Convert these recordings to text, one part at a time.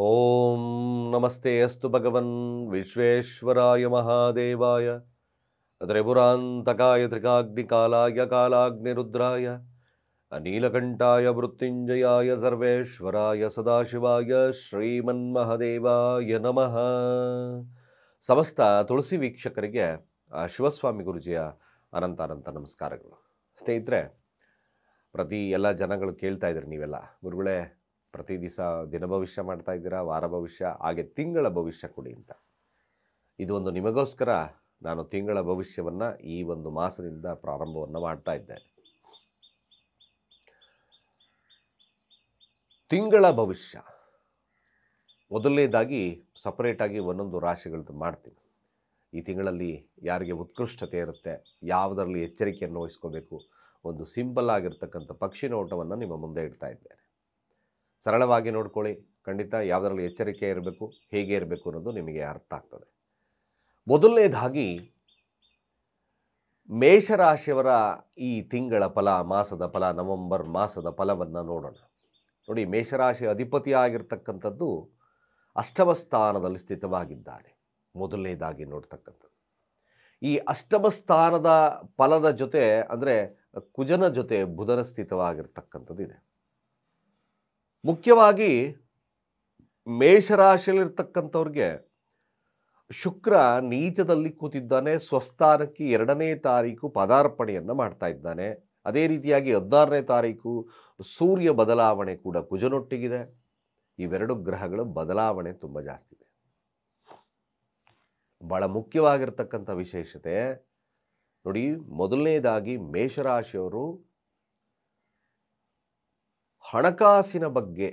ಓಂ ನಮಸ್ತೆ ಅಸ್ತು ಭಗವನ್ ವಿಶ್ವೇಶ್ವರಾಯ ಮಹಾದೇವಾಯ ತ್ರಿಪುರಾಂತಕಾಯ ತ್ರಿಕಾಗ್ನಿಕಾಲಾಯ ಕಾಲಾಗ್ನಿರುದ್ರಾಯ ನೀಲಕಂಠಾಯ ಮೃತ್ಯುಂಜಯಾಯ ಸರ್ವೇಶ್ವರಾಯ ಸದಾಶಿವಾಯ ಶ್ರೀಮನ್ಮಹದೇವಾಯ ನಮಃ. ಸಮಸ್ತ ತುಳಸಿ ವೀಕ್ಷಕರಿಗೆ ಶಿವಸ್ವಾಮಿ ಗುರುಜಿಯ ಅನಂತ ನಮಸ್ಕಾರಗಳು. ಸ್ನೇಹಿತರೆ, ಪ್ರತಿ ಎಲ್ಲ ಜನಗಳು ಕೇಳ್ತಾ ಇದ್ದೀರಿ, ನೀವೆಲ್ಲ ಗುರುಗಳೇ ಪ್ರತಿ ದಿವಸ ದಿನ ಭವಿಷ್ಯ ಮಾಡ್ತಾ ಇದ್ದೀರಾ, ವಾರ ಭವಿಷ್ಯ, ಹಾಗೆ ತಿಂಗಳ ಭವಿಷ್ಯ ಕೊಡಿ ಅಂತ. ಇದು ಒಂದು ನಿಮಗೋಸ್ಕರ ನಾನು ತಿಂಗಳ ಭವಿಷ್ಯವನ್ನು ಈ ಒಂದು ಮಾಸದಿಂದ ಪ್ರಾರಂಭವನ್ನು ಮಾಡ್ತಾ ಇದ್ದೇನೆ. ತಿಂಗಳ ಭವಿಷ್ಯ ಮೊದಲನೇದಾಗಿ ಸಪರೇಟಾಗಿ ಒಂದೊಂದು ರಾಶಿಗಳದ್ದು ಮಾಡ್ತೀನಿ. ಈ ತಿಂಗಳಲ್ಲಿ ಯಾರಿಗೆ ಉತ್ಕೃಷ್ಟತೆ ಇರುತ್ತೆ, ಯಾವುದರಲ್ಲಿ ಎಚ್ಚರಿಕೆಯನ್ನು ವಹಿಸ್ಕೋಬೇಕು, ಒಂದು ಸಿಂಪಲ್ ಆಗಿರ್ತಕ್ಕಂಥ ಪಕ್ಷಿ ನೋಟವನ್ನು ನಿಮ್ಮ ಮುಂದೆ ಇಡ್ತಾ ಇದ್ದೇನೆ. ಸರಳವಾಗಿ ನೋಡ್ಕೊಳ್ಳಿ, ಖಂಡಿತ ಯಾವುದರಲ್ಲಿ ಎಚ್ಚರಿಕೆ ಇರಬೇಕು, ಹೇಗೆ ಇರಬೇಕು ಅನ್ನೋದು ನಿಮಗೆ ಅರ್ಥ ಆಗ್ತದೆ. ಮೊದಲನೇದಾಗಿ ಮೇಷರಾಶಿಯವರ ಈ ತಿಂಗಳ ಫಲ, ಮಾಸದ ಫಲ, ನವೆಂಬರ್ ಮಾಸದ ಫಲವನ್ನು ನೋಡೋಣ. ನೋಡಿ, ಮೇಷರಾಶಿ ಅಧಿಪತಿ ಆಗಿರ್ತಕ್ಕಂಥದ್ದು ಅಷ್ಟಮ ಸ್ಥಾನದಲ್ಲಿ ಸ್ಥಿತವಾಗಿದ್ದಾನೆ. ಮೊದಲನೇದಾಗಿ ನೋಡ್ತಕ್ಕಂಥದ್ದು ಈ ಅಷ್ಟಮ ಸ್ಥಾನದ ಫಲದ ಜೊತೆ ಅಂದರೆ ಕುಜನ ಜೊತೆ ಬುಧನ ಸ್ಥಿತವಾಗಿರ್ತಕ್ಕಂಥದ್ದು ಇದೆ. ಮುಖ್ಯವಾಗಿ ಮೇಷರಾಶಿಯಲ್ಲಿರ್ತಕ್ಕಂಥವ್ರಿಗೆ ಶುಕ್ರ ನೀಚದಲ್ಲಿ ಕೂತಿದ್ದಾನೆ. ಸ್ವಸ್ಥಾನಕ್ಕೆ 2ನೇ ತಾರೀಕು ಪದಾರ್ಪಣೆಯನ್ನು ಮಾಡ್ತಾ ಇದ್ದಾನೆ. ಅದೇ ರೀತಿಯಾಗಿ 16ನೇ ತಾರೀಕು ಸೂರ್ಯ ಬದಲಾವಣೆ ಕೂಡ ಕುಜನೊಟ್ಟಿಗಿದೆ. ಇವೆರಡು ಗ್ರಹಗಳ ಬದಲಾವಣೆ ತುಂಬ ಜಾಸ್ತಿ ಇದೆ. ಬಹಳ ಮುಖ್ಯವಾಗಿರ್ತಕ್ಕಂಥ ವಿಶೇಷತೆ ನೋಡಿ, ಮೊದಲನೇದಾಗಿ ಮೇಷರಾಶಿಯವರು ಹಣಕಾಸಿನ ಬಗ್ಗೆ,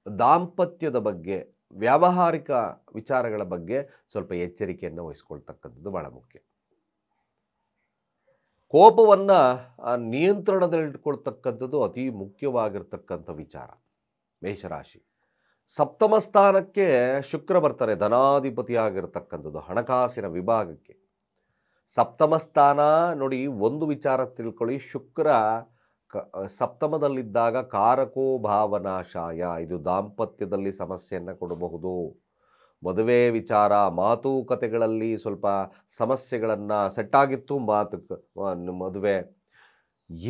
ದಾಂಪತ್ಯದ ಬಗ್ಗೆ, ವ್ಯಾವಹಾರಿಕ ವಿಚಾರಗಳ ಬಗ್ಗೆ ಸ್ವಲ್ಪ ಎಚ್ಚರಿಕೆಯನ್ನು ವಹಿಸ್ಕೊಳ್ತಕ್ಕಂಥದ್ದು ಬಹಳ ಮುಖ್ಯ. ಕೋಪವನ್ನು ನಿಯಂತ್ರಣದಲ್ಲಿಟ್ಕೊಳ್ತಕ್ಕಂಥದ್ದು ಅತಿ ಮುಖ್ಯವಾಗಿರ್ತಕ್ಕಂಥ ವಿಚಾರ. ಮೇಷರಾಶಿ ಸಪ್ತಮ ಸ್ಥಾನಕ್ಕೆ ಶುಕ್ರ ಬರ್ತಾರೆ, ಧನಾಧಿಪತಿ ಆಗಿರ್ತಕ್ಕಂಥದ್ದು ಹಣಕಾಸಿನ ವಿಭಾಗಕ್ಕೆ. ಸಪ್ತಮ ಸ್ಥಾನ ನೋಡಿ, ಒಂದು ವಿಚಾರ ತಿಳ್ಕೊಳ್ಳಿ, ಶುಕ್ರ ಸಪ್ತಮದಲ್ಲಿದ್ದಾಗ ಕಾರಕೋ ಭಾವನಾಶಾಯ, ಇದು ದಾಂಪತ್ಯದಲ್ಲಿ ಸಮಸ್ಯೆಯನ್ನು ಕೊಡಬಹುದು. ಮದುವೆ ವಿಚಾರ, ಮಾತುಕತೆಗಳಲ್ಲಿ ಸ್ವಲ್ಪ ಸಮಸ್ಯೆಗಳನ್ನು, ಸೆಟ್ಟಾಗಿತ್ತು ಮದುವೆ,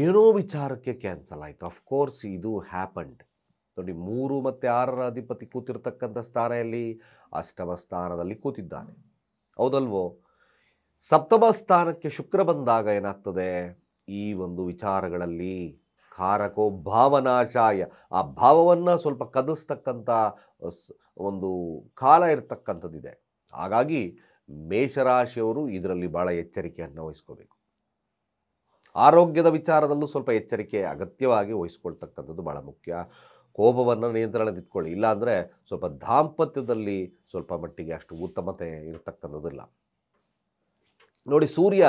ಏನೋ ವಿಚಾರಕ್ಕೆ ಕ್ಯಾನ್ಸಲ್ ಆಯಿತು. ಅಫ್ಕೋರ್ಸ್ ಇದು ಹ್ಯಾಪಂಡ್. ನೋಡಿ, 3 ಮತ್ತು 6ರ ಅಧಿಪತಿ ಕೂತಿರ್ತಕ್ಕಂಥ ಸ್ಥಾನದಲ್ಲಿ ಅಷ್ಟಮ ಸ್ಥಾನದಲ್ಲಿ ಕೂತಿದ್ದಾನೆ, ಹೌದಲ್ವೋ? ಸಪ್ತಮ ಸ್ಥಾನಕ್ಕೆ ಶುಕ್ರ ಬಂದಾಗ ಏನಾಗ್ತದೆ, ಈ ಒಂದು ವಿಚಾರಗಳಲ್ಲಿ ಕಾರಕೋ ಭಾವನಾಶಾಯ, ಆ ಭಾವವನ್ನು ಸ್ವಲ್ಪ ಕದಸ್ತಕ್ಕಂಥ ಒಂದು ಕಾಲ ಇರತಕ್ಕಂಥದ್ದಿದೆ. ಹಾಗಾಗಿ ಮೇಷರಾಶಿಯವರು ಇದರಲ್ಲಿ ಭಾಳ ಎಚ್ಚರಿಕೆಯನ್ನು ವಹಿಸ್ಕೋಬೇಕು. ಆರೋಗ್ಯದ ವಿಚಾರದಲ್ಲೂ ಸ್ವಲ್ಪ ಎಚ್ಚರಿಕೆ ಅಗತ್ಯವಾಗಿ ವಹಿಸ್ಕೊಳ್ತಕ್ಕಂಥದ್ದು ಭಾಳ ಮುಖ್ಯ. ಕೋಪವನ್ನು ನಿಯಂತ್ರಣದಿಟ್ಕೊಳ್ಳಿ, ಇಲ್ಲಾಂದರೆ ಸ್ವಲ್ಪ ದಾಂಪತ್ಯದಲ್ಲಿ ಸ್ವಲ್ಪ ಮಟ್ಟಿಗೆ ಅಷ್ಟು ಉತ್ತಮತೆ ಇರತಕ್ಕಂಥದ್ದಿಲ್ಲ. ನೋಡಿ, ಸೂರ್ಯ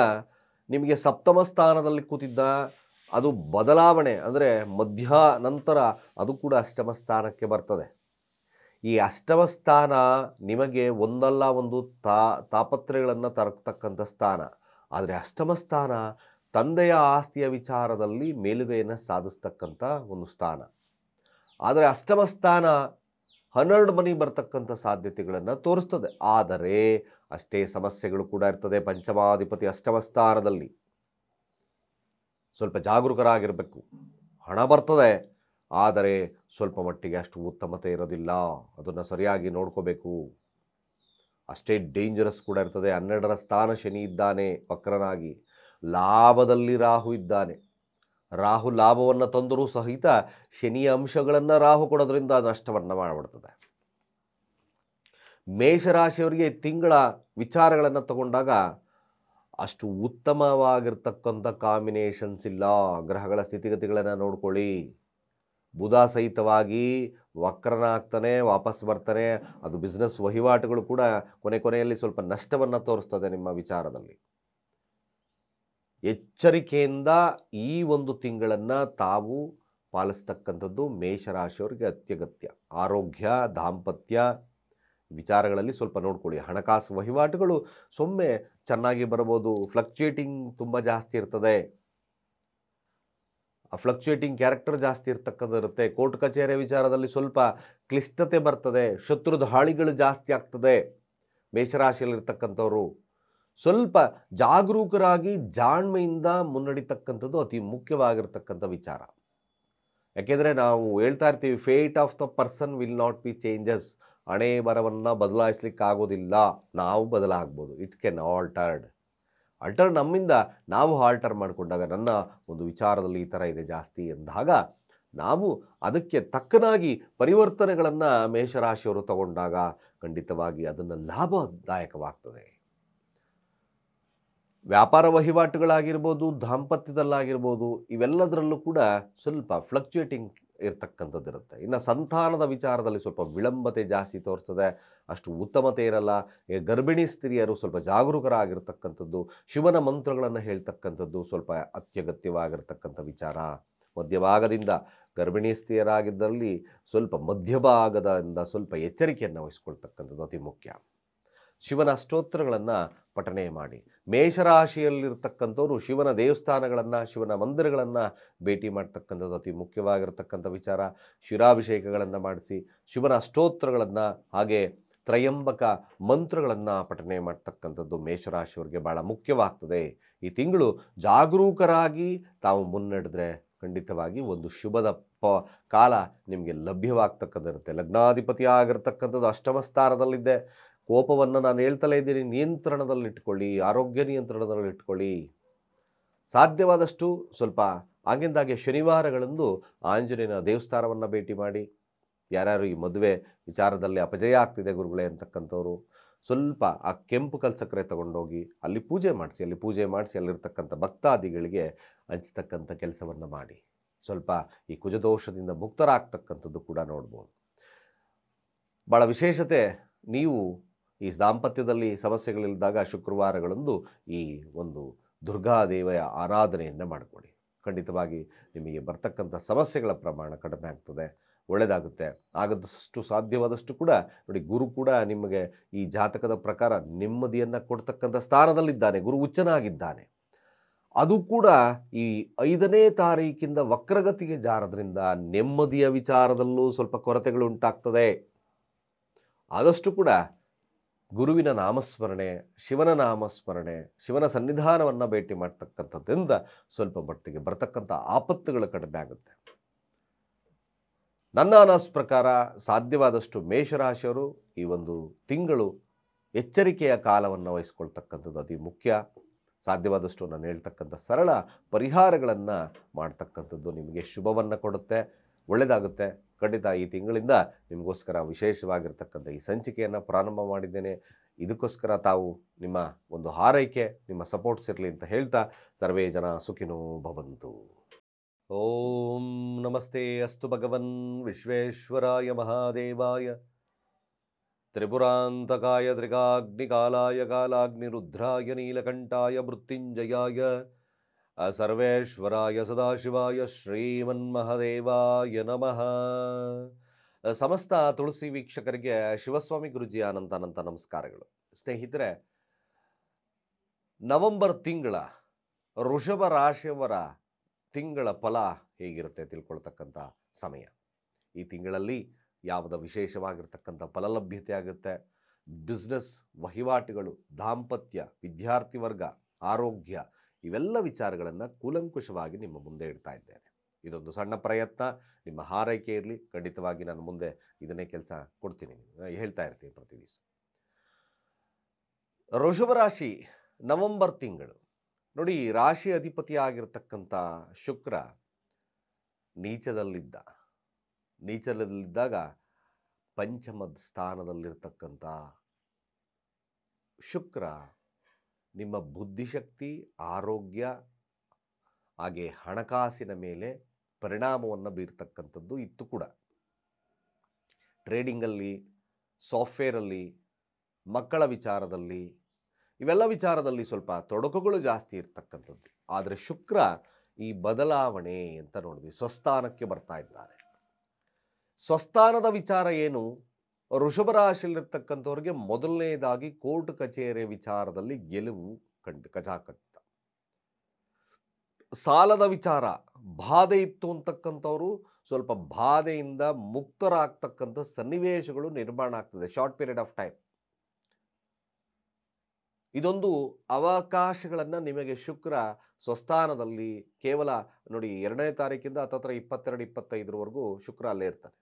ನಿಮಗೆ ಸಪ್ತಮ ಸ್ಥಾನದಲ್ಲಿ ಕೂತಿದ್ದ, ಅದು ಬದಲಾವಣೆ ಅಂದರೆ ಮಧ್ಯ ನಂತರ ಅದು ಕೂಡ ಅಷ್ಟಮ ಸ್ಥಾನಕ್ಕೆ ಬರ್ತದೆ. ಈ ಅಷ್ಟಮ ಸ್ಥಾನ ನಿಮಗೆ ಒಂದಲ್ಲ ಒಂದು ತಾಪತ್ರಯಗಳನ್ನು ತರತಕ್ಕಂಥ ಸ್ಥಾನ. ಆದರೆ ಅಷ್ಟಮ ಸ್ಥಾನ ತಂದೆಯ ಆಸ್ತಿಯ ವಿಚಾರದಲ್ಲಿ ಮೇಲುಗೈಯನ್ನು ಸಾಧಿಸ್ತಕ್ಕಂಥ ಒಂದು ಸ್ಥಾನ. ಆದರೆ ಅಷ್ಟಮ ಸ್ಥಾನ 12 ಮನೆ ಬರ್ತಕ್ಕಂಥ ಸಾಧ್ಯತೆಗಳನ್ನು ತೋರಿಸ್ತದೆ. ಆದರೆ ಅಷ್ಟೇ ಸಮಸ್ಯೆಗಳು ಕೂಡ ಇರ್ತದೆ. ಪಂಚಮಾಧಿಪತಿ ಅಷ್ಟಮ ಸ್ಥಾನದಲ್ಲಿ ಸ್ವಲ್ಪ ಜಾಗರೂಕರಾಗಿರಬೇಕು. ಹಣ ಬರ್ತದೆ, ಆದರೆ ಸ್ವಲ್ಪ ಮಟ್ಟಿಗೆ ಅಷ್ಟು ಉತ್ತಮತೆ ಇರೋದಿಲ್ಲ, ಅದನ್ನು ಸರಿಯಾಗಿ ನೋಡ್ಕೋಬೇಕು. ಅಷ್ಟೇ ಡೇಂಜರಸ್ ಕೂಡ ಇರ್ತದೆ. 12ರ ಸ್ಥಾನ ಶನಿ ಇದ್ದಾನೆ ವಕ್ರನಾಗಿ, ಲಾಭದಲ್ಲಿ ರಾಹು ಇದ್ದಾನೆ. ರಾಹು ಲಾಭವನ್ನು ತಂದರೂ ಸಹಿತ ಶನಿಯ ಅಂಶಗಳನ್ನು ರಾಹು ಕೊಡೋದ್ರಿಂದ ನಷ್ಟವನ್ನು ಮಾಡಿಬಿಡ್ತದೆ. ಮೇಷರಾಶಿಯವರಿಗೆ ತಿಂಗಳ ವಿಚಾರಗಳನ್ನು ತಗೊಂಡಾಗ ಅಷ್ಟು ಉತ್ತಮವಾಗಿರ್ತಕ್ಕಂಥ ಕಾಂಬಿನೇಷನ್ಸ್ ಇಲ್ಲ. ಗ್ರಹಗಳ ಸ್ಥಿತಿಗತಿಗಳನ್ನು ನೋಡ್ಕೊಳ್ಳಿ. ಬುಧ ಸಹಿತವಾಗಿ ವಕ್ರನಾಗ್ತಾನೆ, ವಾಪಸ್ ಬರ್ತಾನೆ. ಅದು ಬಿಸ್ನೆಸ್ ವಹಿವಾಟುಗಳು ಕೂಡ ಕೊನೆಯಲ್ಲಿ ಸ್ವಲ್ಪ ನಷ್ಟವನ್ನು ತೋರಿಸ್ತದೆ ನಿಮ್ಮ ವಿಚಾರದಲ್ಲಿ. ಎಚ್ಚರಿಕೆಯಿಂದ ಈ ಒಂದು ತಿಂಗಳನ್ನು ತಾವು ಪಾಲಿಸ್ತಕ್ಕಂಥದ್ದು ಮೇಷರಾಶಿಯವರಿಗೆ ಅತ್ಯಗತ್ಯ. ಆರೋಗ್ಯ, ದಾಂಪತ್ಯ ವಿಚಾರಗಳಲ್ಲಿ ಸ್ವಲ್ಪ ನೋಡ್ಕೊಳ್ಳಿ. ಹಣಕಾಸು ವಹಿವಾಟುಗಳು ಸೊಮ್ಮೆ ಚೆನ್ನಾಗಿ ಬರ್ಬೋದು, ಫ್ಲಕ್ಚುಯೇಟಿಂಗ್ ತುಂಬ ಜಾಸ್ತಿ ಇರ್ತದೆ. ಫ್ಲಕ್ಚುಯೇಟಿಂಗ್ ಕ್ಯಾರೆಕ್ಟರ್ ಜಾಸ್ತಿ ಇರುತ್ತೆ. ಕೋರ್ಟ್ ಕಚೇರಿ ವಿಚಾರದಲ್ಲಿ ಸ್ವಲ್ಪ ಕ್ಲಿಷ್ಟತೆ ಬರ್ತದೆ, ಶತ್ರುದ ಹಾಳಿಗಳು ಜಾಸ್ತಿ ಆಗ್ತದೆ. ಮೇಷರಾಶಿಯಲ್ಲಿರ್ತಕ್ಕಂಥವ್ರು ಸ್ವಲ್ಪ ಜಾಗರೂಕರಾಗಿ ಜಾಣ್ಮೆಯಿಂದ ಮುನ್ನಡಿತಕ್ಕಂಥದ್ದು ಅತಿ ಮುಖ್ಯವಾಗಿರ್ತಕ್ಕಂಥ ವಿಚಾರ. ಯಾಕೆಂದರೆ ನಾವು ಹೇಳ್ತಾ ಇರ್ತೀವಿ, fate of the person will not be changes. ಹಣೆ ಬರವನ್ನು ಬದಲಾಯಿಸ್ಲಿಕ್ಕಾಗೋದಿಲ್ಲ, ನಾವು ಬದಲಾಗ್ಬೋದು. ಇಟ್ ಕ್ಯಾನ್ ಆಲ್ಟರ್ಡ್ ನಮ್ಮಿಂದ ನಾವು ಆಲ್ಟರ್ ಮಾಡಿಕೊಂಡಾಗ, ನನ್ನ ಒಂದು ವಿಚಾರದಲ್ಲಿ ಈ ಥರ ಇದೆ ಜಾಸ್ತಿ ಎಂದಾಗ ನಾವು ಅದಕ್ಕೆ ತಕ್ಕನಾಗಿ ಪರಿವರ್ತನೆಗಳನ್ನು ಮೇಷರಾಶಿಯವರು ತಗೊಂಡಾಗ ಖಂಡಿತವಾಗಿ ಅದನ್ನು ಲಾಭದಾಯಕವಾಗ್ತದೆ. ವ್ಯಾಪಾರ ವಹಿವಾಟುಗಳಾಗಿರ್ಬೋದು, ದಾಂಪತ್ಯದಲ್ಲಾಗಿರ್ಬೋದು, ಇವೆಲ್ಲದರಲ್ಲೂ ಕೂಡ ಸ್ವಲ್ಪ ಫ್ಲಕ್ಚುಯೇಟಿಂಗ್ ಇರ್ತಕ್ಕಂಥದ್ದು ಇರುತ್ತೆ. ಇನ್ನು ಸಂತಾನದ ವಿಚಾರದಲ್ಲಿ ಸ್ವಲ್ಪ ವಿಳಂಬತೆ ಜಾಸ್ತಿ ತೋರ್ತದೆ, ಅಷ್ಟು ಉತ್ತಮತೆ ಇರಲ್ಲ. ಗರ್ಭಿಣಿ ಸ್ತ್ರೀಯರು ಸ್ವಲ್ಪ ಜಾಗರೂಕರಾಗಿರ್ತಕ್ಕಂಥದ್ದು, ಶಿವನ ಮಂತ್ರಗಳನ್ನು ಹೇಳ್ತಕ್ಕಂಥದ್ದು ಸ್ವಲ್ಪ ಅತ್ಯಗತ್ಯವಾಗಿರ್ತಕ್ಕಂಥ ವಿಚಾರ. ಮಧ್ಯಭಾಗದಿಂದ ಗರ್ಭಿಣಿ ಸ್ತ್ರೀಯರಾಗಿದ್ದಲ್ಲಿ ಸ್ವಲ್ಪ ಮಧ್ಯಭಾಗದಿಂದ ಸ್ವಲ್ಪ ಎಚ್ಚರಿಕೆಯನ್ನು ವಹಿಸ್ಕೊಳ್ತಕ್ಕಂಥದ್ದು ಅತಿ ಮುಖ್ಯ. ಶಿವನ ಸ್ತೋತ್ರಗಳನ್ನು ಪಠನೆ ಮಾಡಿ. ಮೇಷರಾಶಿಯಲ್ಲಿರ್ತಕ್ಕಂಥವ್ರು ಶಿವನ ದೇವಸ್ಥಾನಗಳನ್ನು, ಶಿವನ ಮಂದಿರಗಳನ್ನು ಭೇಟಿ ಮಾಡ್ತಕ್ಕಂಥದ್ದು ಅತಿ ಮುಖ್ಯವಾಗಿರ್ತಕ್ಕಂಥ ವಿಚಾರ. ಶಿರಾಭಿಷೇಕಗಳನ್ನು ಮಾಡಿಸಿ ಶಿವನ ಸ್ತೋತ್ರಗಳನ್ನು ಹಾಗೆ ತ್ರಯಂಬಕ ಮಂತ್ರಗಳನ್ನು ಪಠನೆ ಮಾಡ್ತಕ್ಕಂಥದ್ದು ಮೇಷರಾಶಿಯವರಿಗೆ ಭಾಳ ಮುಖ್ಯವಾಗ್ತದೆ. ಈ ತಿಂಗಳು ಜಾಗರೂಕರಾಗಿ ತಾವು ಮುನ್ನಡೆದ್ರೆ ಖಂಡಿತವಾಗಿ ಒಂದು ಶುಭದ ಕಾಲ ನಿಮಗೆ ಲಭ್ಯವಾಗ್ತಕ್ಕಂಥಿರುತ್ತೆ. ಲಗ್ನಾಧಿಪತಿ ಆಗಿರ್ತಕ್ಕಂಥದ್ದು ಅಷ್ಟಮ ಸ್ಥಾನದಲ್ಲಿದ್ದೆ. ಕೋಪವನ್ನು ನಾನು ಹೇಳ್ತಲೇ ಇದ್ದೀನಿ, ನಿಯಂತ್ರಣದಲ್ಲಿಟ್ಕೊಳ್ಳಿ, ಆರೋಗ್ಯ ನಿಯಂತ್ರಣದಲ್ಲಿಟ್ಕೊಳ್ಳಿ. ಸಾಧ್ಯವಾದಷ್ಟು ಸ್ವಲ್ಪ ಆಗಿಂದಾಗೆ ಶನಿವಾರಗಳಂದು ಆಂಜನೇಯನ ದೇವಸ್ಥಾನವನ್ನು ಭೇಟಿ ಮಾಡಿ. ಯಾರ್ಯಾರು ಈ ಮದುವೆ ವಿಚಾರದಲ್ಲಿ ಅಪಜಯ ಆಗ್ತಿದೆ ಗುರುಗಳೇ ಅಂತಕ್ಕಂಥವ್ರು ಸ್ವಲ್ಪ ಆ ಕೆಂಪು ಕಲ್ಸಕ್ಕರೆ ತಗೊಂಡೋಗಿ ಅಲ್ಲಿ ಪೂಜೆ ಮಾಡಿಸಿ ಅಲ್ಲಿರ್ತಕ್ಕಂಥ ಭಕ್ತಾದಿಗಳಿಗೆ ಹಂಚ್ತಕ್ಕಂಥ ಕೆಲಸವನ್ನು ಮಾಡಿ. ಸ್ವಲ್ಪ ಈ ಕುಜದೋಷದಿಂದ ಮುಕ್ತರಾಗ್ತಕ್ಕಂಥದ್ದು ಕೂಡ ನೋಡ್ಬೋದು. ಭಾಳ ವಿಶೇಷತೆ, ನೀವು ಈ ದಾಂಪತ್ಯದಲ್ಲಿ ಸಮಸ್ಯೆಗಳಿದ್ದಾಗ ಶುಕ್ರವಾರಗಳಂದು ಈ ಒಂದು ದುರ್ಗಾದೇವಿಯ ಆರಾಧನೆಯನ್ನು ಮಾಡಿಕೊಡಿ. ಖಂಡಿತವಾಗಿ ನಿಮಗೆ ಬರ್ತಕ್ಕಂಥ ಸಮಸ್ಯೆಗಳ ಪ್ರಮಾಣ ಕಡಿಮೆ ಆಗ್ತದೆ, ಒಳ್ಳೆಯದಾಗುತ್ತೆ. ಆಗದಷ್ಟು ಸಾಧ್ಯವಾದಷ್ಟು ಕೂಡ ನೋಡಿ, ಗುರು ಕೂಡ ನಿಮಗೆ ಈ ಜಾತಕದ ಪ್ರಕಾರ ನೆಮ್ಮದಿಯನ್ನು ಕೊಡ್ತಕ್ಕಂಥ ಸ್ಥಾನದಲ್ಲಿದ್ದಾನೆ. ಗುರು ಉಚ್ಚನಾಗಿದ್ದಾನೆ. ಅದು ಕೂಡ ಈ 5ನೇ ತಾರೀಕಿಂದ ವಕ್ರಗತಿಗೆ ಜಾರದ್ರಿಂದ ನೆಮ್ಮದಿಯ ವಿಚಾರದಲ್ಲೂ ಸ್ವಲ್ಪ ಕೊರತೆಗಳು ಉಂಟಾಗ್ತದೆ. ಆದಷ್ಟು ಕೂಡ ಗುರುವಿನ ನಾಮಸ್ಮರಣೆ, ಶಿವನ ನಾಮಸ್ಮರಣೆ, ಶಿವನ ಸನ್ನಿಧಾನವನ್ನು ಭೇಟಿ ಮಾಡ್ತಕ್ಕಂಥದ್ರಿಂದ ಸ್ವಲ್ಪ ಮಟ್ಟಿಗೆ ಬರ್ತಕ್ಕಂಥ ಆಪತ್ತುಗಳು ಕಡಿಮೆ ಆಗುತ್ತೆ. ನನ್ನ ಅನಿಸ್ ಪ್ರಕಾರ ಸಾಧ್ಯವಾದಷ್ಟು ಮೇಷರಾಶಿಯವರು ಈ ಒಂದು ತಿಂಗಳು ಎಚ್ಚರಿಕೆಯ ಕಾಲವನ್ನು ವಹಿಸ್ಕೊಳ್ತಕ್ಕಂಥದ್ದು ಅತಿ ಮುಖ್ಯ. ಸಾಧ್ಯವಾದಷ್ಟು ನಾನು ಹೇಳ್ತಕ್ಕಂಥ ಸರಳ ಪರಿಹಾರಗಳನ್ನು ಮಾಡ್ತಕ್ಕಂಥದ್ದು ನಿಮಗೆ ಶುಭವನ್ನು ಕೊಡುತ್ತೆ, ಒಳ್ಳೆಯದಾಗುತ್ತೆ. ಖಂಡಿತ ಈ ತಿಂಗಳಿಂದ ನಿಮಗೋಸ್ಕರ ವಿಶೇಷವಾಗಿರ್ತಕ್ಕಂಥ ಈ ಸಂಚಿಕೆಯನ್ನು ಪ್ರಾರಂಭ ಮಾಡಿದ್ದೇನೆ. ಇದಕ್ಕೋಸ್ಕರ ತಾವು ನಿಮ್ಮ ಒಂದು ಹಾರೈಕೆ, ನಿಮ್ಮ ಸಪೋರ್ಟ್ಸ್ ಇರಲಿ ಅಂತ ಹೇಳ್ತಾ, ಸರ್ವೇ ಜನ ಸುಖಿನೋ ಭವಂತು. ಓಂ ನಮಸ್ತೆ ಅಸ್ತು ಭಗವನ್ ವಿಶ್ವೇಶ್ವರಾಯ ಮಹಾದೇವಾಯ ತ್ರಿಪುರಾಂತಕಾಯ ತ್ರಿಕಾಗ್ನಿಕಾಲಾಯ ಕಾಲಾಗ್ನಿರುದ್ರಾಯ ನೀಲಕಂಠಾಯ ಮೃತ್ಯುಂಜಯಾಯ ಸರ್ವೇಶ್ವರಾಯ ಸದಾಶಿವಾಯ ಶ್ರೀಮನ್ಮಹದೇವಾಯ ನಮಃ. ಸಮಸ್ತ ತುಳಸಿ ವೀಕ್ಷಕರಿಗೆ ಶಿವಸ್ವಾಮಿ ಗುರುಜಿ ಅನಂತ ನಮಸ್ಕಾರಗಳು. ಸ್ನೇಹಿತರೆ, ನವೆಂಬರ್ ತಿಂಗಳ ವೃಷಭ ರಾಶಿಯವರ ತಿಂಗಳ ಫಲ ಹೇಗಿರುತ್ತೆ ತಿಳ್ಕೊಳ್ತಕ್ಕಂಥ ಸಮಯ. ಈ ತಿಂಗಳಲ್ಲಿ ಯಾವುದ ವಿಶೇಷವಾಗಿರ್ತಕ್ಕಂಥ ಫಲಲಭ್ಯತೆ ಆಗುತ್ತೆ. ಬಿಸ್ನೆಸ್, ವಹಿವಾಟುಗಳು, ದಾಂಪತ್ಯ, ವಿದ್ಯಾರ್ಥಿ ವರ್ಗ, ಆರೋಗ್ಯ, ಇವೆಲ್ಲ ವಿಚಾರಗಳನ್ನು ಕೂಲಂಕುಷವಾಗಿ ನಿಮ್ಮ ಮುಂದೆ ಇಡ್ತಾ ಇದ್ದೇನೆ. ಇದೊಂದು ಸಣ್ಣ ಪ್ರಯತ್ನ, ನಿಮ್ಮ ಹಾರೈಕೆ ಇರಲಿ. ಖಂಡಿತವಾಗಿ ನಾನು ಮುಂದೆ ಇದನ್ನೇ ಕೆಲಸ ಕೊಡ್ತೀನಿ, ಹೇಳ್ತಾ ಇರ್ತೀನಿ ಪ್ರತಿ ದಿವಸ. ವೃಷಭ ರಾಶಿ ನವೆಂಬರ್ ತಿಂಗಳು ನೋಡಿ, ರಾಶಿ ಅಧಿಪತಿ ಆಗಿರ್ತಕ್ಕಂಥ ಶುಕ್ರ ನೀಚದಲ್ಲಿದ್ದಾಗ ಪಂಚಮದ ಸ್ಥಾನದಲ್ಲಿರ್ತಕ್ಕಂಥ ಶುಕ್ರ ನಿಮ್ಮ ಬುದ್ಧಿಶಕ್ತಿ, ಆರೋಗ್ಯ ಹಾಗೆ ಹಣಕಾಸಿನ ಮೇಲೆ ಪರಿಣಾಮವನ್ನು ಬೀರ್ತಕ್ಕಂಥದ್ದು ಇತ್ತು ಕೂಡ. ಟ್ರೇಡಿಂಗಲ್ಲಿ, ಸಾಫ್ಟ್ವೇರಲ್ಲಿ, ಮಕ್ಕಳ ವಿಚಾರದಲ್ಲಿ, ಇವೆಲ್ಲ ವಿಚಾರದಲ್ಲಿ ಸ್ವಲ್ಪ ತೊಡಕುಗಳು ಜಾಸ್ತಿ ಇರ್ತಕ್ಕಂಥದ್ದು. ಆದರೆ ಶುಕ್ರ ಈ ಬದಲಾವಣೆ ಅಂತ ನೋಡಿದ್ವಿ, ಸ್ವಸ್ಥಾನಕ್ಕೆ ಬರ್ತಾ ಇದ್ದಾರೆ. ಸ್ವಸ್ಥಾನದ ವಿಚಾರ ಏನು? ವೃಷಭ ರಾಶಿಯಲ್ಲಿರ್ತಕ್ಕಂಥವ್ರಿಗೆ ಮೊದಲನೇದಾಗಿ ಕೋರ್ಟ್ ಕಚೇರಿ ವಿಚಾರದಲ್ಲಿ ಗೆಲುವು ಖಚಿತ. ಸಾಲದ ವಿಚಾರ ಬಾಧೆ ಇತ್ತು ಅಂತಕ್ಕಂಥವ್ರು ಸ್ವಲ್ಪ ಬಾಧೆಯಿಂದ ಮುಕ್ತರಾಗ್ತಕ್ಕಂಥ ಸನ್ನಿವೇಶಗಳು ನಿರ್ಮಾಣ ಆಗ್ತದೆ ಶಾರ್ಟ್ ಪೀರಿಯಡ್ ಆಫ್ ಟೈಮ್. ಇದೊಂದು ಅವಕಾಶಗಳನ್ನು ನಿಮಗೆ ಶುಕ್ರ ಸ್ವಸ್ಥಾನದಲ್ಲಿ ಕೇವಲ ನೋಡಿ 2ನೇ ತಾರೀಕಿಂದ ಹತ್ತತ್ರ 22-25ರವರೆಗೂ ಶುಕ್ರ ಅಲ್ಲೇ ಇರ್ತಾನೆ.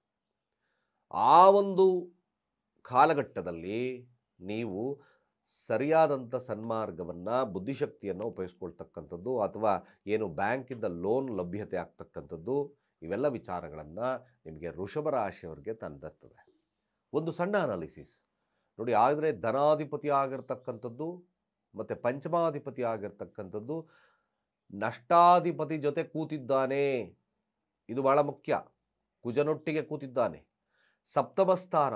ಆ ಒಂದು ಕಾಲಘಟ್ಟದಲ್ಲಿ ನೀವು ಸರಿಯಾದಂಥ ಸನ್ಮಾರ್ಗವನ್ನು ಬುದ್ಧಿಶಕ್ತಿಯನ್ನು ಉಪಯೋಗಿಸ್ಕೊಳ್ತಕ್ಕಂಥದ್ದು ಅಥವಾ ಏನು ಬ್ಯಾಂಕಿಂದ ಲೋನ್ ಲಭ್ಯತೆ ಆಗ್ತಕ್ಕಂಥದ್ದು ಇವೆಲ್ಲ ವಿಚಾರಗಳನ್ನು ನಿಮಗೆ ವೃಷಭ ರಾಶಿಯವರಿಗೆ ತಂದಿರ್ತದೆ. ಒಂದು ಸಣ್ಣ ಅನಾಲಿಸಿಸ್ ನೋಡಿ, ಆದರೆ ಧನಾಧಿಪತಿ ಆಗಿರ್ತಕ್ಕಂಥದ್ದು ಮತ್ತು ಪಂಚಮಾಧಿಪತಿ ಆಗಿರ್ತಕ್ಕಂಥದ್ದು ನಷ್ಟಾಧಿಪತಿ ಜೊತೆ ಕೂತಿದ್ದಾನೆ. ಇದು ಬಹಳ ಮುಖ್ಯ. ಕುಜನೊಟ್ಟಿಗೆ ಕೂತಿದ್ದಾನೆ. ಸಪ್ತಮ ಸ್ಥಾನ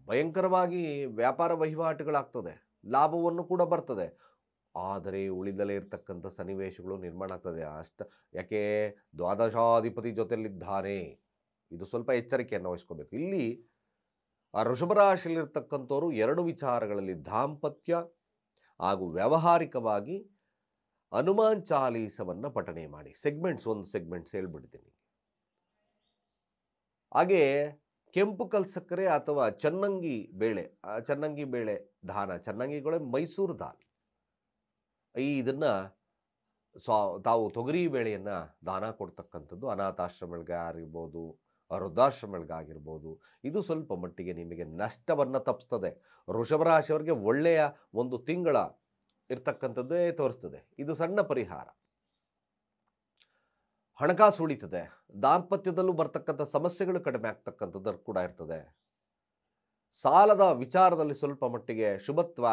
ಭಯಂಕರವಾಗಿ ವ್ಯಾಪಾರ ವಹಿವಾಟುಗಳಾಗ್ತದೆ, ಲಾಭವನ್ನು ಕೂಡ ಬರ್ತದೆ. ಆದರೆ ಉಳಿದಲೇ ಇರತಕ್ಕಂಥ ಸನ್ನಿವೇಶಗಳು ನಿರ್ಮಾಣ ಆಗ್ತದೆ. ಯಾಕೆ ದ್ವಾದಶಾಧಿಪತಿ ಜೊತೆಲಿದ್ದಾನೆ. ಇದು ಸ್ವಲ್ಪ ಎಚ್ಚರಿಕೆಯನ್ನು ವಹಿಸ್ಕೋಬೇಕು. ಇಲ್ಲಿ ಆ ವೃಷಭ ರಾಶಿಯಲ್ಲಿರ್ತಕ್ಕಂಥವ್ರು 2 ವಿಚಾರಗಳಲ್ಲಿ ದಾಂಪತ್ಯ ಹಾಗೂ ವ್ಯಾವಹಾರಿಕವಾಗಿ ಹನುಮಾನ್ ಚಾಲೀಸವನ್ನು ಪಠಣೆ ಮಾಡಿ. ಒಂದು ಸೆಗ್ಮೆಂಟ್ಸ್ ಹೇಳ್ಬಿಡ್ತೀನಿ. ಹಾಗೆ ಕೆಂಪು ಕಲ್ಸಕ್ಕರೆ ಅಥವಾ ಚನ್ನಂಗಿ ಬೇಳೆ ದಾನ. ಚನ್ನಂಗಿಗಳೇ ಮೈಸೂರು ದಾಲ್. ಇದನ್ನು ತಾವು ತೊಗರಿ ಬೇಳೆಯನ್ನು ದಾನ ಕೊಡ್ತಕ್ಕಂಥದ್ದು ಅನಾಥಾಶ್ರಮಗಳಿಗಾಗಿರ್ಬೋದು, ವೃದ್ಧಾಶ್ರಮಗಳಿಗಾಗಿರ್ಬೋದು. ಇದು ಸ್ವಲ್ಪ ಮಟ್ಟಿಗೆ ನಿಮಗೆ ನಷ್ಟವನ್ನು ತಪ್ಪಿಸ್ತದೆ. ವೃಷಭ ರಾಶಿಯವರಿಗೆ ಒಳ್ಳೆಯ ಒಂದು ತಿಂಗಳ ಇರ್ತಕ್ಕಂಥದ್ದೇ ತೋರಿಸ್ತದೆ. ಇದು ಸಣ್ಣ ಪರಿಹಾರ. ಹಣಕಾಸು ಉಳಿತದೆ. ದಾಂಪತ್ಯದಲ್ಲೂ ಬರ್ತಕ್ಕಂಥ ಸಮಸ್ಯೆಗಳು ಕಡಿಮೆ ಆಗ್ತಕ್ಕಂಥದ್ದು ಕೂಡ ಇರ್ತದೆ. ಸಾಲದ ವಿಚಾರದಲ್ಲಿ ಸ್ವಲ್ಪ ಮಟ್ಟಿಗೆ ಶುಭತ್ವ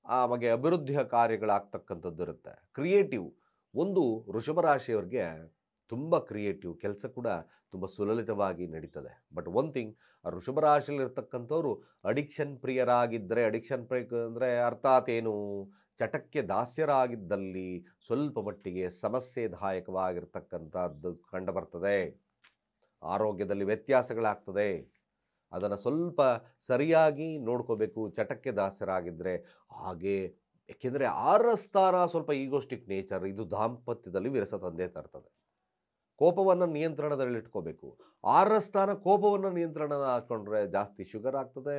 ಆಮೇಲೆ ಅಭಿವೃದ್ಧಿಯ ಕಾರ್ಯಗಳಾಗ್ತಕ್ಕಂಥದ್ದು ಇರುತ್ತೆ. ಕ್ರಿಯೇಟಿವ್ ಒಂದು ವೃಷಭ ರಾಶಿಯವರಿಗೆ ತುಂಬ ಕ್ರಿಯೇಟಿವ್ ಕೆಲಸ ಕೂಡ ತುಂಬ ಸುಲಲಿತವಾಗಿ ನಡೀತದೆ. ಬಟ್ ಒನ್ ಥಿಂಗ್, ಆ ವೃಷಭ ರಾಶಿಯಲ್ಲಿರ್ತಕ್ಕಂಥವ್ರು ಅಡಿಕ್ಷನ್ ಪ್ರಿಯರಾಗಿದ್ದರೆ, ಅಡಿಕ್ಷನ್ ಪ್ರಿಯ ಅಂದರೆ ಅರ್ಥಾತ್ ಏನು, ಚಟಕ್ಕೆ ದಾಸ್ಯರಾಗಿದ್ದಲ್ಲಿ ಸ್ವಲ್ಪ ಮಟ್ಟಿಗೆ ಸಮಸ್ಯೆದಾಯಕವಾಗಿರ್ತಕ್ಕಂಥದ್ದು ಕಂಡುಬರ್ತದೆ. ಆರೋಗ್ಯದಲ್ಲಿ ವ್ಯತ್ಯಾಸಗಳಾಗ್ತದೆ. ಅದನ್ನು ಸ್ವಲ್ಪ ಸರಿಯಾಗಿ ನೋಡ್ಕೋಬೇಕು ಚಟಕ್ಕೆ ದಾಸ್ಯರಾಗಿದ್ದರೆ. ಹಾಗೆ ಏಕೆಂದರೆ 6ರ ಸ್ಥಾನ ಸ್ವಲ್ಪ ಈಗೋಸ್ಟಿಕ್ ನೇಚರ್. ಇದು ದಾಂಪತ್ಯದಲ್ಲಿ ವಿರಸ ತಂದೆ ತರ್ತದೆ. ಕೋಪವನ್ನು ನಿಯಂತ್ರಣದಲ್ಲಿಟ್ಕೋಬೇಕು. 6ರ ಸ್ಥಾನ ಕೋಪವನ್ನು ನಿಯಂತ್ರಣ ಹಾಕ್ಕೊಂಡ್ರೆ ಜಾಸ್ತಿ ಶುಗರ್ ಆಗ್ತದೆ,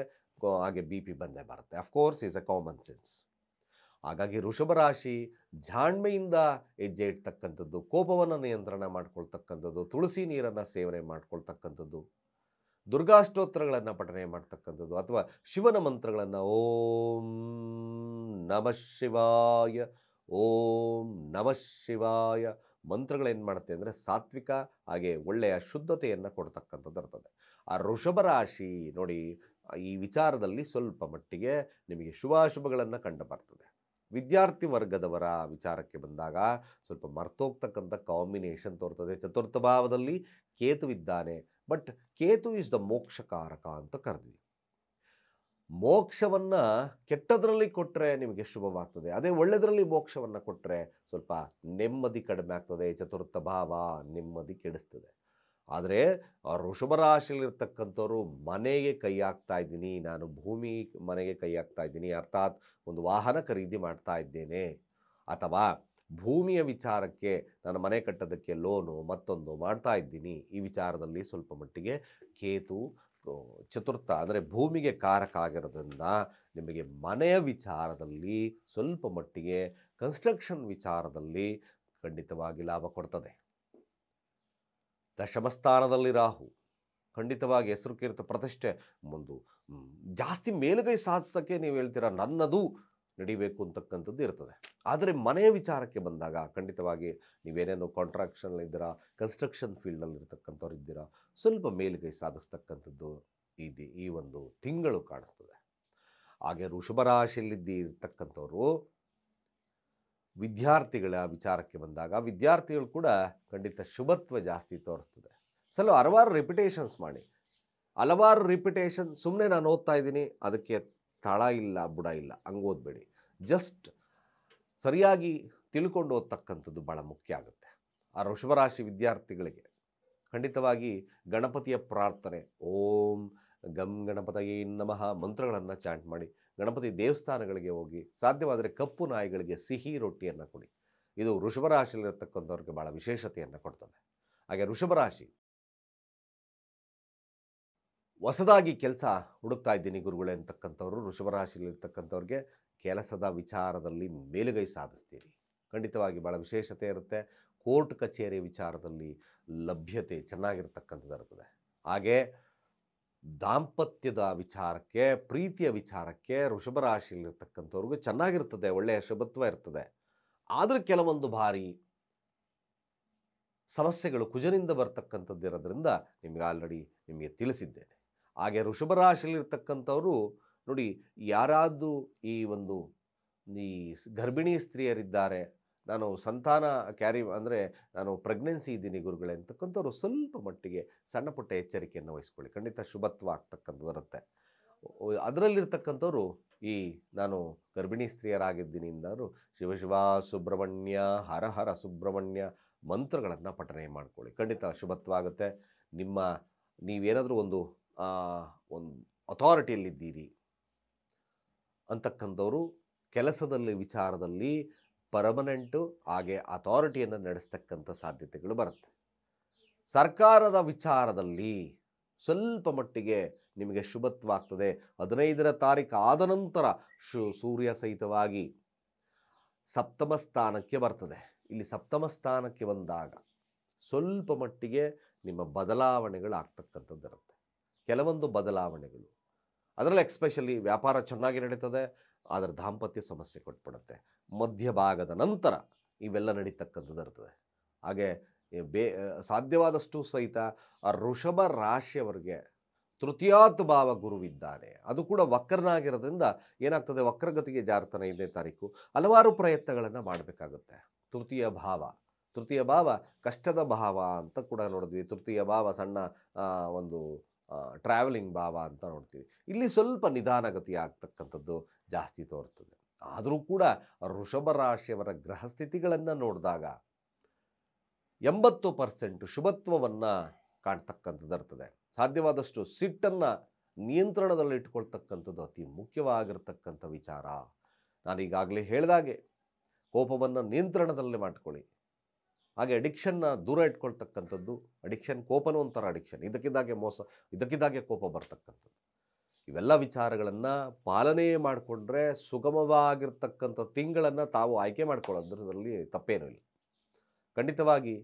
ಹಾಗೆ BP ಬಂದೇ ಬರುತ್ತೆ. Of course is a common sense. ಹಾಗಾಗಿ ವೃಷಭ ರಾಶಿ ಜಾಣ್ಮೆಯಿಂದ ಹೆಜ್ಜೆ ಇಡ್ತಕ್ಕಂಥದ್ದು, ಕೋಪವನ್ನು ನಿಯಂತ್ರಣ ಮಾಡ್ಕೊಳ್ತಕ್ಕಂಥದ್ದು, ತುಳಸಿ ನೀರನ್ನು ಸೇವನೆ ಮಾಡ್ಕೊಳ್ತಕ್ಕಂಥದ್ದು, ದುರ್ಗಾಷ್ಟೋತ್ರಗಳನ್ನು ಪಠನೆ ಮಾಡ್ತಕ್ಕಂಥದ್ದು ಅಥವಾ ಶಿವನ ಮಂತ್ರಗಳನ್ನು ಓಂ ನಮಃ ಶಿವಾಯ, ಓಂ ನಮಃ ಶಿವಾಯ ಮಂತ್ರಗಳೇನು ಮಾಡುತ್ತೆ ಅಂದರೆ ಸಾತ್ವಿಕ ಹಾಗೆ ಒಳ್ಳೆಯ ಶುದ್ಧತೆಯನ್ನು ಕೊಡ್ತಕ್ಕಂಥದ್ದು ಇರ್ತದೆ. ಆ ವೃಷಭ ರಾಶಿ ನೋಡಿ, ಈ ವಿಚಾರದಲ್ಲಿ ಸ್ವಲ್ಪ ಮಟ್ಟಿಗೆ ನಿಮಗೆ ಶುಭಾಶುಭಗಳನ್ನು ಕಂಡು ಬರ್ತದೆ. ವಿದ್ಯಾರ್ಥಿ ವರ್ಗದವರ ವಿಚಾರಕ್ಕೆ ಬಂದಾಗ ಸ್ವಲ್ಪ ಮರ್ತೋಗ್ತಕ್ಕಂಥ ಕಾಂಬಿನೇಷನ್ ತೋರ್ತದೆ. ಚತುರ್ಥ ಭಾವದಲ್ಲಿ ಕೇತುವಿದ್ದಾನೆ. ಬಟ್ ಕೇತು ಇಸ್ ದ ಮೋಕ್ಷಕಾರಕ ಅಂತ ಕರೆದ್ವಿ. ಮೋಕ್ಷವನ್ನು ಕೆಟ್ಟದ್ರಲ್ಲಿ ಕೊಟ್ಟರೆ ನಿಮಗೆ ಶುಭವಾಗ್ತದೆ. ಅದೇ ಒಳ್ಳೆಯದರಲ್ಲಿ ಮೋಕ್ಷವನ್ನು ಕೊಟ್ಟರೆ ಸ್ವಲ್ಪ ನೆಮ್ಮದಿ ಕಡಿಮೆ ಆಗ್ತದೆ. ಚತುರ್ಥ ಭಾವ ನೆಮ್ಮದಿ ಕೆಡಿಸ್ತದೆ. ಆದರೆ ವೃಷಭ ರಾಶಿಯಲ್ಲಿರ್ತಕ್ಕಂಥವ್ರು ಮನೆಗೆ ಕೈ ಹಾಕ್ತಾ ಇದ್ದೀನಿ, ನಾನು ಭೂಮಿ ಮನೆಗೆ ಕೈ ಹಾಕ್ತಾ ಇದ್ದೀನಿ, ಅರ್ಥಾತ್ ಒಂದು ವಾಹನ ಖರೀದಿ ಮಾಡ್ತಾ ಇದ್ದೇನೆ, ಅಥವಾ ಭೂಮಿಯ ವಿಚಾರಕ್ಕೆ ನಾನು ಮನೆ ಕಟ್ಟೋದಕ್ಕೆ ಲೋನು ಮತ್ತೊಂದು ಮಾಡ್ತಾ ಇದ್ದೀನಿ. ಈ ವಿಚಾರದಲ್ಲಿ ಸ್ವಲ್ಪ ಮಟ್ಟಿಗೆ ಕೇತು ಚತುರ್ಥ ಅಂದರೆ ಭೂಮಿಗೆ ಕಾರಕ ಆಗಿರೋದ್ರಿಂದ ನಿಮಗೆ ಮನೆಯ ವಿಚಾರದಲ್ಲಿ ಸ್ವಲ್ಪ ಮಟ್ಟಿಗೆ ಕನ್ಸ್ಟ್ರಕ್ಷನ್ ವಿಚಾರದಲ್ಲಿ ಖಂಡಿತವಾಗಿ ಲಾಭ ಕೊಡ್ತದೆ. ದಶಮಸ್ಥಾನದಲ್ಲಿ ರಾಹು ಖಂಡಿತವಾಗಿ ಹೆಸರು ಕೀರ್ತಿ ಪ್ರತಿಷ್ಠೆ ಒಂದು ಜಾಸ್ತಿ ಮೇಲುಗೈ ಸಾಧಿಸೋಕ್ಕೆ ನೀವು ಹೇಳ್ತೀರಾ ನನ್ನದು ನಡಿಬೇಕು ಅಂತಕ್ಕಂಥದ್ದು ಇರ್ತದೆ. ಆದರೆ ಮನೆಯ ವಿಚಾರಕ್ಕೆ ಬಂದಾಗ ಖಂಡಿತವಾಗಿ ನೀವೇನೇನು ಕಾಂಟ್ರಾಕ್ಷನಲ್ಲಿದ್ದೀರಾ, ಕನ್ಸ್ಟ್ರಕ್ಷನ್ ಫೀಲ್ಡ್ನಲ್ಲಿ ಇರ್ತಕ್ಕಂಥವ್ರು ಇದ್ದೀರಾ, ಸ್ವಲ್ಪ ಮೇಲುಗೈ ಸಾಧಿಸ್ತಕ್ಕಂಥದ್ದು ಈ ಒಂದು ತಿಂಗಳು ಕಾಣಿಸ್ತದೆ. ಹಾಗೆ ವೃಷಭ ರಾಶಿಯಲ್ಲಿರ್ತಕ್ಕಂಥವ್ರು ವಿದ್ಯಾರ್ಥಿಗಳ ವಿಚಾರಕ್ಕೆ ಬಂದಾಗ ವಿದ್ಯಾರ್ಥಿಗಳು ಕೂಡ ಖಂಡಿತ ಶುಭತ್ವ ಜಾಸ್ತಿ ತೋರಿಸ್ತದೆ. ಹಲವಾರು ರಿಪಿಟೇಷನ್ಸ್ ಮಾಡಿ, ಹಲವಾರು ರಿಪಿಟೇಷನ್ ಸುಮ್ಮನೆ ನಾನು ಓದ್ತಾ ಇದ್ದೀನಿ ಅದಕ್ಕೆ ತಳ ಇಲ್ಲ ಬುಡ ಇಲ್ಲ ಹಂಗೆ ಓದಬೇಡಿ. ಜಸ್ಟ್ ಸರಿಯಾಗಿ ತಿಳ್ಕೊಂಡು ಓದ್ತಕ್ಕಂಥದ್ದು ಭಾಳ ಮುಖ್ಯ ಆಗುತ್ತೆ. ಆ ವೃಷಭರಾಶಿ ವಿದ್ಯಾರ್ಥಿಗಳಿಗೆ ಖಂಡಿತವಾಗಿ ಗಣಪತಿಯ ಪ್ರಾರ್ಥನೆ ಓಂ ಗಂ ಗಣಪತಯೇ ನಮಃ ಮಂತ್ರಗಳನ್ನು ಚಾಂಟ್ ಮಾಡಿ, ಗಣಪತಿ ದೇವಸ್ಥಾನಗಳಿಗೆ ಹೋಗಿ, ಸಾಧ್ಯವಾದರೆ ಕಪ್ಪು ನಾಯಿಗಳಿಗೆ ಸಿಹಿ ರೊಟ್ಟಿಯನ್ನು ಕೊಡಿ. ಇದು ವೃಷಭ ರಾಶಿಯಲ್ಲಿರ್ತಕ್ಕಂಥವ್ರಿಗೆ ಭಾಳ ವಿಶೇಷತೆಯನ್ನು ಕೊಡ್ತದೆ. ಹಾಗೆ ವೃಷಭ ರಾಶಿ ಹೊಸದಾಗಿ ಕೆಲಸ ಹುಡುಕ್ತಾ ಇದ್ದೀನಿ ಗುರುಗಳೇ ಅಂತಕ್ಕಂಥವ್ರು ವೃಷಭ ರಾಶಿಯಲ್ಲಿರ್ತಕ್ಕಂಥವ್ರಿಗೆ ಕೆಲಸದ ವಿಚಾರದಲ್ಲಿ ಮೇಲುಗೈ ಸಾಧಿಸ್ತೀರಿ. ಖಂಡಿತವಾಗಿ ಭಾಳ ವಿಶೇಷತೆ ಇರುತ್ತೆ. ಕೋರ್ಟ್ ಕಚೇರಿ ವಿಚಾರದಲ್ಲಿ ಲಭ್ಯತೆ ಚೆನ್ನಾಗಿರ್ತಕ್ಕಂಥದ್ದು ಇರ್ತದೆ. ಹಾಗೆ ದಾಂಪತ್ಯದ ವಿಚಾರಕ್ಕೆ, ಪ್ರೀತಿಯ ವಿಚಾರಕ್ಕೆ ವೃಷಭ ರಾಶಿಯಲ್ಲಿರ್ತಕ್ಕಂಥವ್ರಿಗೂ ಚೆನ್ನಾಗಿರ್ತದೆ, ಒಳ್ಳೆಯ ಶುಭತ್ವ ಇರ್ತದೆ. ಆದರೆ ಕೆಲವೊಂದು ಬಾರಿ ಸಮಸ್ಯೆಗಳು ಕುಜನಿಂದ ಬರ್ತಕ್ಕಂಥದ್ದು ಇರೋದ್ರಿಂದ ನಿಮಗೆ ಆಲ್ರೆಡಿ ನಿಮಗೆ ತಿಳಿಸಿದ್ದೇನೆ. ಹಾಗೆ ವೃಷಭ ರಾಶಿಯಲ್ಲಿರ್ತಕ್ಕಂಥವರು ನೋಡಿ, ಯಾರಾದರೂ ಈ ಗರ್ಭಿಣಿ ಸ್ತ್ರೀಯರಿದ್ದಾರೆ, ನಾನು ಸಂತಾನ ಅಂದರೆ ನಾನು ಪ್ರೆಗ್ನೆನ್ಸಿ ಇದ್ದೀನಿ ಗುರುಗಳೇ ಅಂತಕ್ಕಂಥವ್ರು ಸ್ವಲ್ಪ ಮಟ್ಟಿಗೆ ಸಣ್ಣ ಪುಟ್ಟ ಎಚ್ಚರಿಕೆಯನ್ನು ವಹಿಸ್ಕೊಳ್ಳಿ. ಖಂಡಿತ ಶುಭತ್ವ ಆಗ್ತಕ್ಕಂಥದ್ದು ಬರುತ್ತೆ. ಅದರಲ್ಲಿರ್ತಕ್ಕಂಥವ್ರು ನಾನು ಗರ್ಭಿಣಿ ಸ್ತ್ರೀಯರಾಗಿದ್ದೀನಿ ಎಂದರು ಶಿವ ಸುಬ್ರಹ್ಮಣ್ಯ ಹರ ಹರ ಸುಬ್ರಹ್ಮಣ್ಯ ಮಂತ್ರಗಳನ್ನು ಪಠನೆ ಮಾಡ್ಕೊಳ್ಳಿ. ಖಂಡಿತ ಶುಭತ್ವ ಆಗುತ್ತೆ. ನೀವೇನಾದರೂ ಒಂದು ಅಥಾರಿಟಿಯಲ್ಲಿದ್ದೀರಿ ಅಂತಕ್ಕಂಥವರು ಕೆಲಸದಲ್ಲಿ ವಿಚಾರದಲ್ಲಿ ಪರ್ಮನೆಂಟು ಹಾಗೆ ಅಥಾರಿಟಿಯನ್ನು ನಡೆಸ್ತಕ್ಕಂಥ ಸಾಧ್ಯತೆಗಳು ಬರುತ್ತೆ. ಸರ್ಕಾರದ ವಿಚಾರದಲ್ಲಿ ಸ್ವಲ್ಪ ಮಟ್ಟಿಗೆ ನಿಮಗೆ ಶುಭತ್ವ ಆಗ್ತದೆ. 15ನೇ ತಾರೀಕು ಆದ ನಂತರ ಸೂರ್ಯ ಸಹಿತವಾಗಿ ಸಪ್ತಮ ಸ್ಥಾನಕ್ಕೆ ಬರ್ತದೆ. ಇಲ್ಲಿ ಸಪ್ತಮ ಸ್ಥಾನಕ್ಕೆ ಬಂದಾಗ ಸ್ವಲ್ಪ ಮಟ್ಟಿಗೆ ನಿಮ್ಮ ಬದಲಾವಣೆಗಳು ಆಗ್ತಕ್ಕಂಥದ್ದು ಇರುತ್ತೆ. ಕೆಲವೊಂದು ಬದಲಾವಣೆಗಳು, ಅದರಲ್ಲಿ ಎಕ್ಸ್ಪೆಷಲಿ ವ್ಯಾಪಾರ ಚೆನ್ನಾಗಿ ನಡೀತದೆ, ಆದರೆ ದಾಂಪತ್ಯ ಸಮಸ್ಯೆ ಕೊಟ್ಬಿಡುತ್ತೆ. ಮಧ್ಯಭಾಗದ ನಂತರ ಇವೆಲ್ಲ ನಡೀತಕ್ಕಂಥದ್ದು ಇರ್ತದೆ. ಹಾಗೆ ಸಾಧ್ಯವಾದಷ್ಟು ಸಹಿತ ಆ ವೃಷಭ ರಾಶಿಯವರಿಗೆ ತೃತೀಯಾತ್ ಭಾವ ಗುರುವಿದ್ದಾನೆ, ಅದು ಕೂಡ ವಕ್ರನಾಗಿರೋದ್ರಿಂದ ಏನಾಗ್ತದೆ, ವಕ್ರಗತಿಗೆ ಜಾರ್ತಾನೆ 5ನೇ ತಾರೀಕು. ಹಲವಾರು ಪ್ರಯತ್ನಗಳನ್ನು ಮಾಡಬೇಕಾಗುತ್ತೆ. ತೃತೀಯ ಭಾವ ಕಷ್ಟದ ಭಾವ ಅಂತ ಕೂಡ ನೋಡಿದ್ವಿ. ತೃತೀಯ ಭಾವ ಸಣ್ಣ ಒಂದು ಟ್ರಾವೆಲಿಂಗ್ ಭಾವ ಅಂತ ನೋಡ್ತೀವಿ. ಇಲ್ಲಿ ಸ್ವಲ್ಪ ನಿಧಾನಗತಿ ಆಗ್ತಕ್ಕಂಥದ್ದು ಜಾಸ್ತಿ ತೋರ್ತದೆ. ಆದರೂ ಕೂಡ ವೃಷಭ ರಾಶಿಯವರ ಗ್ರಹಸ್ಥಿತಿಗಳನ್ನು ನೋಡಿದಾಗ 80% ಶುಭತ್ವವನ್ನು ಕಾಣ್ತಕ್ಕಂಥದ್ದು ಇರ್ತದೆ. ಸಾಧ್ಯವಾದಷ್ಟು ಸಿಟ್ಟನ್ನು ನಿಯಂತ್ರಣದಲ್ಲಿ ಇಟ್ಕೊಳ್ತಕ್ಕಂಥದ್ದು ಅತಿ ಮುಖ್ಯವಾಗಿರ್ತಕ್ಕಂಥ ವಿಚಾರ. ನಾನೀಗಾಗಲೇ ಹೇಳಿದಾಗೆ ಕೋಪವನ್ನು ನಿಯಂತ್ರಣದಲ್ಲೇ ಮಾಡ್ಕೊಳ್ಳಿ. ಹಾಗೆ ಅಡಿಕ್ಷನ್ನ ದೂರ ಇಟ್ಕೊಳ್ತಕ್ಕಂಥದ್ದು. ಕೋಪನೂ ಒಂಥರ ಅಡಿಕ್ಷನ್. ಇದಕ್ಕಿದ್ದಾಗೆ ಕೋಪ ಬರ್ತಕ್ಕಂಥದ್ದು. ಇವೆಲ್ಲ ವಿಚಾರಗಳನ್ನು ಪಾಲನೆ ಮಾಡಿಕೊಂಡ್ರೆ ಸುಗಮವಾಗಿರ್ತಕ್ಕಂಥ ತಿಂಗಳನ್ನು ತಾವು ಆಯ್ಕೆ ಮಾಡ್ಕೊಳ್ಳೋದ್ರಲ್ಲಿ ತಪ್ಪೇನೂ ಇಲ್ಲ. ಖಂಡಿತವಾಗಿ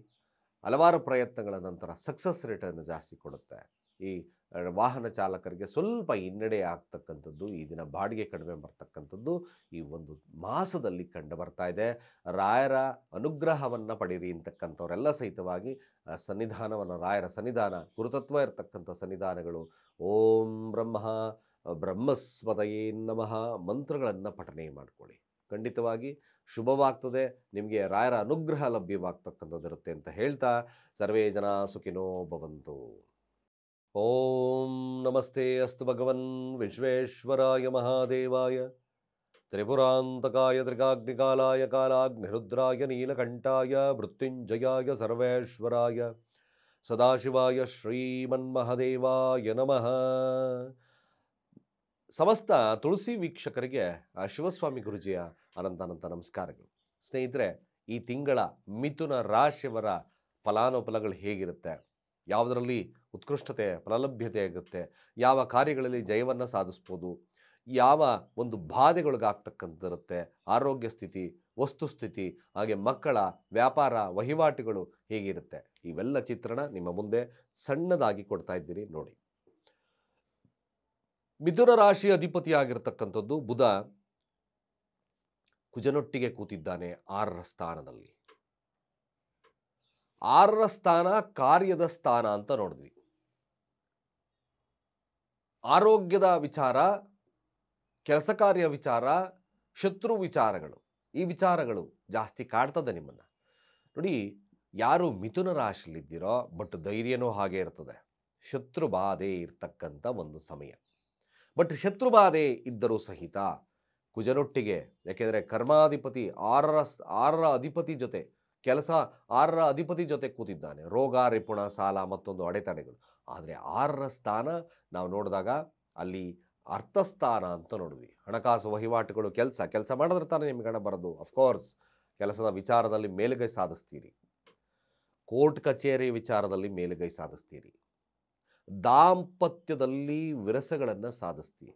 ಹಲವಾರು ಪ್ರಯತ್ನಗಳ ನಂತರ ಸಕ್ಸಸ್ ರೇಟನ್ನು ಜಾಸ್ತಿ ಕೊಡುತ್ತೆ. ಈ ವಾಹನ ಚಾಲಕರಿಗೆ ಸ್ವಲ್ಪ ಹಿನ್ನಡೆ ಆಗ್ತಕ್ಕಂಥದ್ದು, ಈ ದಿನ ಬಾಡಿಗೆ ಕಡಿಮೆ ಬರ್ತಕ್ಕಂಥದ್ದು ಈ ಒಂದು ಮಾಸದಲ್ಲಿ ಕಂಡು ಬರ್ತಾ ಇದೆ. ರಾಯರ ಅನುಗ್ರಹವನ್ನು ಪಡೀರಿ ಅಂತಕ್ಕಂಥವರೆಲ್ಲ ಸಹಿತವಾಗಿ ರಾಯರ ಸನ್ನಿಧಾನ, ಗುರುತತ್ವ ಇರತಕ್ಕಂಥ ಸನ್ನಿಧಾನಗಳು ಓಂ ಬ್ರಹ್ಮಸ್ಪದಯೇ ನಮಃ ಮಂತ್ರಗಳನ್ನು ಪಠನೆ ಮಾಡಿಕೊಳ್ಳಿ. ಖಂಡಿತವಾಗಿ ಶುಭವಾಗ್ತದೆ. ನಿಮಗೆ ರಾಯರ ಅನುಗ್ರಹ ಲಭ್ಯವಾಗ್ತಕ್ಕಂಥದ್ದು ಇರುತ್ತೆ ಅಂತ ಹೇಳ್ತಾ ಸರ್ವೇ ಜನ ಸುಖಿನೋ ಭವಂತು. ಓಂ ನಮಸ್ತೆ ಅಸ್ತು ಭಗವನ್ ವಿಶ್ವೇಶ್ವರಾಯ ಮಹಾದೇವಾಯ ತ್ರಿಪುರಾಂತಕಾಯ ತ್ರಿಕಾಗ್ನಿಕಾಲಾಯ ಕಾಲಾಗ್ನಿರುದ್ರಾಯ ನೀಲಕಂಠಾಯ ಮೃತ್ಯುಂಜಯಾಯ ಸರ್ವೇಶ್ವರಾಯ ಸದಾಶಿವಾಯ ಶ್ರೀಮನ್ಮಹದೇವಾಯ ನಮಃ. ಸಮಸ್ತ ತುಳಸಿ ವೀಕ್ಷಕರಿಗೆ ಶಿವಸ್ವಾಮಿ ಗುರುಜಿಯ ಅನಂತ ನಮಸ್ಕಾರಗಳು. ಸ್ನೇಹಿತರೆ, ಈ ತಿಂಗಳ ಮಿಥುನ ರಾಶಿಯವರ ಫಲಾನುಫಲಗಳು ಹೇಗಿರುತ್ತೆ, ಯಾವುದರಲ್ಲಿ ಉತ್ಕೃಷ್ಟತೆ ಫಲಲಭ್ಯತೆ ಆಗುತ್ತೆ, ಯಾವ ಕಾರ್ಯಗಳಲ್ಲಿ ಜಯವನ್ನು ಸಾಧಿಸ್ಬೋದು, ಯಾವ ಒಂದು ಬಾಧೆಗಳಿಗಾಗ್ತಕ್ಕಂಥದ್ದಿರುತ್ತೆ, ಆರೋಗ್ಯ ಸ್ಥಿತಿ, ವಸ್ತುಸ್ಥಿತಿ, ಹಾಗೆ ಮಕ್ಕಳ ವ್ಯಾಪಾರ ವಹಿವಾಟುಗಳು ಹೇಗಿರುತ್ತೆ, ಇವೆಲ್ಲ ಚಿತ್ರಣ ನಿಮ್ಮ ಮುಂದೆ ಸಣ್ಣದಾಗಿ ಕೊಡ್ತಾ ಇದ್ದೀರಿ ನೋಡಿ. ಮಿಥುನ ರಾಶಿ ಅಧಿಪತಿಯಾಗಿರ್ತಕ್ಕಂಥದ್ದು ಬುಧ ಕುಜನೊಟ್ಟಿಗೆ ಕೂತಿದ್ದಾನೆ 6ರ ಸ್ಥಾನದಲ್ಲಿ. 6ರ ಸ್ಥಾನ ಕಾರ್ಯದ ಸ್ಥಾನ ಅಂತ ನೋಡಿದ್ವಿ. ಆರೋಗ್ಯದ ವಿಚಾರ, ಕೆಲಸ ಕಾರ್ಯ ವಿಚಾರ, ಶತ್ರು ವಿಚಾರಗಳು, ಈ ವಿಚಾರಗಳು ಜಾಸ್ತಿ ಕಾಡ್ತದೆ ನಿಮ್ಮನ್ನು. ನೋಡಿ, ಯಾರು ಮಿಥುನ ರಾಶಿಯಲ್ಲಿದ್ದೀರೋ ಬಟ್ ಧೈರ್ಯನೂ ಹಾಗೆ ಇರ್ತದೆ. ಶತ್ರು ಬಾಧೆ ಇರ್ತಕ್ಕಂಥ ಒಂದು ಸಮಯ. ಬಟ್ ಶತ್ರು ಬಾಧೆ ಇದ್ದರೂ ಸಹಿತ ಕುಜನೊಟ್ಟಿಗೆ, ಯಾಕೆಂದರೆ ಕರ್ಮಾಧಿಪತಿ 6ರ ಅಧಿಪತಿ ಜೊತೆ ಕೆಲಸ, 6ರ ಅಧಿಪತಿ ಜೊತೆ ಕೂತಿದ್ದಾನೆ. ರೋಗ, ರಿಪುಣ, ಸಾಲ, ಮತ್ತೊಂದು ಅಡೆತಡೆಗಳು. ಆದರೆ 6ರ ಸ್ಥಾನ ನಾವು ನೋಡಿದಾಗ ಅಲ್ಲಿ ಅರ್ಥಸ್ಥಾನ ಅಂತ ನೋಡಿದ್ವಿ. ಹಣಕಾಸು ವಹಿವಾಟುಗಳು, ಕೆಲಸ ಮಾಡಿದ್ರೆ ತಾನೇ ನಿಮ್ಗೆ ಹಣ ಬರೋದು. ಅಫ್ಕೋರ್ಸ್ ಕೆಲಸದ ವಿಚಾರದಲ್ಲಿ ಮೇಲುಗೈ ಸಾಧಿಸ್ತೀರಿ. ಕೋರ್ಟ್ ಕಚೇರಿ ವಿಚಾರದಲ್ಲಿ ಮೇಲುಗೈ ಸಾಧಿಸ್ತೀರಿ. ದಾಂಪತ್ಯದಲ್ಲಿ ವಿರಸಗಳನ್ನು ಸಾಧಿಸ್ತೀರಿ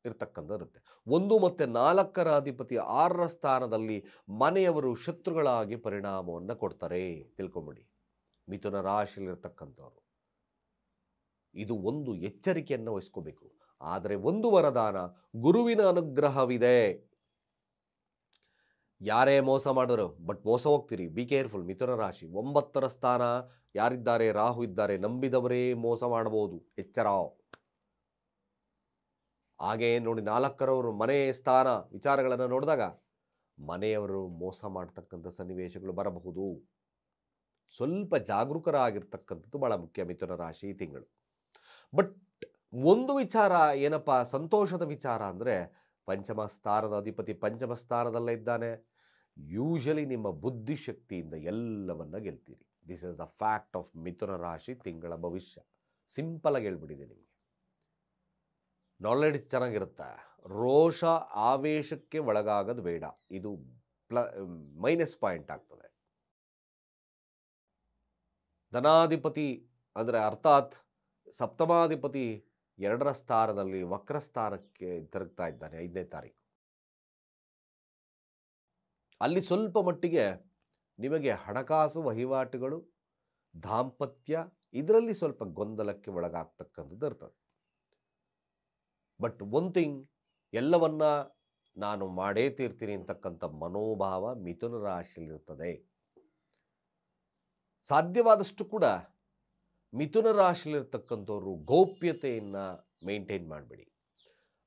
ಇರ್ತಕ್ಕಂಥದ್ದು. 1 ಮತ್ತು 4ರ ಅಧಿಪತಿ 6ರ ಸ್ಥಾನದಲ್ಲಿ ಮನೆಯವರು ಶತ್ರುಗಳಾಗಿ ಪರಿಣಾಮವನ್ನು ಕೊಡ್ತಾರೆ. ತಿಳ್ಕೊಂಬಿಡಿ ಮಿಥುನ ರಾಶಿಯಲ್ಲಿರ್ತಕ್ಕಂಥವ್ರು. ಇದು ಒಂದು ಎಚ್ಚರಿಕೆಯನ್ನು ವಹಿಸ್ಕೋಬೇಕು. ಆದರೆ ಒಂದು ವರದಾನ, ಗುರುವಿನ ಅನುಗ್ರಹವಿದೆ. ಯಾರೇ ಮೋಸ ಮಾಡಿದ್ರು ಬಟ್ ಮೋಸ ಹೋಗ್ತೀರಿ. Be careful. ಮಿಥುನ ರಾಶಿ 9ರ ಸ್ಥಾನ ಯಾರಿದ್ದಾರೆ, ರಾಹು ಇದ್ದಾರೆ. ನಂಬಿದವರೇ ಮೋಸ ಮಾಡಬಹುದು, ಎಚ್ಚರ. ಹಾಗೆ ನೋಡಿ 4ರವರು ಮನೆ ಸ್ಥಾನ ವಿಚಾರಗಳನ್ನು ನೋಡಿದಾಗ ಮನೆಯವರು ಮೋಸ ಮಾಡ್ತಕ್ಕಂಥ ಸನ್ನಿವೇಶಗಳು ಬರಬಹುದು. ಸ್ವಲ್ಪ ಜಾಗರೂಕರಾಗಿರ್ತಕ್ಕಂಥದ್ದು ಬಹಳ ಮುಖ್ಯ ಮಿಥುನ ರಾಶಿ ಈ ತಿಂಗಳು. ಬಟ್ ಒಂದು ವಿಚಾರ ಏನಪ್ಪ ಸಂತೋಷದ ವಿಚಾರ ಅಂದರೆ, ಪಂಚಮ ಸ್ಥಾನದ ಅಧಿಪತಿ ಪಂಚಮ ಸ್ಥಾನದಲ್ಲೇ ಇದ್ದಾನೆ. ಯೂಶಲಿ ನಿಮ್ಮ ಬುದ್ಧಿಶಕ್ತಿಯಿಂದ ಎಲ್ಲವನ್ನ ಗೆಲ್ತೀರಿ. This is the fact of Mithuna ರಾಶಿ ತಿಂಗಳ ಭವಿಷ್ಯ. ಸಿಂಪಲ್ ಆಗಿ ಹೇಳ್ಬಿಟ್ಟಿದೆ ನಿಮಗೆ. ನಾಲೆಡ್ಜ್ ಚೆನ್ನಾಗಿರುತ್ತೆ. ರೋಷ ಆವೇಶಕ್ಕೆ ಒಳಗಾಗೋದು ಬೇಡ. ಇದು ಮೈನಸ್ ಪಾಯಿಂಟ್ ಆಗ್ತದೆ. ಧನಾಧಿಪತಿ ಅಂದರೆ ಅರ್ಥಾತ್ ಸಪ್ತಮಾಧಿಪತಿ 2ರ ಸ್ಥಾನದಲ್ಲಿ ವಕ್ರ ಸ್ಥಾನಕ್ಕೆ ತಿರುಗ್ತಾ ಇದ್ದಾನೆ 5ನೇ ತಾರೀಕು. ಅಲ್ಲಿ ಸ್ವಲ್ಪ ಮಟ್ಟಿಗೆ ನಿಮಗೆ ಹಣಕಾಸು ವಹಿವಾಟುಗಳು, ದಾಂಪತ್ಯ ಇದರಲ್ಲಿ ಸ್ವಲ್ಪ ಗೊಂದಲಕ್ಕೆ ಒಳಗಾಗ್ತಕ್ಕಂಥದ್ದು ಇರ್ತದೆ. ಬಟ್ ಒನ್ ಥಿಂಗ್, ಎಲ್ಲವನ್ನ ನಾನು ಮಾಡೇ ತೀರ್ತೀನಿ ಅಂತಕ್ಕಂಥ ಮನೋಭಾವ ಮಿಥುನ ರಾಶಿಯಲ್ಲಿರ್ತದೆ. ಸಾಧ್ಯವಾದಷ್ಟು ಕೂಡ ಮಿಥುನ ರಾಶಿಯಲ್ಲಿರ್ತಕ್ಕಂಥವ್ರು ಗೌಪ್ಯತೆಯನ್ನು ಮೇಂಟೈನ್ ಮಾಡಬೇಡಿ.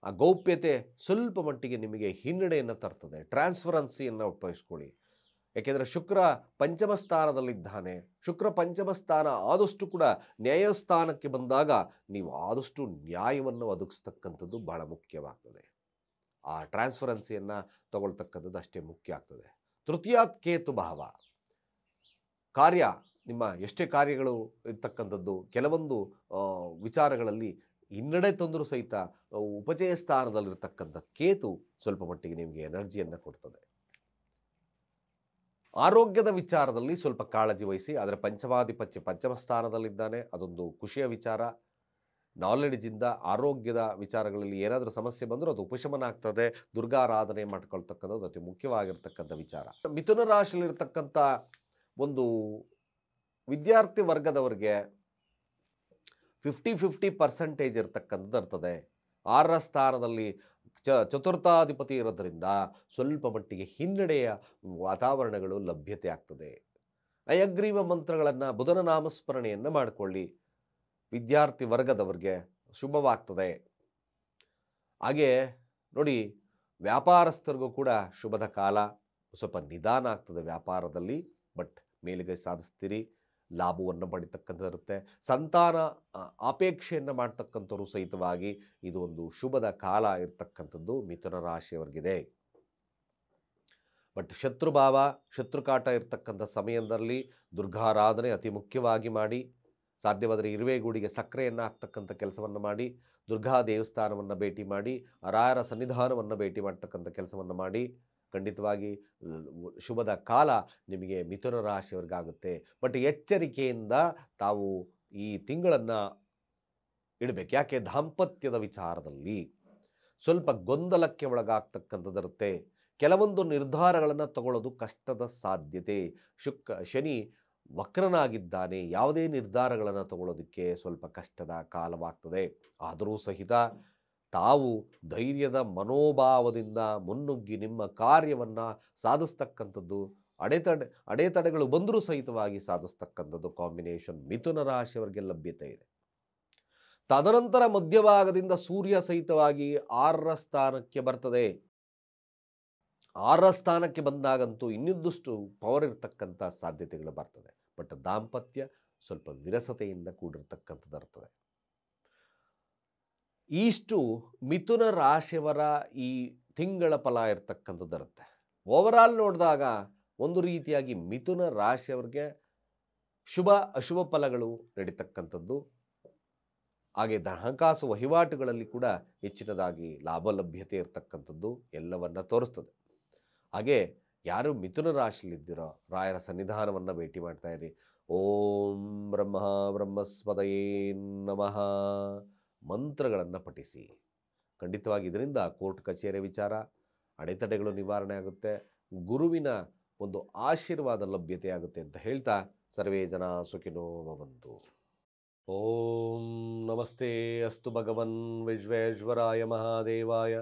ಆ ಗೌಪ್ಯತೆ ಸ್ವಲ್ಪ ಮಟ್ಟಿಗೆ ನಿಮಗೆ ಹಿನ್ನಡೆಯನ್ನು ತರ್ತದೆ. ಟ್ರಾನ್ಸ್ಪರೆನ್ಸಿಯನ್ನು ಉಪಯೋಗಿಸ್ಕೊಳ್ಳಿ. ಯಾಕೆಂದರೆ ಶುಕ್ರ ಪಂಚಮ ಸ್ಥಾನದಲ್ಲಿದ್ದಾನೆ. ಶುಕ್ರ ಪಂಚಮ ಸ್ಥಾನ ಆದಷ್ಟು ಕೂಡ ನ್ಯಾಯಸ್ಥಾನಕ್ಕೆ ಬಂದಾಗ ನೀವು ಆದಷ್ಟು ನ್ಯಾಯವನ್ನು ಒದಗಿಸ್ತಕ್ಕಂಥದ್ದು ಬಹಳ ಮುಖ್ಯವಾಗ್ತದೆ. ಆ ಟ್ರಾನ್ಸ್ಪರೆನ್ಸಿಯನ್ನು ತಗೊಳ್ತಕ್ಕಂಥದ್ದು ಅಷ್ಟೇ ಮುಖ್ಯ ಆಗ್ತದೆ. ತೃತೀಯಾತ್ ಕೇತು ಭಾವ ಕಾರ್ಯ, ನಿಮ್ಮ ಎಷ್ಟೇ ಕಾರ್ಯಗಳು ಇರ್ತಕ್ಕಂಥದ್ದು ಕೆಲವೊಂದು ವಿಚಾರಗಳಲ್ಲಿ ಹಿನ್ನಡೆ ತಂದರೂ ಸಹಿತ ಉಪಚಯ ಸ್ಥಾನದಲ್ಲಿರ್ತಕ್ಕಂಥ ಕೇತು ಸ್ವಲ್ಪ ಮಟ್ಟಿಗೆ ನಿಮಗೆ ಎನರ್ಜಿಯನ್ನು ಕೊಡ್ತದೆ. ಆರೋಗ್ಯದ ವಿಚಾರದಲ್ಲಿ ಸ್ವಲ್ಪ ಕಾಳಜಿ ವಹಿಸಿ. ಆದರೆ ಪಂಚಮಾಧಿಪತ್ಯ ಪಂಚಮ ಸ್ಥಾನದಲ್ಲಿದ್ದಾನೆ, ಅದೊಂದು ಖುಷಿಯ ವಿಚಾರ. ನಾಲೆಡ್ಜಿಂದ ಆರೋಗ್ಯದ ವಿಚಾರಗಳಲ್ಲಿ ಏನಾದರೂ ಸಮಸ್ಯೆ ಬಂದರೂ ಅದು ಉಪಶಮನ ಆಗ್ತದೆ. ದುರ್ಗಾರಾಧನೆ ಮಾಡ್ಕೊಳ್ತಕ್ಕಂಥದ್ದು ಅತಿ ಮುಖ್ಯವಾಗಿರ್ತಕ್ಕಂಥ ವಿಚಾರ. ಮಿಥುನ ರಾಶಿಯಲ್ಲಿರ್ತಕ್ಕಂಥ ಒಂದು ವಿದ್ಯಾರ್ಥಿ ವರ್ಗದವರಿಗೆ 50-50% ಇರ್ತಕ್ಕಂಥದ್ದು ಇರ್ತದೆ. 6ರ ಸ್ಥಾನದಲ್ಲಿ ಚತುರ್ಥಾಧಿಪತಿ ಇರೋದ್ರಿಂದ ಸ್ವಲ್ಪ ಮಟ್ಟಿಗೆ ಹಿನ್ನಡೆಯ ವಾತಾವರಣಗಳು ಲಭ್ಯತೆ ಆಗ್ತದೆ. ಅಯಗ್ರೀವ ಮಂತ್ರಗಳನ್ನು, ಬುಧನ ನಾಮಸ್ಮರಣೆಯನ್ನು ಮಾಡಿಕೊಳ್ಳಿ. ವಿದ್ಯಾರ್ಥಿ ವರ್ಗದವರಿಗೆ ಶುಭವಾಗ್ತದೆ. ಹಾಗೆ ನೋಡಿ, ವ್ಯಾಪಾರಸ್ಥರಿಗೂ ಕೂಡ ಶುಭದ ಕಾಲ. ಸ್ವಲ್ಪ ನಿಧಾನ ಆಗ್ತದೆ ವ್ಯಾಪಾರದಲ್ಲಿ, ಬಟ್ ಮೇಲುಗೈ ಸಾಧಿಸ್ತೀರಿ. ಲಾಭವನ್ನು ಪಡಿತಕ್ಕಂಥದ್ದಿರುತ್ತೆ. ಸಂತಾನ ಅಪೇಕ್ಷೆಯನ್ನು ಮಾಡ್ತಕ್ಕಂಥವ್ರು ಸಹಿತವಾಗಿ ಇದು ಒಂದು ಶುಭದ ಕಾಲ ಇರ್ತಕ್ಕಂಥದ್ದು ಮಿಥುನ ರಾಶಿಯವರಿಗಿದೆ. ಬಟ್ ಶತ್ರುಭಾವ, ಶತ್ರುಕಾಟ ಇರ್ತಕ್ಕಂಥ ಸಮಯದಲ್ಲಿ ದುರ್ಗಾರಾಧನೆ ಅತಿ ಮುಖ್ಯವಾಗಿ ಮಾಡಿ. ಸಾಧ್ಯವಾದರೆ ಇರುವೆಗೂಡಿಗೆ ಸಕ್ಕರೆಯನ್ನು ಹಾಕ್ತಕ್ಕಂಥ ಕೆಲಸವನ್ನು ಮಾಡಿ. ದುರ್ಗಾ ದೇವಸ್ಥಾನವನ್ನು ಭೇಟಿ ಮಾಡಿ. ರಾಯರ ಸನ್ನಿಧಾನವನ್ನು ಭೇಟಿ ಮಾಡ್ತಕ್ಕಂಥ ಕೆಲಸವನ್ನು ಮಾಡಿ. ಖಂಡಿತವಾಗಿ ಶುಭದ ಕಾಲ ನಿಮಗೆ ಮಿಥುನ ರಾಶಿಯವರಿಗಾಗುತ್ತೆ. ಬಟ್ ಎಚ್ಚರಿಕೆಯಿಂದ ತಾವು ಈ ತಿಂಗಳನ್ನು ಇಡಬೇಕು. ಯಾಕೆ? ದಾಂಪತ್ಯದ ವಿಚಾರದಲ್ಲಿ ಸ್ವಲ್ಪ ಗೊಂದಲಕ್ಕೆ ಒಳಗಾಗ್ತಕ್ಕಂಥದ್ದಿರುತ್ತೆ. ಕೆಲವೊಂದು ನಿರ್ಧಾರಗಳನ್ನು ತಗೊಳ್ಳೋದು ಕಷ್ಟದ ಸಾಧ್ಯತೆ. ಶನಿ ವಕ್ರನಾಗಿದ್ದಾನೆ. ಯಾವುದೇ ನಿರ್ಧಾರಗಳನ್ನು ತಗೊಳ್ಳೋದಕ್ಕೆ ಸ್ವಲ್ಪ ಕಷ್ಟದ ಕಾಲವಾಗ್ತದೆ. ಆದರೂ ಸಹಿತ ತಾವು ಧೈರ್ಯದ ಮನೋಭಾವದಿಂದ ಮುನ್ನುಗ್ಗಿ ನಿಮ್ಮ ಕಾರ್ಯವನ್ನು ಸಾಧಿಸ್ತಕ್ಕಂಥದ್ದು, ಅಡೆತಡೆಗಳು ಬಂದರೂ ಸಹಿತವಾಗಿ ಸಾಧಿಸ್ತಕ್ಕಂಥದ್ದು ಕಾಂಬಿನೇಷನ್ ಮಿಥುನ ರಾಶಿಯವರಿಗೆ ಲಭ್ಯತೆ ಇದೆ. ತದನಂತರ ಮಧ್ಯಭಾಗದಿಂದ ಸೂರ್ಯ ಸಹಿತವಾಗಿ 6ರ ಸ್ಥಾನಕ್ಕೆ ಬರ್ತದೆ. 6ರ ಸ್ಥಾನಕ್ಕೆ ಬಂದಾಗಂತೂ ಇನ್ನಿದ್ದಷ್ಟು ಪವರ್ ಇರತಕ್ಕಂಥ ಸಾಧ್ಯತೆಗಳು ಬರ್ತದೆ. ಬಟ್ ದಾಂಪತ್ಯ ಸ್ವಲ್ಪ ವಿರಸತೆಯಿಂದ ಕೂಡಿರ್ತಕ್ಕಂಥದ್ದು ಇರ್ತದೆ. ಇಷ್ಟು ಮಿಥುನ ರಾಶಿಯವರ ಈ ತಿಂಗಳ ಫಲ ಇರ್ತಕ್ಕಂಥದ್ದಿರುತ್ತೆ. ಓವರಾಲ್ ನೋಡಿದಾಗ ಒಂದು ರೀತಿಯಾಗಿ ಮಿಥುನ ರಾಶಿಯವರಿಗೆ ಶುಭ ಅಶುಭ ಫಲಗಳು ನಡೀತಕ್ಕಂಥದ್ದು. ಹಾಗೆ ಹಣಕಾಸು ವಹಿವಾಟುಗಳಲ್ಲಿ ಕೂಡ ಹೆಚ್ಚಿನದಾಗಿ ಲಾಭ ಲಭ್ಯತೆ ಇರತಕ್ಕಂಥದ್ದು ಎಲ್ಲವನ್ನ ತೋರಿಸ್ತದೆ. ಹಾಗೆ ಯಾರು ಮಿಥುನ ರಾಶಿಯಲ್ಲಿದ್ದೀರೋ ರಾಯರ ಸನ್ನಿಧಾನವನ್ನು ಭೇಟಿ ಮಾಡ್ತಾ ಇರಿ. ಓಂ ಬ್ರಹ್ಮ ಬ್ರಹ್ಮಸ್ಪದಯೇ ನಮಃ ಮಂತ್ರಗಳನ್ನು ಪಠಿಸಿ. ಖಂಡಿತವಾಗಿ ಇದರಿಂದ ಕೋರ್ಟ್ ಕಚೇರಿ ವಿಚಾರ ಅಡೆತಡೆಗಳು ನಿವಾರಣೆ ಆಗುತ್ತೆ, ಗುರುವಿನ ಒಂದು ಆಶೀರ್ವಾದ ಲಭ್ಯತೆ ಆಗುತ್ತೆ ಅಂತ ಹೇಳ್ತಾ ಸರ್ವೇ ಜನ ಸುಖಿನೋ ಭವಂತು. ಓಂ ನಮಸ್ತೆ ಅಸ್ತು ಭಗವನ್ ವಿಶ್ವೇಶ್ವರಾಯ ಮಹಾದೇವಾಯ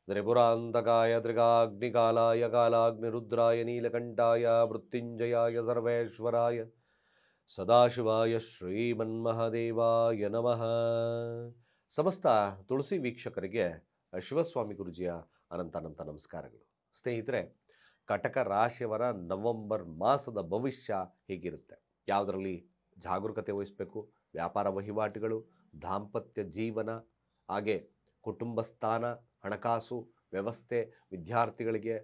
ತ್ರಿಪುರಾಂತಕಾಯ ತ್ರಿಗಾಗ್ನಿಕಾಲಾಯ ಕಾಲಾಗ್ನಿರುದ್ರಾಯ ನೀಲಕಂಠಾಯ ಮೃತ್ಯುಂಜಯಾಯ ಸರ್ವೇಶ್ವರಾಯ ಸದಾಶಿವಾಯ ಶ್ರೀಮನ್ಮಹಾದೇವಾಯ ನಮಃ. ಸಮಸ್ತ ತುಳಸಿ ವೀಕ್ಷಕರಿಗೆ ಶಿವಸ್ವಾಮಿ ಗುರುಜಿಯ ಅನಂತ ನಮಸ್ಕಾರಗಳು. ಸ್ನೇಹಿತರೆ, ಕಟಕ ರಾಶಿಯವರ ನವೆಂಬರ್ ಮಾಸದ ಭವಿಷ್ಯ ಹೇಗಿರುತ್ತೆ, ಯಾವುದರಲ್ಲಿ ಜಾಗರೂಕತೆ ವಹಿಸಬೇಕು, ವ್ಯಾಪಾರ ವಹಿವಾಟುಗಳು, ದಾಂಪತ್ಯ ಜೀವನ, ಹಾಗೆ ಕುಟುಂಬ ಸ್ಥಾನ, ಹಣಕಾಸು ವ್ಯವಸ್ಥೆ, ವಿದ್ಯಾರ್ಥಿಗಳಿಗೆ,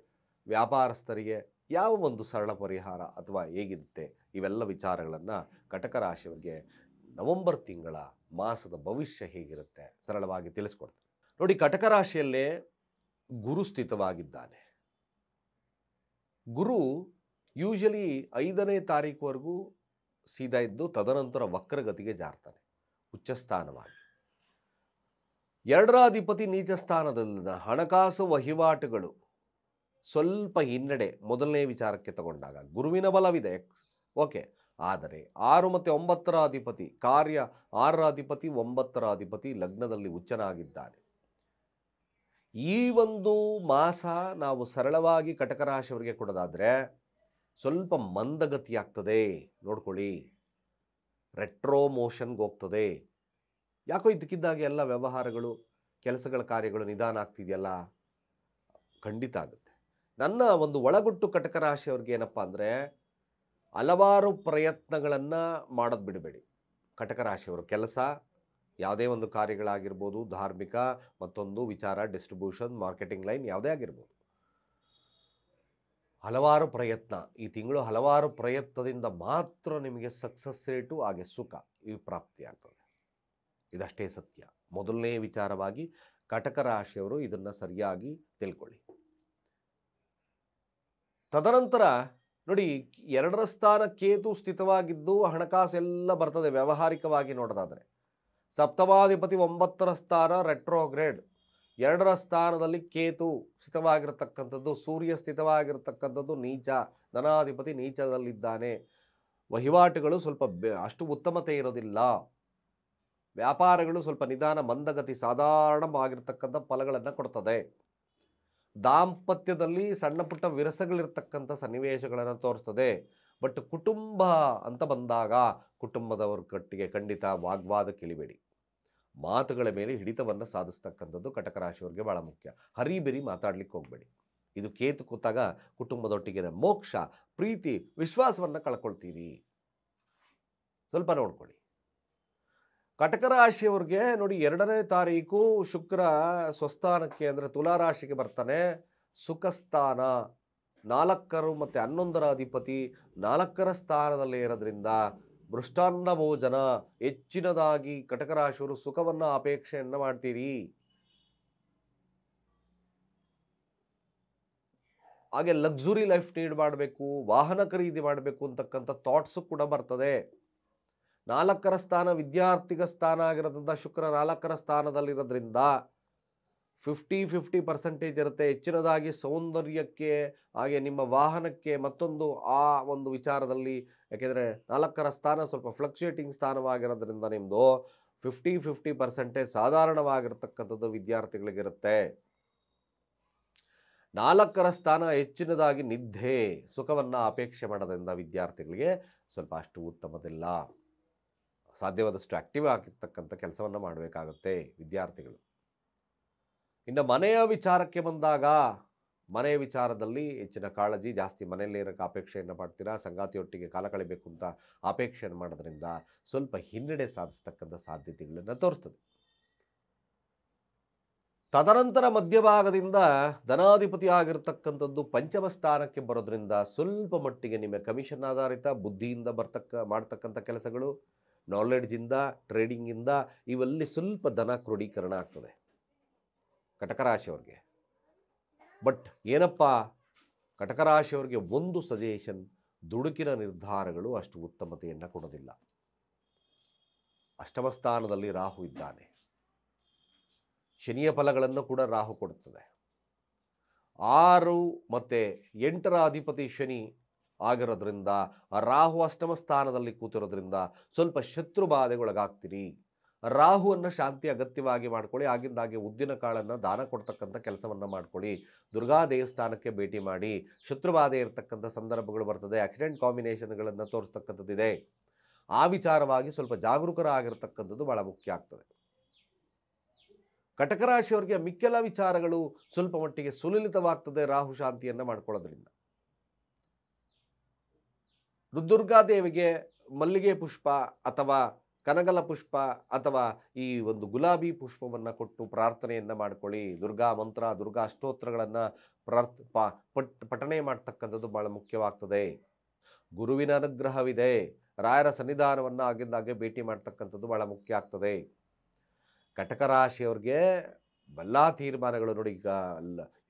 ವ್ಯಾಪಾರಸ್ಥರಿಗೆ ಯಾವ ಒಂದು ಸರಳ ಪರಿಹಾರ ಅಥವಾ ಹೇಗಿರುತ್ತೆ, ಇವೆಲ್ಲ ವಿಚಾರಗಳನ್ನು ಕಟಕ ರಾಶಿಯವರಿಗೆ ನವೆಂಬರ್ ತಿಂಗಳ ಮಾಸದ ಭವಿಷ್ಯ ಹೇಗಿರುತ್ತೆ ಸರಳವಾಗಿ ತಿಳಿಸ್ಕೊಡ್ತಾರೆ. ನೋಡಿ, ಕಟಕ ರಾಶಿಯಲ್ಲೇ ಗುರು ಸ್ಥಿತವಾಗಿದ್ದಾನೆ. ಗುರು ಯೂಶಲಿ 5ನೇ ತಾರೀಕುವರೆಗೂ ಸೀದಾ ಇದ್ದು ತದನಂತರ ವಕ್ರಗತಿಗೆ ಜಾರ್ತಾನೆ ಉಚ್ಚ ಸ್ಥಾನವಾಗಿ. 2ರ ಅಧಿಪತಿ ನೀಚ ಸ್ಥಾನದಲ್ಲಿದ್ದ ಹಣಕಾಸು ವಹಿವಾಟುಗಳು ಸ್ವಲ್ಪ ಹಿನ್ನಡೆ ಮೊದಲನೇ ವಿಚಾರಕ್ಕೆ ತಗೊಂಡಾಗ ಗುರುವಿನ ಬಲವಿದೆ, ಓಕೆ. ಆದರೆ 6 ಮತ್ತು 9ರ ಅಧಿಪತಿ ಕಾರ್ಯ, 6ರ ಅಧಿಪತಿ 9ರ ಅಧಿಪತಿ ಲಗ್ನದಲ್ಲಿ ಉಚ್ಚನಾಗಿದ್ದಾನೆ. ಈ ಒಂದು ಮಾಸ ನಾವು ಸರಳವಾಗಿ ಕಟಕ ರಾಶಿಯವರಿಗೆ ಕೊಡೋದಾದರೆ ಸ್ವಲ್ಪ ಮಂದಗತಿ ಆಗ್ತದೆ, ನೋಡ್ಕೊಳ್ಳಿ. ರೆಟ್ರೋ ಮೋಷನ್ಗೆ ಹೋಗ್ತದೆ. ಯಾಕೋ ಇದ್ದಕ್ಕಿದ್ದಾಗೆ ಎಲ್ಲ ವ್ಯವಹಾರಗಳು, ಕೆಲಸಗಳ ಕಾರ್ಯಗಳು ನಿಧಾನ ಆಗ್ತಿದೆಯಲ್ಲ, ಖಂಡಿತ ಆಗುತ್ತೆ. ನನ್ನ ಒಂದು ಒಳಗುಟ್ಟು ಕಟಕ ರಾಶಿಯವ್ರಿಗೆ ಏನಪ್ಪ ಅಂದರೆ, ಹಲವಾರು ಪ್ರಯತ್ನಗಳನ್ನು ಮಾಡೋದು ಬಿಡಬೇಡಿ. ಕಟಕ ರಾಶಿಯವರು ಕೆಲಸ, ಯಾವುದೇ ಒಂದು ಕಾರ್ಯಗಳಾಗಿರ್ಬೋದು, ಧಾರ್ಮಿಕ, ಮತ್ತೊಂದು ವಿಚಾರ, ಡಿಸ್ಟ್ರಿಬ್ಯೂಷನ್, ಮಾರ್ಕೆಟಿಂಗ್ ಲೈನ್ ಯಾವುದೇ ಆಗಿರ್ಬೋದು, ಹಲವಾರು ಪ್ರಯತ್ನ, ಈ ತಿಂಗಳು ಹಲವಾರು ಪ್ರಯತ್ನದಿಂದ ಮಾತ್ರ ನಿಮಗೆ ಸಕ್ಸಸ್ ರೇಟು ಹಾಗೆ ಸುಖ ಇವು ಪ್ರಾಪ್ತಿಯಾಗ್ತದೆ. ಇದಷ್ಟೇ ಸತ್ಯ. ಮೊದಲನೇ ವಿಚಾರವಾಗಿ ಕಟಕ ರಾಶಿಯವರು ಇದನ್ನು ಸರಿಯಾಗಿ ತಿಳ್ಕೊಳ್ಳಿ. ತದನಂತರ ನೋಡಿ, 2ರ ಸ್ಥಾನ ಕೇತು ಸ್ಥಿತವಾಗಿದ್ದು ಹಣಕಾಸೆಲ್ಲ ಬರ್ತದೆ ವ್ಯಾವಹಾರಿಕವಾಗಿ ನೋಡೋದಾದರೆ. ಸಪ್ತಮಾಧಿಪತಿ 9ರ ಸ್ಥಾನ ರೆಟ್ರೋಗ್ರೇಡ್, 2ರ ಸ್ಥಾನದಲ್ಲಿ ಕೇತು ಸ್ಥಿತವಾಗಿರತಕ್ಕಂಥದ್ದು, ಸೂರ್ಯ ಸ್ಥಿತವಾಗಿರತಕ್ಕಂಥದ್ದು ನೀಚ, ಧನಾಧಿಪತಿ ನೀಚದಲ್ಲಿದ್ದಾನೆ. ವಹಿವಾಟುಗಳು ಸ್ವಲ್ಪ ಅಷ್ಟು ಉತ್ತಮತೆ ಇರೋದಿಲ್ಲ, ವ್ಯಾಪಾರಗಳು ಸ್ವಲ್ಪ ನಿಧಾನ, ಮಂದಗತಿ, ಸಾಧಾರಣವಾಗಿರ್ತಕ್ಕಂಥ ಫಲಗಳನ್ನು ಕೊಡ್ತದೆ. ದಾಂಪತ್ಯದಲ್ಲಿ ಸಣ್ಣ ಪುಟ್ಟ ವಿರಸಗಳಿರ್ತಕ್ಕಂಥ ಸನ್ನಿವೇಶಗಳನ್ನು ತೋರಿಸ್ತದೆ. ಬಟ್ ಕುಟುಂಬ ಅಂತ ಬಂದಾಗ ಕುಟುಂಬದವರ ಕಟ್ಟಿಗೆ ಖಂಡಿತ ವಾಗ್ವಾದಕ್ಕೆ ಇಳಿಬೇಡಿ. ಮಾತುಗಳ ಮೇಲೆ ಹಿಡಿತವನ್ನು ಸಾಧಿಸ್ತಕ್ಕಂಥದ್ದು ಕಟಕ ರಾಶಿಯವರಿಗೆ ಭಾಳ ಮುಖ್ಯ. ಹರಿಬೆರಿ ಮಾತಾಡ್ಲಿಕ್ಕೆ ಹೋಗಬೇಡಿ. ಇದು ಕೇತು ಕೂತಾಗ ಕುಟುಂಬದೊಟ್ಟಿಗೆ ಮೋಕ್ಷ, ಪ್ರೀತಿ, ವಿಶ್ವಾಸವನ್ನು ಕಳ್ಕೊಳ್ತೀರಿ. ಸ್ವಲ್ಪ ನೋಡ್ಕೊಳ್ಳಿ. ಕಟಕ ರಾಶಿಯವ್ರಿಗೆ ನೋಡಿ, 2ನೇ ತಾರೀಕು ಶುಕ್ರ ಸ್ವಸ್ಥಾನಕ್ಕೆ ಅಂದರೆ ತುಲಾರಾಶಿಗೆ ಬರ್ತಾನೆ. ಸುಖ ಸ್ಥಾನ, 4 ಮತ್ತು 11ರ ಅಧಿಪತಿ 4ರ ಸ್ಥಾನದಲ್ಲಿ ಇರೋದ್ರಿಂದ ಮೃಷ್ಟಾನ್ನ ಭೋಜನ ಹೆಚ್ಚಿನದಾಗಿ ಕಟಕ ರಾಶಿಯವರು ಸುಖವನ್ನು ಅಪೇಕ್ಷೆಯನ್ನು ಮಾಡ್ತೀರಿ. ಹಾಗೆ ಲಕ್ಸುರಿ ಲೈಫ್ ನೀಡ್ ಮಾಡಬೇಕು, ವಾಹನ ಖರೀದಿ ಮಾಡಬೇಕು ಅಂತಕ್ಕಂಥ ಥಾಟ್ಸು ಕೂಡ ಬರ್ತದೆ. 4ರ ಸ್ಥಾನ ವಿದ್ಯಾರ್ಥಿಗ ಸ್ಥಾನ ಆಗಿರೋದ್ರಿಂದ ಶುಕ್ರ 4ರ ಸ್ಥಾನದಲ್ಲಿರೋದ್ರಿಂದ 50-50% ಇರುತ್ತೆ. ಹೆಚ್ಚಿನದಾಗಿ ಸೌಂದರ್ಯಕ್ಕೆ, ಹಾಗೆ ನಿಮ್ಮ ವಾಹನಕ್ಕೆ, ಮತ್ತೊಂದು ಆ ಒಂದು ವಿಚಾರದಲ್ಲಿ, ಯಾಕೆಂದರೆ 4ರ ಸ್ಥಾನ ಸ್ವಲ್ಪ ಫ್ಲಕ್ಚುಯೇಟಿಂಗ್ ಸ್ಥಾನವಾಗಿರೋದ್ರಿಂದ ನಿಮ್ಮದು 50-50% ಸಾಧಾರಣವಾಗಿರ್ತಕ್ಕಂಥದ್ದು ವಿದ್ಯಾರ್ಥಿಗಳಿಗಿರುತ್ತೆ. 4ರ ಸ್ಥಾನ ಹೆಚ್ಚಿನದಾಗಿ ನಿದ್ದೆ, ಸುಖವನ್ನು ಅಪೇಕ್ಷೆ ಮಾಡೋದ್ರಿಂದ ವಿದ್ಯಾರ್ಥಿಗಳಿಗೆ ಸ್ವಲ್ಪ ಅಷ್ಟು ಉತ್ತಮದಿಲ್ಲ. ಸಾಧ್ಯವಾದಷ್ಟು ಆಕ್ಟಿವ್ ಆಗಿರ್ತಕ್ಕಂಥ ಕೆಲಸವನ್ನು ಮಾಡಬೇಕಾಗುತ್ತೆ ವಿದ್ಯಾರ್ಥಿಗಳು. ಇನ್ನು ಮನೆಯ ವಿಚಾರಕ್ಕೆ ಬಂದಾಗ, ಮನೆಯ ವಿಚಾರದಲ್ಲಿ ಹೆಚ್ಚಿನ ಕಾಳಜಿ ಜಾಸ್ತಿ, ಮನೆಯಲ್ಲೇ ಇರೋಕ್ಕೆ ಅಪೇಕ್ಷೆಯನ್ನು ಮಾಡ್ತೀರಾ. ಸಂಗಾತಿಯೊಟ್ಟಿಗೆ ಕಾಲ ಕಳಿಬೇಕು ಅಂತ ಅಪೇಕ್ಷೆಯನ್ನು ಮಾಡೋದ್ರಿಂದ ಸ್ವಲ್ಪ ಹಿನ್ನಡೆ ಸಾಧಿಸ್ತಕ್ಕಂಥ ಸಾಧ್ಯತೆಗಳನ್ನು ತೋರಿಸ್ತದೆ. ತದನಂತರ ಮಧ್ಯಭಾಗದಿಂದ ಧನಾಧಿಪತಿ ಆಗಿರ್ತಕ್ಕಂಥದ್ದು ಪಂಚಮ ಸ್ಥಾನಕ್ಕೆ ಬರೋದ್ರಿಂದ ಸ್ವಲ್ಪ ಮಟ್ಟಿಗೆ ನಿಮ್ಮ ಕಮಿಷನ್ ಆಧಾರಿತ ಬುದ್ಧಿಯಿಂದ ಮಾಡ್ತಕ್ಕಂಥ ಕೆಲಸಗಳು, ನಾಲೆಡ್ಜಿಂದ, ಟ್ರೇಡಿಂಗಿಂದ ಇವೆಲ್ಲಿ ಸ್ವಲ್ಪ ಧನ ಕ್ರೋಢೀಕರಣ ಆಗ್ತದೆ ಕಟಕ ರಾಶಿಯವ್ರಿಗೆ. ಬಟ್ ಏನಪ್ಪ, ಕಟಕ ರಾಶಿಯವರಿಗೆ ಒಂದು ಸಜೆಷನ್, ದುಡುಕಿನ ನಿರ್ಧಾರಗಳು ಅಷ್ಟು ಉತ್ತಮತೆಯನ್ನು ಕೊಡೋದಿಲ್ಲ. ಅಷ್ಟಮ ಸ್ಥಾನದಲ್ಲಿ ರಾಹು ಇದ್ದಾನೆ. ಶನಿಯ ಫಲಗಳನ್ನು ಕೂಡ ರಾಹು ಕೊಡುತ್ತದೆ. 6 ಮತ್ತು 8ರ ಅಧಿಪತಿ ಶನಿ ಆಗಿರೋದ್ರಿಂದ, ರಾಹು ಅಷ್ಟಮ ಸ್ಥಾನದಲ್ಲಿ ಕೂತಿರೋದ್ರಿಂದ ಸ್ವಲ್ಪ ಶತ್ರು ಬಾಧೆಗೊಳಗಾಗ್ತೀರಿ. ರಾಹುವನ್ನು ಶಾಂತಿ ಅಗತ್ಯವಾಗಿ ಮಾಡ್ಕೊಳ್ಳಿ. ಆಗಿಂದಾಗೆ ಉದ್ದಿನ ಕಾಳನ್ನು ದಾನ ಕೊಡ್ತಕ್ಕಂಥ ಕೆಲಸವನ್ನು ಮಾಡ್ಕೊಳ್ಳಿ. ದುರ್ಗಾ ದೇವಸ್ಥಾನಕ್ಕೆ ಭೇಟಿ ಮಾಡಿ. ಶತ್ರುಬಾಧೆ ಇರತಕ್ಕಂಥ ಸಂದರ್ಭಗಳು ಬರ್ತದೆ. ಆಕ್ಸಿಡೆಂಟ್ ಕಾಂಬಿನೇಷನ್ಗಳನ್ನು ತೋರಿಸ್ತಕ್ಕಂಥದ್ದಿದೆ. ಆ ವಿಚಾರವಾಗಿ ಸ್ವಲ್ಪ ಜಾಗರೂಕರಾಗಿರ್ತಕ್ಕಂಥದ್ದು ಬಹಳ ಮುಖ್ಯ ಆಗ್ತದೆ. ಕಟಕ ರಾಶಿಯವರಿಗೆ ಮಿಕ್ಕೆಲ್ಲ ವಿಚಾರಗಳು ಸ್ವಲ್ಪ ಮಟ್ಟಿಗೆ ಸುಲಲಿತವಾಗ್ತದೆ ರಾಹು ಶಾಂತಿಯನ್ನು ಮಾಡ್ಕೊಳ್ಳೋದ್ರಿಂದ. ದುರ್ಗಾದೇವಿಗೆ ಮಲ್ಲಿಗೆ ಪುಷ್ಪ ಅಥವಾ ಕನಗಲ ಪುಷ್ಪ ಅಥವಾ ಈ ಒಂದು ಗುಲಾಬಿ ಪುಷ್ಪವನ್ನು ಕೊಟ್ಟು ಪ್ರಾರ್ಥನೆಯನ್ನು ಮಾಡ್ಕೊಳ್ಳಿ. ದುರ್ಗಾ ಮಂತ್ರ, ದುರ್ಗಾ ಸ್ತೋತ್ರಗಳನ್ನು ಪಠಣೆ ಮಾಡ್ತಕ್ಕಂಥದ್ದು ಬಹಳ ಮುಖ್ಯವಾಗ್ತದೆ. ಗುರುವಿನ ಅನುಗ್ರಹವಿದೆ. ರಾಯರ ಸನ್ನಿಧಾನವನ್ನು ಆಗಿಂದಾಗೆ ಭೇಟಿ ಮಾಡ್ತಕ್ಕಂಥದ್ದು ಬಹಳ ಮುಖ್ಯ ಆಗ್ತದೆ. ಕಟಕ ರಾಶಿಯವ್ರಿಗೆ ಎಲ್ಲ ತೀರ್ಮಾನಗಳು ನೋಡಿ. ಈಗ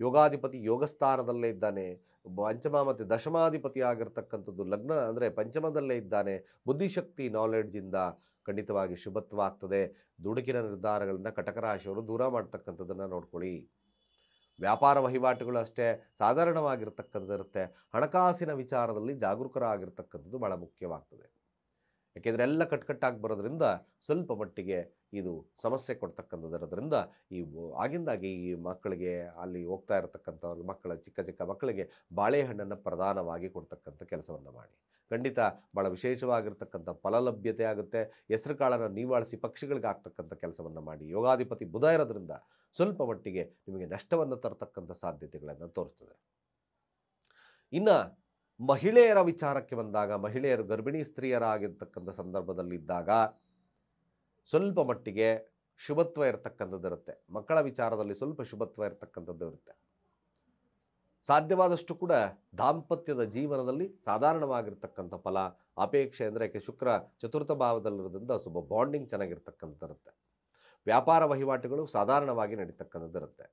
ಯೋಗಾಧಿಪತಿ ಯೋಗಸ್ಥಾನದಲ್ಲೇ ಇದ್ದಾನೆ. ಪಂಚಮ ಮತ್ತು ದಶಮಾಧಿಪತಿ ಆಗಿರ್ತಕ್ಕಂಥದ್ದು ಲಗ್ನ ಅಂದರೆ ಪಂಚಮದಲ್ಲೇ ಇದ್ದಾನೆ. ಬುದ್ಧಿಶಕ್ತಿ ನಾಲೆಡ್ಜಿಂದ ಖಂಡಿತವಾಗಿ ಶುಭತ್ವ ಆಗ್ತದೆ. ದುಡುಕಿನ ನಿರ್ಧಾರಗಳನ್ನು ಕಟಕ ರಾಶಿಯವರು ದೂರ ಮಾಡ್ತಕ್ಕಂಥದ್ದನ್ನು ನೋಡ್ಕೊಳ್ಳಿ. ವ್ಯಾಪಾರ ವಹಿವಾಟುಗಳು ಅಷ್ಟೇ ಸಾಧಾರಣವಾಗಿರ್ತಕ್ಕಂಥದ್ದಿರುತ್ತೆ. ಹಣಕಾಸಿನ ವಿಚಾರದಲ್ಲಿ ಜಾಗರೂಕರಾಗಿರ್ತಕ್ಕಂಥದ್ದು ಭಾಳ ಮುಖ್ಯವಾಗ್ತದೆ. ಯಾಕೆಂದರೆ ಎಲ್ಲ ಕಟ್ಕಟ್ಟಾಗಿ ಬರೋದ್ರಿಂದ ಸ್ವಲ್ಪ ಮಟ್ಟಿಗೆ ಇದು ಸಮಸ್ಯೆ ಕೊಡ್ತಕ್ಕಂಥದ್ದಿರೋದ್ರಿಂದ ಆಗಿಂದಾಗಿ ಈ ಮಕ್ಕಳಿಗೆ ಅಲ್ಲಿ ಹೋಗ್ತಾ ಇರತಕ್ಕಂಥವ್ರಿಗೆ ಚಿಕ್ಕ ಚಿಕ್ಕ ಮಕ್ಕಳಿಗೆ ಬಾಳೆಹಣ್ಣನ್ನು ಪ್ರಧಾನವಾಗಿ ಕೊಡ್ತಕ್ಕಂಥ ಕೆಲಸವನ್ನು ಮಾಡಿ. ಖಂಡಿತ ಭಾಳ ವಿಶೇಷವಾಗಿರ್ತಕ್ಕಂಥ ಫಲಲಭ್ಯತೆ ಆಗುತ್ತೆ. ಹೆಸರು ಕಾಳನ್ನು ನೀವಾಳಿಸಿ ಪಕ್ಷಿಗಳಿಗೆ ಆಗ್ತಕ್ಕಂಥ ಕೆಲಸವನ್ನು ಮಾಡಿ. ಯೋಗಾಧಿಪತಿ ಬುಧ ಇರೋದ್ರಿಂದ ಸ್ವಲ್ಪ ಮಟ್ಟಿಗೆ ನಿಮಗೆ ನಷ್ಟವನ್ನು ತರತಕ್ಕಂಥ ಸಾಧ್ಯತೆಗಳನ್ನು ತೋರಿಸ್ತದೆ. ಇನ್ನು ಮಹಿಳೆಯರ ವಿಚಾರಕ್ಕೆ ಬಂದಾಗ, ಮಹಿಳೆಯರು ಗರ್ಭಿಣಿ ಸ್ತ್ರೀಯರಾಗಿರ್ತಕ್ಕಂಥ ಸಂದರ್ಭದಲ್ಲಿದ್ದಾಗ ಸ್ವಲ್ಪ ಮಟ್ಟಿಗೆ ಶುಭತ್ವ ಇರತಕ್ಕಂಥದ್ದು ಇರುತ್ತೆ. ಮಕ್ಕಳ ವಿಚಾರದಲ್ಲಿ ಸ್ವಲ್ಪ ಶುಭತ್ವ ಇರತಕ್ಕಂಥದ್ದು ಇರುತ್ತೆ. ಸಾಧ್ಯವಾದಷ್ಟು ಕೂಡ ದಾಂಪತ್ಯದ ಜೀವನದಲ್ಲಿ ಸಾಧಾರಣವಾಗಿರ್ತಕ್ಕಂಥ ಫಲ ಅಪೇಕ್ಷೆ ಅಂದರೆ ಶುಕ್ರ ಚತುರ್ಥ ಭಾವದಲ್ಲಿರೋದ್ರಿಂದ ಸ್ವಲ್ಪ ಬಾಂಡಿಂಗ್ ಚೆನ್ನಾಗಿರ್ತಕ್ಕಂಥದ್ದಿರುತ್ತೆ. ವ್ಯಾಪಾರ ವಹಿವಾಟುಗಳು ಸಾಧಾರಣವಾಗಿ ನಡೀತಕ್ಕಂಥದ್ದಿರುತ್ತೆ.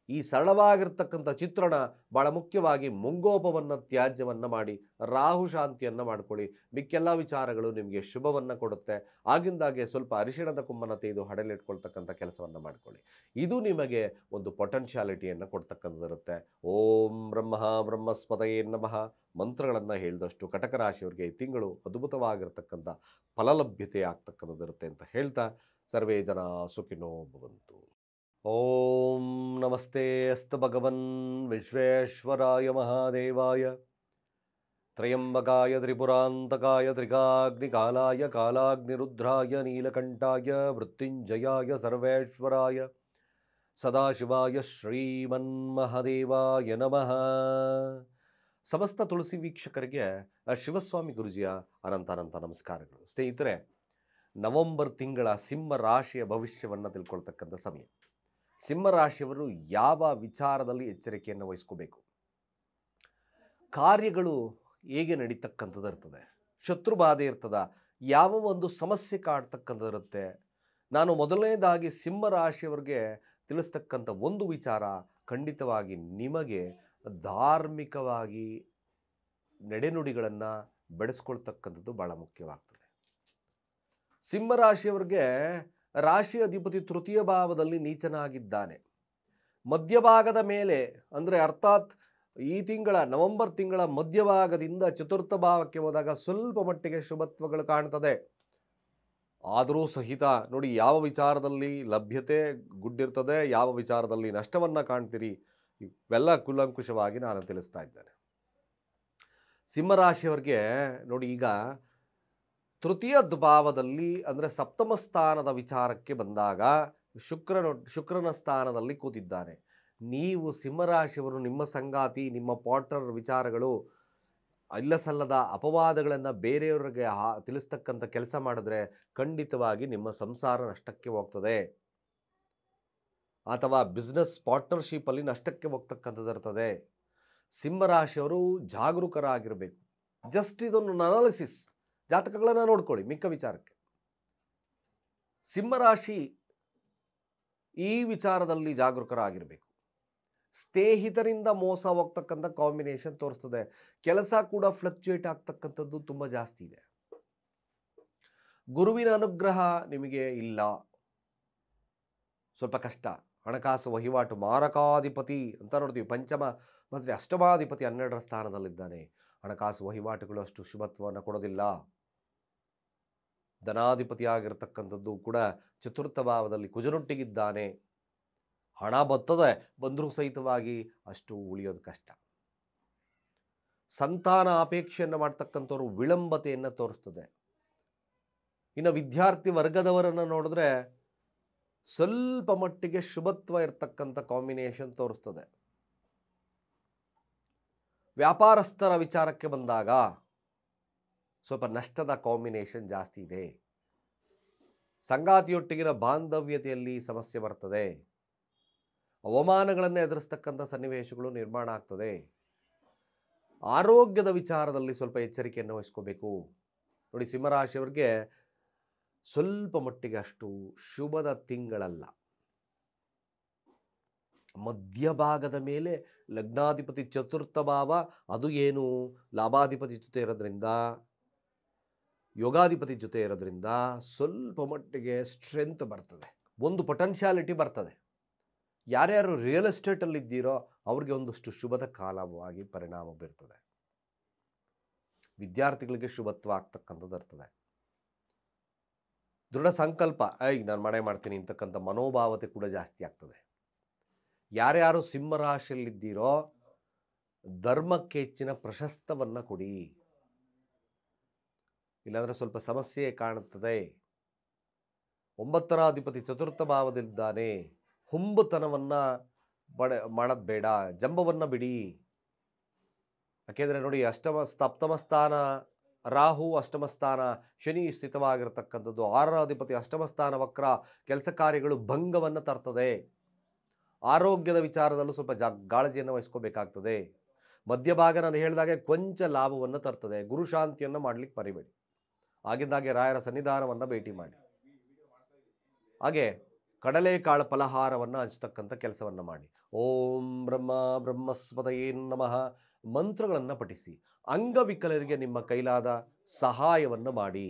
ಈ ಸರಳವಾಗಿರ್ತಕ್ಕಂಥ ಚಿತ್ರಣ ಭಾಳ ಮುಖ್ಯವಾಗಿ ಮುಂಗೋಪವನ್ನು ತ್ಯಾಜ್ಯವನ್ನು ಮಾಡಿ ರಾಹು ಶಾಂತಿಯನ್ನು ಮಾಡ್ಕೊಳ್ಳಿ. ಮಿಕ್ಕೆಲ್ಲ ವಿಚಾರಗಳು ನಿಮಗೆ ಶುಭವನ್ನು ಕೊಡುತ್ತೆ. ಆಗಿಂದಾಗೆ ಸ್ವಲ್ಪ ಅರಿಶಿಣದ ಕುಂಭನ ತೆಗೆದು ಹಡೆಯಲ್ಲಿಟ್ಕೊಳ್ತಕ್ಕಂಥ ಕೆಲಸವನ್ನು ಮಾಡ್ಕೊಳ್ಳಿ. ಇದು ನಿಮಗೆ ಒಂದು ಪೊಟೆನ್ಷಿಯಾಲಿಟಿಯನ್ನು ಕೊಡ್ತಕ್ಕಂಥದ್ದಿರುತ್ತೆ. ಓಂ ಬ್ರಹ್ಮಸ್ಪತಯೇ ನಮಃ ಮಂತ್ರಗಳನ್ನು ಹೇಳಿದಷ್ಟು ಕಟಕ ರಾಶಿಯವರಿಗೆ ಈ ತಿಂಗಳು ಅದ್ಭುತವಾಗಿರ್ತಕ್ಕಂಥ ಫಲಲಭ್ಯತೆ ಆಗ್ತಕ್ಕಂಥದ್ದಿರುತ್ತೆ ಅಂತ ಹೇಳ್ತಾ ಸರ್ವೇ ಜನ ಸುಖಿನೋ ಭವಂತು. ಓಂ ನಮಸ್ತೆ ಅಸ್ತು ಭಗವನ್ ವಿಶ್ವೇಶ್ವರಾಯ ಮಹಾದೇವಾಯ ತ್ರಯಂಬಕಾಯ ತ್ರಿಪುರಾಂತಕಾಯ ತ್ರಿಕಾಗ್ನಿಕಾಲಾಯ ಕಾಲಾಗ್ನಿರುದ್ರಾಯ ನೀಲಕಂಠಾಯ ಮೃತ್ಯುಂಜಯಾಯ ಸರ್ವೇಶ್ವರಾಯ ಸದಾಶಿವಾಯ ಶ್ರೀಮನ್ಮಹದೇವಾಯ ನಮಃ. ಸಮಸ್ತ ತುಳಸಿ ವೀಕ್ಷಕರಿಗೆ ಶಿವಸ್ವಾಮಿ ಗುರುಜಿಯ ಅನಂತ ನಮಸ್ಕಾರಗಳು. ಸ್ನೇಹಿತರೆ, ನವೆಂಬರ್ ತಿಂಗಳ ಸಿಂಹ ರಾಶಿಯ ಭವಿಷ್ಯವನ್ನು ತಿಳ್ಕೊಳ್ತಕ್ಕಂಥ ಸಮಯ. ಸಿಂಹ ರಾಶಿಯವರು ಯಾವ ವಿಚಾರದಲ್ಲಿ ಎಚ್ಚರಿಕೆಯನ್ನು ವಹಿಸ್ಕೋಬೇಕು, ಕಾರ್ಯಗಳು ಹೇಗೆ ನಡೀತಕ್ಕಂಥದ್ದು ಇರ್ತದೆ, ಶತ್ರುಬಾಧೆ ಇರ್ತದ, ಯಾವ ಒಂದು ಸಮಸ್ಯೆ ಕಾಡ್ತಕ್ಕಂಥದ್ದಿರುತ್ತೆ. ನಾನು ಮೊದಲನೇದಾಗಿ ಸಿಂಹ ರಾಶಿಯವರಿಗೆ ತಿಳಿಸ್ತಕ್ಕಂಥ ಒಂದು ವಿಚಾರ, ಖಂಡಿತವಾಗಿ ನಿಮಗೆ ಧಾರ್ಮಿಕವಾಗಿ ನಡೆನುಡಿಗಳನ್ನು ಬೆಳೆಸ್ಕೊಳ್ತಕ್ಕಂಥದ್ದು ಭಾಳ ಮುಖ್ಯವಾಗ್ತದೆ. ಸಿಂಹರಾಶಿಯವರಿಗೆ ರಾಶಿ ಅಧಿಪತಿ ತೃತೀಯ ಭಾವದಲ್ಲಿ ನೀಚನಾಗಿದ್ದಾನೆ. ಮಧ್ಯಭಾಗದ ಮೇಲೆ ಅಂದರೆ ಅರ್ಥಾತ್ ಈ ತಿಂಗಳ ನವೆಂಬರ್ ತಿಂಗಳ ಮಧ್ಯಭಾಗದಿಂದ ಚತುರ್ಥ ಭಾವಕ್ಕೆ ಹೋದಾಗ ಸ್ವಲ್ಪ ಮಟ್ಟಿಗೆ ಶುಭತ್ವಗಳು ಕಾಣ್ತದೆ. ಆದರೂ ಸಹಿತ ನೋಡಿ, ಯಾವ ವಿಚಾರದಲ್ಲಿ ಲಭ್ಯತೆ ಗುಡ್ಡಿರ್ತದೆ, ಯಾವ ವಿಚಾರದಲ್ಲಿ ನಷ್ಟವನ್ನು ಕಾಣ್ತೀರಿ, ಇವೆಲ್ಲ ಕೂಲಂಕುಷವಾಗಿ ನಾನು ತಿಳಿಸ್ತಾ ಇದ್ದೇನೆ. ಸಿಂಹರಾಶಿಯವರಿಗೆ ನೋಡಿ, ಈಗ ತೃತೀಯ ಭಾವದಲ್ಲಿ ಅಂದರೆ ಸಪ್ತಮ ಸ್ಥಾನದ ವಿಚಾರಕ್ಕೆ ಬಂದಾಗ ಶುಕ್ರನ ಸ್ಥಾನದಲ್ಲಿ ಕೂತಿದ್ದಾನೆ. ನೀವು ಸಿಂಹರಾಶಿಯವರು ನಿಮ್ಮ ಸಂಗಾತಿ, ನಿಮ್ಮ ಪಾರ್ಟ್ನರ್ ವಿಚಾರಗಳು ಇಲ್ಲ ಸಲ್ಲದ ಅಪವಾದಗಳನ್ನು ಬೇರೆಯವರಿಗೆ ತಿಳಿಸ್ತಕ್ಕಂಥ ಕೆಲಸ ಮಾಡಿದ್ರೆ ಖಂಡಿತವಾಗಿ ನಿಮ್ಮ ಸಂಸಾರ ನಷ್ಟಕ್ಕೆ ಹೋಗ್ತದೆ, ಅಥವಾ ಬಿಸ್ನೆಸ್ ಪಾರ್ಟ್ನರ್ಶಿಪ್ಪಲ್ಲಿ ನಷ್ಟಕ್ಕೆ ಹೋಗ್ತಕ್ಕಂಥದ್ದು ಇರ್ತದೆ. ಸಿಂಹರಾಶಿಯವರು ಜಾಗರೂಕರಾಗಿರಬೇಕು. ಜಸ್ಟ್ ಇದೊಂದು ಅನಾಲಿಸಿಸ್, ಜಾತಕಗಳನ್ನು ನೋಡ್ಕೊಳ್ಳಿ. ಮಿಕ್ಕ ವಿಚಾರಕ್ಕೆ ಸಿಂಹರಾಶಿ ಈ ವಿಚಾರದಲ್ಲಿ ಜಾಗರೂಕರಾಗಿರಬೇಕು. ಸ್ನೇಹಿತರಿಂದ ಮೋಸ ಹೋಗ್ತಕ್ಕಂಥ ಕಾಂಬಿನೇಷನ್ ತೋರಿಸ್ತದೆ. ಕೆಲಸ ಕೂಡ ಫ್ಲಕ್ಚುಯೇಟ್ ಆಗ್ತಕ್ಕಂಥದ್ದು ತುಂಬ ಜಾಸ್ತಿ ಇದೆ. ಗುರುವಿನ ಅನುಗ್ರಹ ನಿಮಗೆ ಇಲ್ಲ, ಸ್ವಲ್ಪ ಕಷ್ಟ. ಹಣಕಾಸು ವಹಿವಾಟು ಮಾರಕಾಧಿಪತಿ ಅಂತ ನೋಡ್ತೀವಿ. ಪಂಚಮ ಮತ್ತು ಅಷ್ಟಮಾಧಿಪತಿ 12ರ ಸ್ಥಾನದಲ್ಲಿದ್ದಾನೆ. ಹಣಕಾಸು ವಹಿವಾಟುಗಳು ಅಷ್ಟು ಶುಭತ್ವವನ್ನು ಕೊಡೋದಿಲ್ಲ. ಧನಾಧಿಪತಿ ಆಗಿರತಕ್ಕಂಥದ್ದು ಕೂಡ ಚತುರ್ಥ ಭಾವದಲ್ಲಿ ಕುಜನೊಟ್ಟಿಗಿದ್ದಾನೆ. ಹಣ ಬರ್ತದೆ, ಬಂದರೂ ಸಹಿತವಾಗಿ ಅಷ್ಟು ಉಳಿಯೋದು ಕಷ್ಟ. ಸಂತಾನ ಅಪೇಕ್ಷೆಯನ್ನು ಮಾಡ್ತಕ್ಕಂಥವ್ರು ವಿಳಂಬತೆಯನ್ನು ತೋರಿಸ್ತದೆ. ಇನ್ನು ವಿದ್ಯಾರ್ಥಿ ವರ್ಗದವರನ್ನು ನೋಡಿದ್ರೆ ಸ್ವಲ್ಪ ಮಟ್ಟಿಗೆ ಶುಭತ್ವ ಇರತಕ್ಕಂಥ ಕಾಂಬಿನೇಷನ್ ತೋರಿಸ್ತದೆ. ವ್ಯಾಪಾರಸ್ಥರ ವಿಚಾರಕ್ಕೆ ಬಂದಾಗ ಸ್ವಲ್ಪ ನಷ್ಟದ ಕಾಂಬಿನೇಷನ್ ಜಾಸ್ತಿ ಇದೆ. ಸಂಗಾತಿಯೊಟ್ಟಿಗಿನ ಬಾಂಧವ್ಯತೆಯಲ್ಲಿ ಸಮಸ್ಯೆ ಬರ್ತದೆ. ಅವಮಾನಗಳನ್ನು ಎದುರಿಸ್ತಕ್ಕಂಥ ಸನ್ನಿವೇಶಗಳು ನಿರ್ಮಾಣ ಆಗ್ತದೆ. ಆರೋಗ್ಯದ ವಿಚಾರದಲ್ಲಿ ಸ್ವಲ್ಪ ಎಚ್ಚರಿಕೆಯನ್ನು ವಹಿಸ್ಕೋಬೇಕು. ನೋಡಿ, ಸಿಂಹರಾಶಿಯವರಿಗೆ ಸ್ವಲ್ಪ ಮಟ್ಟಿಗೆ ಅಷ್ಟು ಶುಭದ ತಿಂಗಳಲ್ಲ. ಮಧ್ಯಭಾಗದ ಮೇಲೆ ಲಗ್ನಾಧಿಪತಿ ಚತುರ್ಥ ಭಾವ, ಅದು ಏನು ಲಾಭಾಧಿಪತಿ ಜೊತೆ ಇರೋದ್ರಿಂದ, ಯೋಗಾಧಿಪತಿ ಜೊತೆ ಇರೋದ್ರಿಂದ ಸ್ವಲ್ಪ ಮಟ್ಟಿಗೆ ಸ್ಟ್ರೆಂತ್ ಬರ್ತದೆ, ಒಂದು ಪೊಟೆನ್ಷಿಯಾಲಿಟಿ ಬರ್ತದೆ. ಯಾರ್ಯಾರು ರಿಯಲ್ ಎಸ್ಟೇಟಲ್ಲಿದ್ದೀರೋ ಅವ್ರಿಗೆ ಒಂದಷ್ಟು ಶುಭದ ಕಾಲವಾಗಿ ಪರಿಣಾಮ ಬೀರ್ತದೆ. ವಿದ್ಯಾರ್ಥಿಗಳಿಗೆ ಶುಭತ್ವ ಆಗ್ತಕ್ಕಂಥದ್ದು ಇರ್ತದೆ. ದೃಢ ಸಂಕಲ್ಪ, ನಾನು ಮನೆ ಮಾಡ್ತೀನಿ ಅಂತಕ್ಕಂಥ ಮನೋಭಾವತೆ ಕೂಡ ಜಾಸ್ತಿ ಆಗ್ತದೆ. ಯಾರ್ಯಾರು ಸಿಂಹರಾಶಿಯಲ್ಲಿದ್ದೀರೋ ಧರ್ಮಕ್ಕೆ ಹೆಚ್ಚಿನ ಪ್ರಶಸ್ತವನ್ನು ಕೊಡಿ, ಇಲ್ಲಾಂದರೆ ಸ್ವಲ್ಪ ಸಮಸ್ಯೆ ಕಾಣುತ್ತದೆ. 9ರ ಅಧಿಪತಿ ಚತುರ್ಥ ಭಾವದಲ್ಲಿದ್ದಾನೆ. ಹುಂಬತನವನ್ನು ಮಾಡೋದು ಬೇಡ, ಜಂಬವನ್ನು ಬಿಡಿ. ಯಾಕೆಂದರೆ ನೋಡಿ, ಸಪ್ತಮ ಸ್ಥಾನ ರಾಹು, ಅಷ್ಟಮ ಸ್ಥಾನ ಶನಿ ಸ್ಥಿತವಾಗಿರತಕ್ಕಂಥದ್ದು. 6ರ ಅಧಿಪತಿ ಅಷ್ಟಮ ಸ್ಥಾನ ವಕ್ರ, ಕೆಲಸ ಕಾರ್ಯಗಳು ಭಂಗವನ್ನು ತರ್ತದೆ. ಆರೋಗ್ಯದ ವಿಚಾರದಲ್ಲೂ ಸ್ವಲ್ಪ ಕಾಳಜಿಯನ್ನು ವಹಿಸ್ಕೋಬೇಕಾಗ್ತದೆ. ಮಧ್ಯಭಾಗ ನಾನು ಹೇಳಿದಾಗೆ ಕೊಂಚ ಲಾಭವನ್ನು ತರ್ತದೆ. ಗುರುಶಾಂತಿಯನ್ನು ಮಾಡಲಿಕ್ಕೆ ಮರಿಬೇಡಿ. ಆಗಿದ್ದಾಗೆ ರಾಯರ ಸನ್ನಿಧಾನವನ್ನು ಭೇಟಿ ಮಾಡಿ. ಹಾಗೆ ಕಡಲೆಕಾಳು ಫಲಹಾರವನ್ನು ಹಂಚತಕ್ಕಂಥ ಕೆಲಸವನ್ನು ಮಾಡಿ. ಓಂ ಬ್ರಹ್ಮ ಬ್ರಹ್ಮಸ್ಪತಯೇ ನಮಃ ಮಂತ್ರಗಳನ್ನು ಪಠಿಸಿ. ಅಂಗವಿಕಲರಿಗೆ ನಿಮ್ಮ ಕೈಲಾದ ಸಹಾಯವನ್ನು ಮಾಡಿ.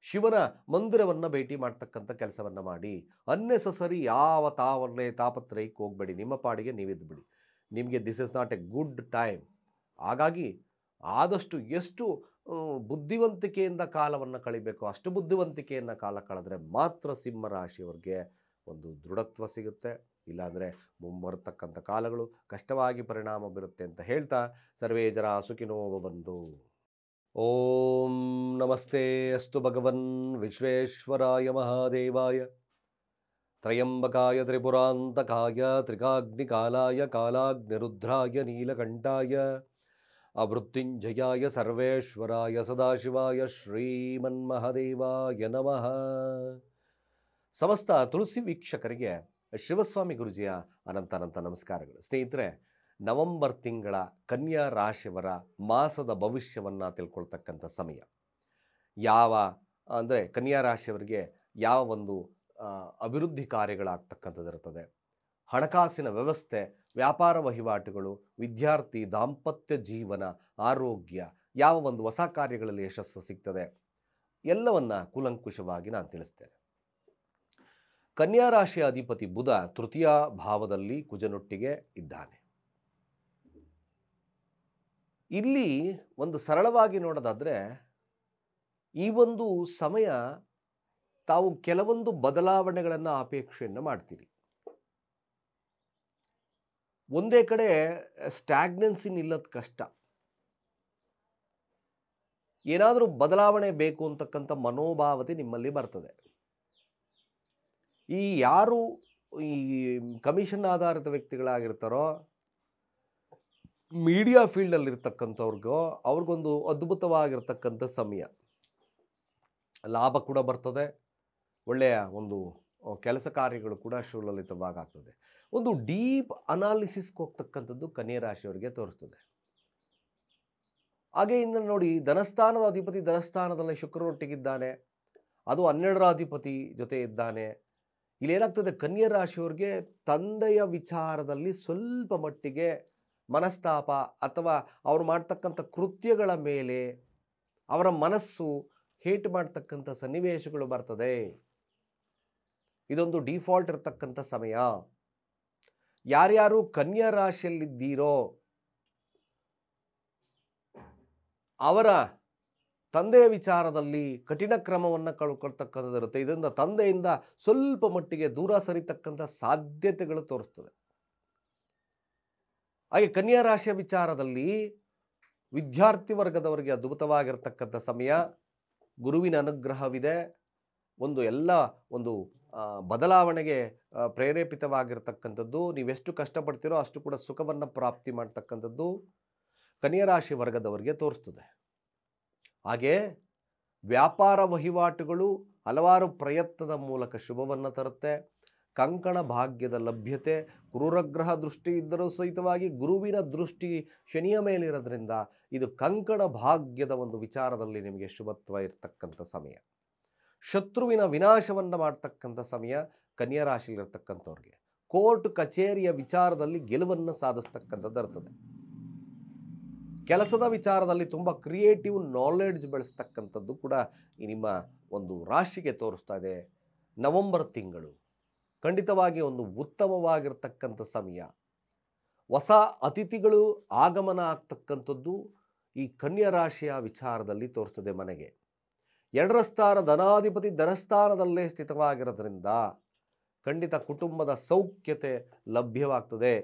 ಶಿವನ ಮಂದಿರವನ್ನು ಭೇಟಿ ಮಾಡ್ತಕ್ಕಂಥ ಕೆಲಸವನ್ನು ಮಾಡಿ. ಅನ್ನೆಸಸರಿ ಯಾವ ತಾಪತ್ರಯಕ್ಕೆ ಹೋಗಬೇಡಿ. ನಿಮ್ಮ ಪಾಡಿಗೆ ನೀವಿದ್ದು ಬಿಡಿ. ನಿಮಗೆ this is not A good time. ಹಾಗಾಗಿ ಆದಷ್ಟು ಎಷ್ಟು ಬುದ್ಧಿವಂತಿಕೆಯಿಂದ ಕಾಲವನ್ನು ಕಳಿಬೇಕು ಅಷ್ಟು ಬುದ್ಧಿವಂತಿಕೆಯನ್ನು ಕಾಲ ಕಳೆದ್ರೆ ಮಾತ್ರ ಸಿಂಹರಾಶಿಯವರಿಗೆ ಒಂದು ದೃಢತ್ವ ಸಿಗುತ್ತೆ. ಇಲ್ಲಾಂದರೆ ಮುಂಬರತಕ್ಕಂಥ ಕಾಲಗಳು ಕಷ್ಟವಾಗಿ ಪರಿಣಾಮ ಬೀರುತ್ತೆ ಅಂತ ಹೇಳ್ತಾ, ಸರ್ವೇ ಜನ ಸುಖಿನೋ ಭವಂತು. ಓಂ ನಮಸ್ತೆ ಅಸ್ತು ಭಗವನ್ ವಿಶ್ವೇಶ್ವರಾಯ ಮಹಾದೇವಾಯ ತ್ರಯಂಬಕಾಯ ತ್ರಿಪುರಾಂತಕಾಯ ತ್ರಿಕಾಗ್ನಿಕಾಲಾಯ ಕಾಲಾಗ್ನಿರುದ್ರಾಯ ನೀಲಕಂಠಾಯ ಅಮೃತ್ಯುಂಜಯಾಯ ಸರ್ವೇಶ್ವರಾಯ ಸದಾಶಿವಾಯ ಶ್ರೀಮನ್ಮಹದೇವಾಯ ನಮಃ. ಸಮಸ್ತ ತುಳಸಿ ವೀಕ್ಷಕರಿಗೆ ಶಿವಸ್ವಾಮಿ ಗುರುಜಿಯ ಅನಂತ ನಮಸ್ಕಾರಗಳು. ಸ್ನೇಹಿತರೆ, ನವೆಂಬರ್ ತಿಂಗಳ ಕನ್ಯಾ ರಾಶಿಯವರ ಮಾಸದ ಭವಿಷ್ಯವನ್ನು ತಿಳ್ಕೊಳ್ತಕ್ಕಂಥ ಸಮಯ. ಅಂದರೆ ಕನ್ಯಾ ರಾಶಿಯವರಿಗೆ ಯಾವ ಒಂದು ಅಭಿವೃದ್ಧಿ ಕಾರ್ಯಗಳಾಗ್ತಕ್ಕಂಥದ್ದಿರ್ತದೆ, ಹಣಕಾಸಿನ ವ್ಯವಸ್ಥೆ, ವ್ಯಾಪಾರ ವಹಿವಾಟುಗಳು, ವಿದ್ಯಾರ್ಥಿ ದಾಂಪತ್ಯ ಜೀವನ, ಆರೋಗ್ಯ, ಯಾವ ಒಂದು ಹೊಸ ಕಾರ್ಯಗಳಲ್ಲಿ ಯಶಸ್ಸು ಸಿಗ್ತದೆ, ಎಲ್ಲವನ್ನ ಕೂಲಂಕುಷವಾಗಿ ನಾನು ತಿಳಿಸ್ತೇನೆ. ಕನ್ಯಾ ರಾಶಿಯ ಅಧಿಪತಿ ಬುಧ ತೃತೀಯ ಭಾವದಲ್ಲಿ ಕುಜನೊಟ್ಟಿಗೆ ಇದ್ದಾನೆ. ಇಲ್ಲಿ ಒಂದು ಸರಳವಾಗಿ ನೋಡೋದಾದರೆ, ಈ ಒಂದು ಸಮಯ ತಾವು ಕೆಲವೊಂದು ಬದಲಾವಣೆಗಳನ್ನು ಅಪೇಕ್ಷೆಯನ್ನು ಮಾಡ್ತೀರಿ. ಒಂದೇ ಕಡೆ ಸ್ಟ್ಯಾಗ್ನೆನ್ಸಿ ನಿಲ್ಲೋದು ಕಷ್ಟ. ಏನಾದರೂ ಬದಲಾವಣೆ ಬೇಕು ಅಂತಕ್ಕಂಥ ಮನೋಭಾವತೆ ನಿಮ್ಮಲ್ಲಿ ಬರ್ತದೆ. ಯಾರು ಈ ಕಮಿಷನ್ ಆಧಾರಿತ ವ್ಯಕ್ತಿಗಳಾಗಿರ್ತಾರೋ, ಮೀಡಿಯಾ ಅವ್ರಿಗೊಂದು ಅದ್ಭುತವಾಗಿರ್ತಕ್ಕಂಥ ಸಮಯ. ಲಾಭ ಕೂಡ ಬರ್ತದೆ, ಒಳ್ಳೆಯ ಒಂದು ಕೆಲಸ ಕಾರ್ಯಗಳು ಕೂಡ ಸುಲಲಿತವಾಗ್ತದೆ. ಒಂದು ಡೀಪ್ ಅನಾಲಿಸಿಸ್ಗೆ ಹೋಗ್ತಕ್ಕಂಥದ್ದು ಕನ್ಯಾ ರಾಶಿಯವರಿಗೆ ತೋರಿಸ್ತದೆ. ಹಾಗೆ ಇನ್ನು ನೋಡಿ, ಧನಸ್ಥಾನದ ಅಧಿಪತಿ ಧನಸ್ಥಾನದಲ್ಲಿ ಶುಕ್ರನೊಟ್ಟಿಗಿದ್ದಾನೆ. ಅದು 12ರ ಅಧಿಪತಿ ಜೊತೆ ಇದ್ದಾನೆ. ಇಲ್ಲೇನಾಗ್ತದೆ, ಕನ್ಯಾ ರಾಶಿಯವ್ರಿಗೆ ತಂದೆಯ ವಿಚಾರದಲ್ಲಿ ಸ್ವಲ್ಪ ಮಟ್ಟಿಗೆ ಮನಸ್ತಾಪ ಅಥವಾ ಅವರು ಮಾಡ್ತಕ್ಕಂಥ ಕೃತ್ಯಗಳ ಮೇಲೆ ಅವರ ಮನಸ್ಸು ಹೇಟ್ ಮಾಡ್ತಕ್ಕಂಥ ಸನ್ನಿವೇಶಗಳು ಬರ್ತದೆ. ಇದೊಂದು ಡಿಫಾಲ್ಟ್ ಇರತಕ್ಕಂಥ ಸಮಯ. ಯಾರ್ಯಾರು ಕನ್ಯಾ ರಾಶಿಯಲ್ಲಿದ್ದೀರೋ ಅವರ ತಂದೆಯ ವಿಚಾರದಲ್ಲಿ ಕಠಿಣ ಕ್ರಮವನ್ನು ಕಳ್ಕೊಳ್ತಕ್ಕಂಥದ್ದು ಇರುತ್ತೆ. ಇದರಿಂದ ತಂದೆಯಿಂದ ಸ್ವಲ್ಪ ಮಟ್ಟಿಗೆ ದೂರ ಸರಿತಕ್ಕಂಥ ಸಾಧ್ಯತೆಗಳು ತೋರಿಸ್ತದೆ. ಹಾಗೆ ಕನ್ಯಾ ರಾಶಿಯ ವಿಚಾರದಲ್ಲಿ ವಿದ್ಯಾರ್ಥಿ ವರ್ಗದವರಿಗೆ ಅದ್ಭುತವಾಗಿರ್ತಕ್ಕಂಥ ಸಮಯ. ಗುರುವಿನ ಅನುಗ್ರಹವಿದೆ. ಒಂದು ಬದಲಾವಣೆಗೆ ಪ್ರೇರೇಪಿತವಾಗಿರ್ತಕ್ಕಂಥದ್ದು. ನೀವೆಷ್ಟು ಕಷ್ಟಪಡ್ತೀರೋ ಅಷ್ಟು ಕೂಡ ಸುಖವನ್ನು ಪ್ರಾಪ್ತಿ ಮಾಡ್ತಕ್ಕಂಥದ್ದು ಕನ್ಯಾ ರಾಶಿ ವರ್ಗದವರಿಗೆ ತೋರಿಸ್ತದೆ. ಹಾಗೆ ವ್ಯಾಪಾರ ವಹಿವಾಟುಗಳು ಹಲವಾರು ಪ್ರಯತ್ನದ ಮೂಲಕ ಶುಭವನ್ನು ತರುತ್ತೆ. ಕಂಕಣ ಭಾಗ್ಯದ ಲಭ್ಯತೆ, ಕ್ರೂರಗ್ರಹ ದೃಷ್ಟಿ ಇದ್ದರೂ ಸಹಿತವಾಗಿ ಗುರುವಿನ ದೃಷ್ಟಿ ಶನಿಯ ಮೇಲಿರೋದ್ರಿಂದ ಇದು ಕಂಕಣ ಭಾಗ್ಯದ ಒಂದು ವಿಚಾರದಲ್ಲಿ ನಿಮಗೆ ಶುಭತ್ವ ಇರತಕ್ಕಂಥ ಸಮಯ. ಶತ್ರುವಿನ ವಿನಾಶವನ್ನು ಮಾಡ್ತಕ್ಕಂಥ ಸಮಯ ಕನ್ಯಾ ರಾಶಿಯಲ್ಲಿರ್ತಕ್ಕಂಥವ್ರಿಗೆ. ಕೋರ್ಟ್ ಕಚೇರಿಯ ವಿಚಾರದಲ್ಲಿ ಗೆಲುವನ್ನು ಸಾಧಿಸ್ತಕ್ಕಂಥದ್ದು ಇರ್ತದೆ. ಕೆಲಸದ ವಿಚಾರದಲ್ಲಿ ತುಂಬ ಕ್ರಿಯೇಟಿವ್ ನಾಲೆಡ್ಜ್ ಬೆಳೆಸ್ತಕ್ಕಂಥದ್ದು ಕೂಡ ಈ ನಿಮ್ಮ ಒಂದು ರಾಶಿಗೆ ತೋರಿಸ್ತಾ ಇದೆ. ನವೆಂಬರ್ ತಿಂಗಳು ಖಂಡಿತವಾಗಿ ಒಂದು ಉತ್ತಮವಾಗಿರ್ತಕ್ಕಂಥ ಸಮಯ. ಹೊಸ ಅತಿಥಿಗಳು ಆಗಮನ ಆಗ್ತಕ್ಕಂಥದ್ದು ಈ ಕನ್ಯಾ ರಾಶಿಯ ವಿಚಾರದಲ್ಲಿ ತೋರಿಸ್ತದೆ. ಮನೆಗೆ 2ರ ಸ್ಥಾನ ಧನಾಧಿಪತಿ ಧನಸ್ಥಾನದಲ್ಲೇ ಸ್ಥಿತವಾಗಿರೋದ್ರಿಂದ ಖಂಡಿತ ಕುಟುಂಬದ ಸೌಖ್ಯತೆ ಲಭ್ಯವಾಗ್ತದೆ.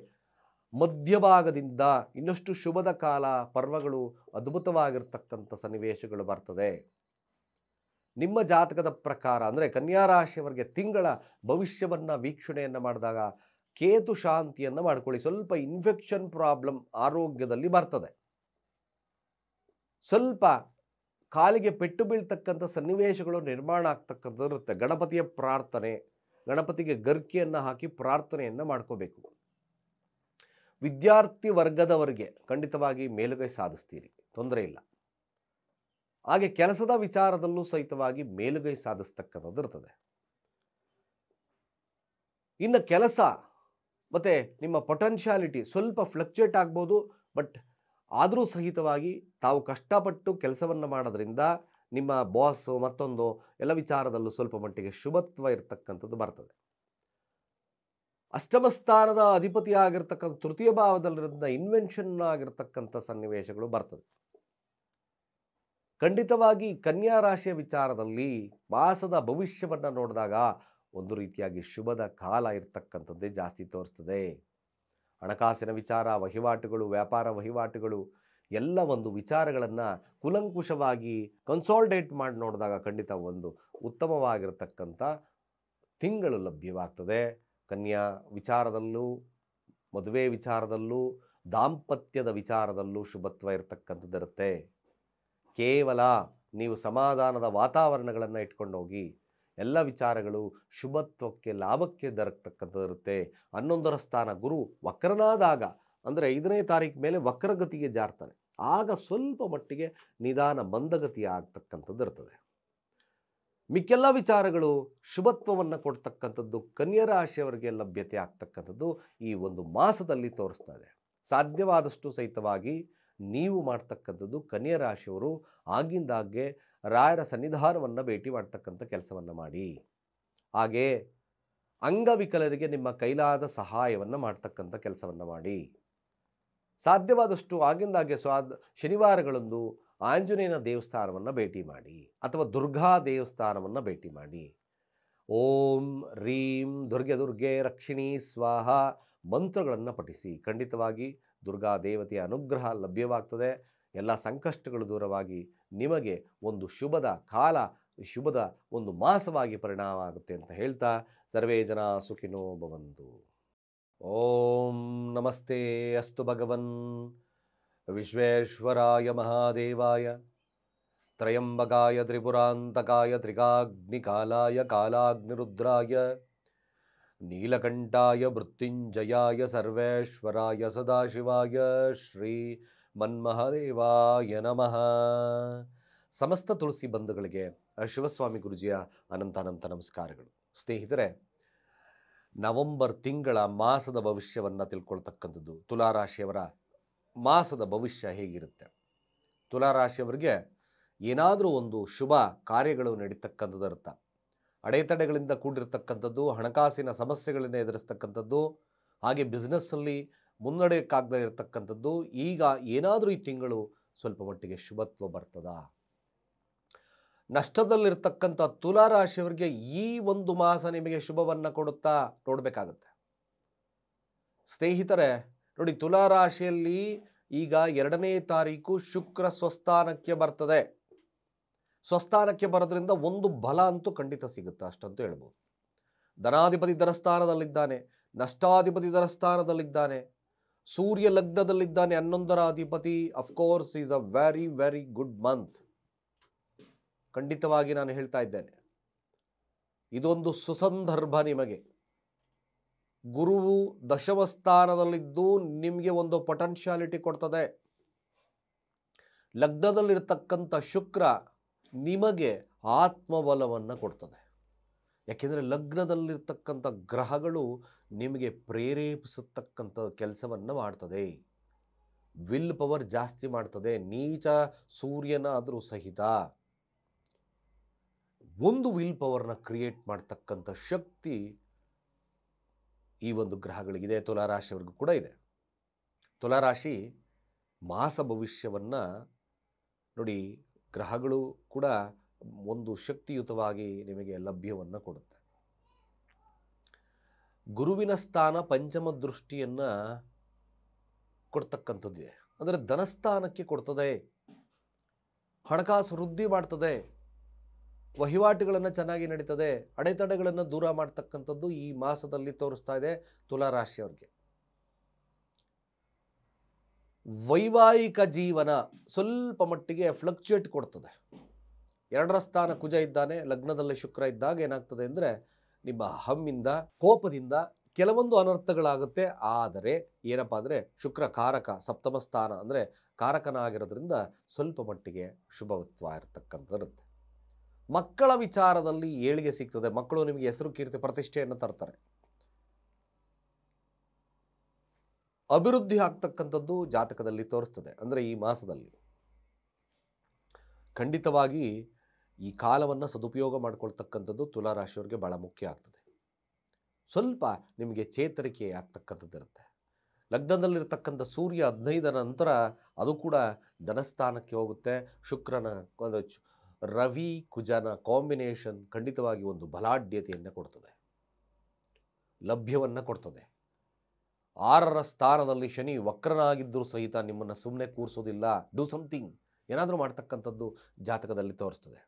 ಮಧ್ಯಭಾಗದಿಂದ ಇನ್ನಷ್ಟು ಶುಭದ ಕಾಲ, ಪರ್ವಗಳು, ಅದ್ಭುತವಾಗಿರ್ತಕ್ಕಂಥ ಸನ್ನಿವೇಶಗಳು ಬರ್ತದೆ. ನಿಮ್ಮ ಜಾತಕದ ಪ್ರಕಾರ ಅಂದರೆ ಕನ್ಯಾ ರಾಶಿಯವರಿಗೆ ತಿಂಗಳ ಭವಿಷ್ಯವನ್ನು ವೀಕ್ಷಣೆಯನ್ನು ಮಾಡಿದಾಗ ಕೇತು ಶಾಂತಿಯನ್ನು ಮಾಡ್ಕೊಳ್ಳಿ. ಸ್ವಲ್ಪ ಇನ್ಫೆಕ್ಷನ್ ಪ್ರಾಬ್ಲಮ್ ಆರೋಗ್ಯದಲ್ಲಿ ಬರ್ತದೆ. ಸ್ವಲ್ಪ ಕಾಲಿಗೆ ಪೆಟ್ಟು ಬೀಳ್ತಕ್ಕಂಥ ಸನ್ನಿವೇಶಗಳು ನಿರ್ಮಾಣ ಆಗ್ತಕ್ಕಂಥದ್ದು ಇರುತ್ತೆ. ಗಣಪತಿಯ ಪ್ರಾರ್ಥನೆ, ಗಣಪತಿಗೆ ಗರ್ಕಿಯನ್ನು ಹಾಕಿ ಪ್ರಾರ್ಥನೆಯನ್ನು ಮಾಡ್ಕೋಬೇಕು. ವಿದ್ಯಾರ್ಥಿ ವರ್ಗದವರಿಗೆ ಖಂಡಿತವಾಗಿ ಮೇಲುಗೈ ಸಾಧಿಸ್ತೀರಿ, ತೊಂದರೆ ಇಲ್ಲ. ಹಾಗೆ ಕೆಲಸದ ವಿಚಾರದಲ್ಲೂ ಸಹಿತವಾಗಿ ಮೇಲುಗೈ ಸಾಧಿಸ್ತಕ್ಕಂಥದ್ದು ಇರ್ತದೆ. ಇನ್ನು ಕೆಲಸ ಮತ್ತು ನಿಮ್ಮ ಪೊಟೆನ್ಷಿಯಾಲಿಟಿ ಸ್ವಲ್ಪ ಫ್ಲಕ್ಚುಯೇಟ್ ಆಗ್ಬೋದು. ಬಟ್ ಆದರೂ ಸಹಿತವಾಗಿ ತಾವು ಕಷ್ಟಪಟ್ಟು ಕೆಲಸವನ್ನು ಮಾಡೋದ್ರಿಂದ ನಿಮ್ಮ ಬಾಸು ಮತ್ತೊಂದು ಎಲ್ಲ ವಿಚಾರದಲ್ಲೂ ಸ್ವಲ್ಪ ಮಟ್ಟಿಗೆ ಶುಭತ್ವ ಇರತಕ್ಕಂಥದ್ದು ಬರ್ತದೆ. ಅಷ್ಟಮ ಸ್ಥಾನದ ಅಧಿಪತಿ ಆಗಿರ್ತಕ್ಕಂಥ ತೃತೀಯ ಭಾವದಲ್ಲಿರೋದ್ರಿಂದ ಇನ್ವೆನ್ಷನ್ ಆಗಿರ್ತಕ್ಕಂಥ ಸನ್ನಿವೇಶಗಳು ಬರ್ತದೆ. ಖಂಡಿತವಾಗಿ ಕನ್ಯಾ ರಾಶಿಯ ವಿಚಾರದಲ್ಲಿ ಮಾಸದ ಭವಿಷ್ಯವನ್ನು ನೋಡಿದಾಗ ಒಂದು ರೀತಿಯಾಗಿ ಶುಭದ ಕಾಲ ಇರ್ತಕ್ಕಂಥದ್ದೇ ಜಾಸ್ತಿ ತೋರಿಸ್ತದೆ. ಹಣಕಾಸಿನ ವಿಚಾರ, ವಹಿವಾಟುಗಳು, ವ್ಯಾಪಾರ ವಹಿವಾಟುಗಳು ಎಲ್ಲ ಒಂದು ವಿಚಾರಗಳನ್ನು ಕುಲಂಕುಷವಾಗಿ ಕನ್ಸಾಲ್ಟೇಟ್ ಮಾಡಿ ನೋಡಿದಾಗ ಖಂಡಿತ ಒಂದು ಉತ್ತಮವಾಗಿರ್ತಕ್ಕಂಥ ತಿಂಗಳು ಲಭ್ಯವಾಗ್ತದೆ. ಕನ್ಯಾ ವಿಚಾರದಲ್ಲೂ, ಮದುವೆ ವಿಚಾರದಲ್ಲೂ, ದಾಂಪತ್ಯದ ವಿಚಾರದಲ್ಲೂ ಶುಭತ್ವ ಇರತಕ್ಕಂಥದ್ದಿರುತ್ತೆ. ಕೇವಲ ನೀವು ಸಮಾಧಾನದ ವಾತಾವರಣಗಳನ್ನು ಇಟ್ಕೊಂಡು ಹೋಗಿ ಎಲ್ಲ ವಿಚಾರಗಳು ಶುಭತ್ವಕ್ಕೆ, ಲಾಭಕ್ಕೆ ದೊರಕತಕ್ಕಂಥದ್ದು ಇರುತ್ತೆ. 11ರ ಸ್ಥಾನ ಗುರು ವಕ್ರನಾದಾಗ ಅಂದರೆ 5ನೇ ತಾರೀಕು ಮೇಲೆ ವಕ್ರಗತಿಗೆ ಜಾರ್ತಾನೆ. ಆಗ ಸ್ವಲ್ಪ ಮಟ್ಟಿಗೆ ನಿಧಾನ ಮಂದಗತಿ ಆಗ್ತಕ್ಕಂಥದ್ದು ಇರ್ತದೆ. ಮಿಕ್ಕೆಲ್ಲ ವಿಚಾರಗಳು ಶುಭತ್ವವನ್ನು ಕೊಡ್ತಕ್ಕಂಥದ್ದು ಕನ್ಯಾ ರಾಶಿಯವರಿಗೆ ಲಭ್ಯತೆ ಆಗ್ತಕ್ಕಂಥದ್ದು ಈ ಒಂದು ಮಾಸದಲ್ಲಿ ತೋರಿಸ್ತಾ ಇದೆ. ಸಾಧ್ಯವಾದಷ್ಟು ಸಹಿತವಾಗಿ ನೀವು ಮಾಡ್ತಕ್ಕಂಥದ್ದು ಕನ್ಯಾ ರಾಶಿಯವರು ಆಗಿಂದಾಗ್ಗೆ ರಾಯರ ಸನ್ನಿಧಾನವನ್ನು ಭೇಟಿ ಮಾಡ್ತಕ್ಕಂಥ ಕೆಲಸವನ್ನು ಮಾಡಿ. ಹಾಗೆ ಅಂಗವಿಕಲರಿಗೆ ನಿಮ್ಮ ಕೈಲಾದ ಸಹಾಯವನ್ನು ಮಾಡ್ತಕ್ಕಂಥ ಕೆಲಸವನ್ನು ಮಾಡಿ. ಸಾಧ್ಯವಾದಷ್ಟು ಆಗಿಂದಾಗೆ ಶನಿವಾರಗಳಂದು ಆಂಜನೇಯನ ದೇವಸ್ಥಾನವನ್ನು ಭೇಟಿ ಮಾಡಿ ಅಥವಾ ದುರ್ಗಾ ದೇವಸ್ಥಾನವನ್ನು ಭೇಟಿ ಮಾಡಿ. ಓಂ ರೀಂ ದುರ್ಗೆ ರಕ್ಷಿಣಿ ಸ್ವಾಹ ಮಂತ್ರಗಳನ್ನು ಪಠಿಸಿ. ಖಂಡಿತವಾಗಿ ದುರ್ಗಾ ದೇವತೆಯ ಅನುಗ್ರಹ ಲಭ್ಯವಾಗ್ತದೆ. ಎಲ್ಲ ಸಂಕಷ್ಟಗಳು ದೂರವಾಗಿ ನಿಮಗೆ ಒಂದು ಶುಭದ ಕಾಲ, ಶುಭದ ಒಂದು ಮಾಸವಾಗಿ ಪರಿಣಾಮ ಆಗುತ್ತೆ ಅಂತ ಹೇಳ್ತಾ ಸರ್ವೇ ಜನ ಸುಖಿನೋ ಭವಂತು. ಓಂ ನಮಸ್ತೆ ಅಸ್ತು ಭಗವನ್ ವಿಶ್ವೇಶ್ವರಾಯ ಮಹಾದೇವಾಯ ತ್ರಯಂಬಕಾಯ ತ್ರಿಪುರಾಂತಕಾಯ ತ್ರಿಕಾಗ್ನಿಕಾಲಾಯ ಕಾಲಾಗ್ನಿರುದ್ರಾಯ ನೀಲಕಂಠಾಯ ಮೃತ್ಯುಂಜಯಾಯ ಸರ್ವೇಶ್ವರಾಯ ಸದಾಶಿವಾಯ ಶ್ರೀ ಮನ್ಮಹದೇವಾಯ ನಮಃ. ಸಮಸ್ತ ತುಳಸಿ ಬಂಧುಗಳಿಗೆ ಶಿವಸ್ವಾಮಿ ಗುರುಜಿಯ ಅನಂತ ನಮಸ್ಕಾರಗಳು. ಸ್ನೇಹಿತರೆ, ನವೆಂಬರ್ ತಿಂಗಳ ಮಾಸದ ಭವಿಷ್ಯವನ್ನು ತಿಳ್ಕೊಳ್ತಕ್ಕಂಥದ್ದು. ತುಲಾರಾಶಿಯವರ ಮಾಸದ ಭವಿಷ್ಯ ಹೇಗಿರುತ್ತೆ? ತುಲಾರಾಶಿಯವರಿಗೆ ಏನಾದರೂ ಒಂದು ಶುಭ ಕಾರ್ಯಗಳು ನಡೀತಕ್ಕಂಥದ್ದಿರುತ್ತೆ. ಅಡೆತಡೆಗಳಿಂದ ಕೂಡಿರ್ತಕ್ಕಂಥದ್ದು, ಹಣಕಾಸಿನ ಸಮಸ್ಯೆಗಳನ್ನು ಎದುರಿಸ್ತಕ್ಕಂಥದ್ದು, ಹಾಗೆ ಬಿಸ್ನೆಸ್ಸಲ್ಲಿ ಮುನ್ನಡೆಯಕ್ಕಾಗದೇ ಇರತಕ್ಕಂಥದ್ದು. ಈಗ ಏನಾದರೂ ಈ ತಿಂಗಳು ಸ್ವಲ್ಪ ಮಟ್ಟಿಗೆ ಶುಭತ್ವ ಬರ್ತದಾ? ನಷ್ಟದಲ್ಲಿರ್ತಕ್ಕಂಥ ತುಲಾರಾಶಿಯವರಿಗೆ ಈ ಒಂದು ಮಾಸ ನಿಮಗೆ ಶುಭವನ್ನು ಕೊಡುತ್ತಾ? ನೋಡಬೇಕಾಗುತ್ತೆ. ಸ್ನೇಹಿತರೆ ನೋಡಿ, ತುಲಾರಾಶಿಯಲ್ಲಿ ಈಗ 2ನೇ ತಾರೀಕು ಶುಕ್ರ ಸ್ವಸ್ಥಾನಕ್ಕೆ ಬರ್ತದೆ. ಸ್ವಸ್ಥಾನಕ್ಕೆ ಬರೋದ್ರಿಂದ ಒಂದು ಬಲ ಅಂತೂ ಖಂಡಿತ ಸಿಗುತ್ತೆ, ಅಷ್ಟಂತೂ ಹೇಳ್ಬೋದು. ಧನಾಧಿಪತಿ ಧನಸ್ಥಾನದಲ್ಲಿದ್ದಾನೆ, ನಷ್ಟಾಧಿಪತಿ ಧನಸ್ಥಾನದಲ್ಲಿದ್ದಾನೆ, ಸೂರ್ಯ ಲಗ್ನದಲ್ಲಿದ್ದಾನೆ, 11ರ ಅಧಿಪತಿ. Of course is a very very good month. ಖಂಡಿತವಾಗಿ ನಾನು ಹೇಳ್ತಾ ಇದ್ದೇನೆ, ಇದೊಂದು ಸುಸಂದರ್ಭ ನಿಮಗೆ. ಗುರುವು ದಶಮ ಸ್ಥಾನದಲ್ಲಿದ್ದು ನಿಮಗೆ ಒಂದು ಪೊಟೆನ್ಶಿಯಾಲಿಟಿ ಕೊಡ್ತದೆ. ಲಗ್ನದಲ್ಲಿರ್ತಕ್ಕಂಥ ಶುಕ್ರ ನಿಮಗೆ ಆತ್ಮಬಲವನ್ನು ಕೊಡ್ತದೆ. ಯಾಕೆಂದರೆ ಲಗ್ನದಲ್ಲಿರ್ತಕ್ಕಂಥ ಗ್ರಹಗಳು ನಿಮಗೆ ಪ್ರೇರೇಪಿಸತಕ್ಕಂಥ ಕೆಲಸವನ್ನು ಮಾಡ್ತದೆ. ವಿಲ್ ಪವರ್ ಜಾಸ್ತಿ ಮಾಡ್ತದೆ. ನೀಚ ಸೂರ್ಯನಾದರೂ ಸಹಿತ ಒಂದು ವಿಲ್ ಪವರ್ನ ಕ್ರಿಯೇಟ್ ಮಾಡ್ತಕ್ಕಂಥ ಶಕ್ತಿ ಈ ಒಂದು ಗ್ರಹಗಳಿಗಿದೆ. ತುಲಾರಾಶಿಯವರಿಗೂ ಕೂಡ ಇದೆ. ತುಲಾರಾಶಿ ಮಾಸ ಭವಿಷ್ಯವನ್ನು ನೋಡಿ, ಗ್ರಹಗಳು ಕೂಡ ಒಂದು ಶಕ್ತಿಯುತವಾಗಿ ನಿಮಗೆ ಲಭ್ಯವನ್ನು ಕೊಡುತ್ತೆ. ಗುರುವಿನ ಸ್ಥಾನ ಪಂಚಮ ದೃಷ್ಟಿಯನ್ನು ಕೊಡ್ತಕ್ಕಂಥದ್ದಿದೆ. ಅಂದರೆ ಧನಸ್ಥಾನಕ್ಕೆ ಕೊಡ್ತದೆ, ಹಣಕಾಸು ವೃದ್ಧಿ ಮಾಡ್ತದೆ, ವಹಿವಾಟುಗಳನ್ನು ಚೆನ್ನಾಗಿ ನಡೀತದೆ, ಅಡೆತಡೆಗಳನ್ನು ದೂರ ಮಾಡ್ತಕ್ಕಂಥದ್ದು ಈ ಮಾಸದಲ್ಲಿ ತೋರಿಸ್ತಾ ಇದೆ ತುಲಾರಾಶಿಯವರಿಗೆ. ವೈವಾಹಿಕ ಜೀವನ ಸ್ವಲ್ಪ ಮಟ್ಟಿಗೆ ಫ್ಲಕ್ಚುಯೇಟ್ ಕೊಡ್ತದೆ. 2ರ ಸ್ಥಾನ ಕುಜ ಇದ್ದಾನೆ, ಲಗ್ನದಲ್ಲಿ ಶುಕ್ರ ಇದ್ದಾಗ ಏನಾಗ್ತದೆ ಅಂದರೆ ನಿಮ್ಮ ಹಮ್ಮಿಂದ, ಕೋಪದಿಂದ ಕೆಲವೊಂದು ಅನರ್ಥಗಳಾಗುತ್ತೆ. ಆದರೆ ಏನಪ್ಪ ಅಂದರೆ ಶುಕ್ರ ಕಾರಕ, ಸಪ್ತಮ ಸ್ಥಾನ ಅಂದರೆ ಕಾರಕನಾಗಿರೋದ್ರಿಂದ ಸ್ವಲ್ಪ ಮಟ್ಟಿಗೆ ಶುಭತ್ವ ಇರತಕ್ಕಂಥದ್ದಿರುತ್ತೆ. ಮಕ್ಕಳ ವಿಚಾರದಲ್ಲಿ ಏಳಿಗೆ ಸಿಗ್ತದೆ. ಮಕ್ಕಳು ನಿಮಗೆ ಹೆಸರು ಕೀರ್ತಿ ಪ್ರತಿಷ್ಠೆಯನ್ನು ತರ್ತಾರೆ. ಅಭಿವೃದ್ಧಿ ಆಗ್ತಕ್ಕಂಥದ್ದು ಜಾತಕದಲ್ಲಿ ತೋರಿಸ್ತದೆ. ಅಂದರೆ ಈ ಮಾಸದಲ್ಲಿ ಖಂಡಿತವಾಗಿ ಈ ಕಾಲವನ್ನು ಸದುಪಯೋಗ ಮಾಡಿಕೊಳ್ತಕ್ಕಂಥದ್ದು ತುಲಾರಾಶಿಯವರಿಗೆ ಬಹಳ ಮುಖ್ಯ ಆಗ್ತದೆ. ಸ್ವಲ್ಪ ನಿಮಗೆ ಚೇತರಿಕೆ ಆಗ್ತಕ್ಕಂಥದ್ದಿರುತ್ತೆ. ಲಗ್ನದಲ್ಲಿರ್ತಕ್ಕಂಥ ಸೂರ್ಯ 15ರ ನಂತರ ಅದು ಕೂಡ ಧನಸ್ಥಾನಕ್ಕೆ ಹೋಗುತ್ತೆ. ಶುಕ್ರನ ರವಿ ಕುಜನ ಕಾಂಬಿನೇಷನ್ ಖಂಡಿತವಾಗಿ ಒಂದು ಬಲಾಢ್ಯತೆಯನ್ನು ಕೊಡ್ತದೆ, ಲಭ್ಯವನ್ನು ಕೊಡ್ತದೆ. 6ರ ಸ್ಥಾನದಲ್ಲಿ ಶನಿ ವಕ್ರನಾಗಿದ್ದರೂ ಸಹಿತ ನಿಮ್ಮನ್ನು ಸುಮ್ಮನೆ ಕೂರಿಸೋದಿಲ್ಲ. ಡೂ ಸಮಥಿಂಗ್, ಏನಾದರೂ ಮಾಡ್ತಕ್ಕಂಥದ್ದು ಜಾತಕದಲ್ಲಿ ತೋರಿಸ್ತದೆ.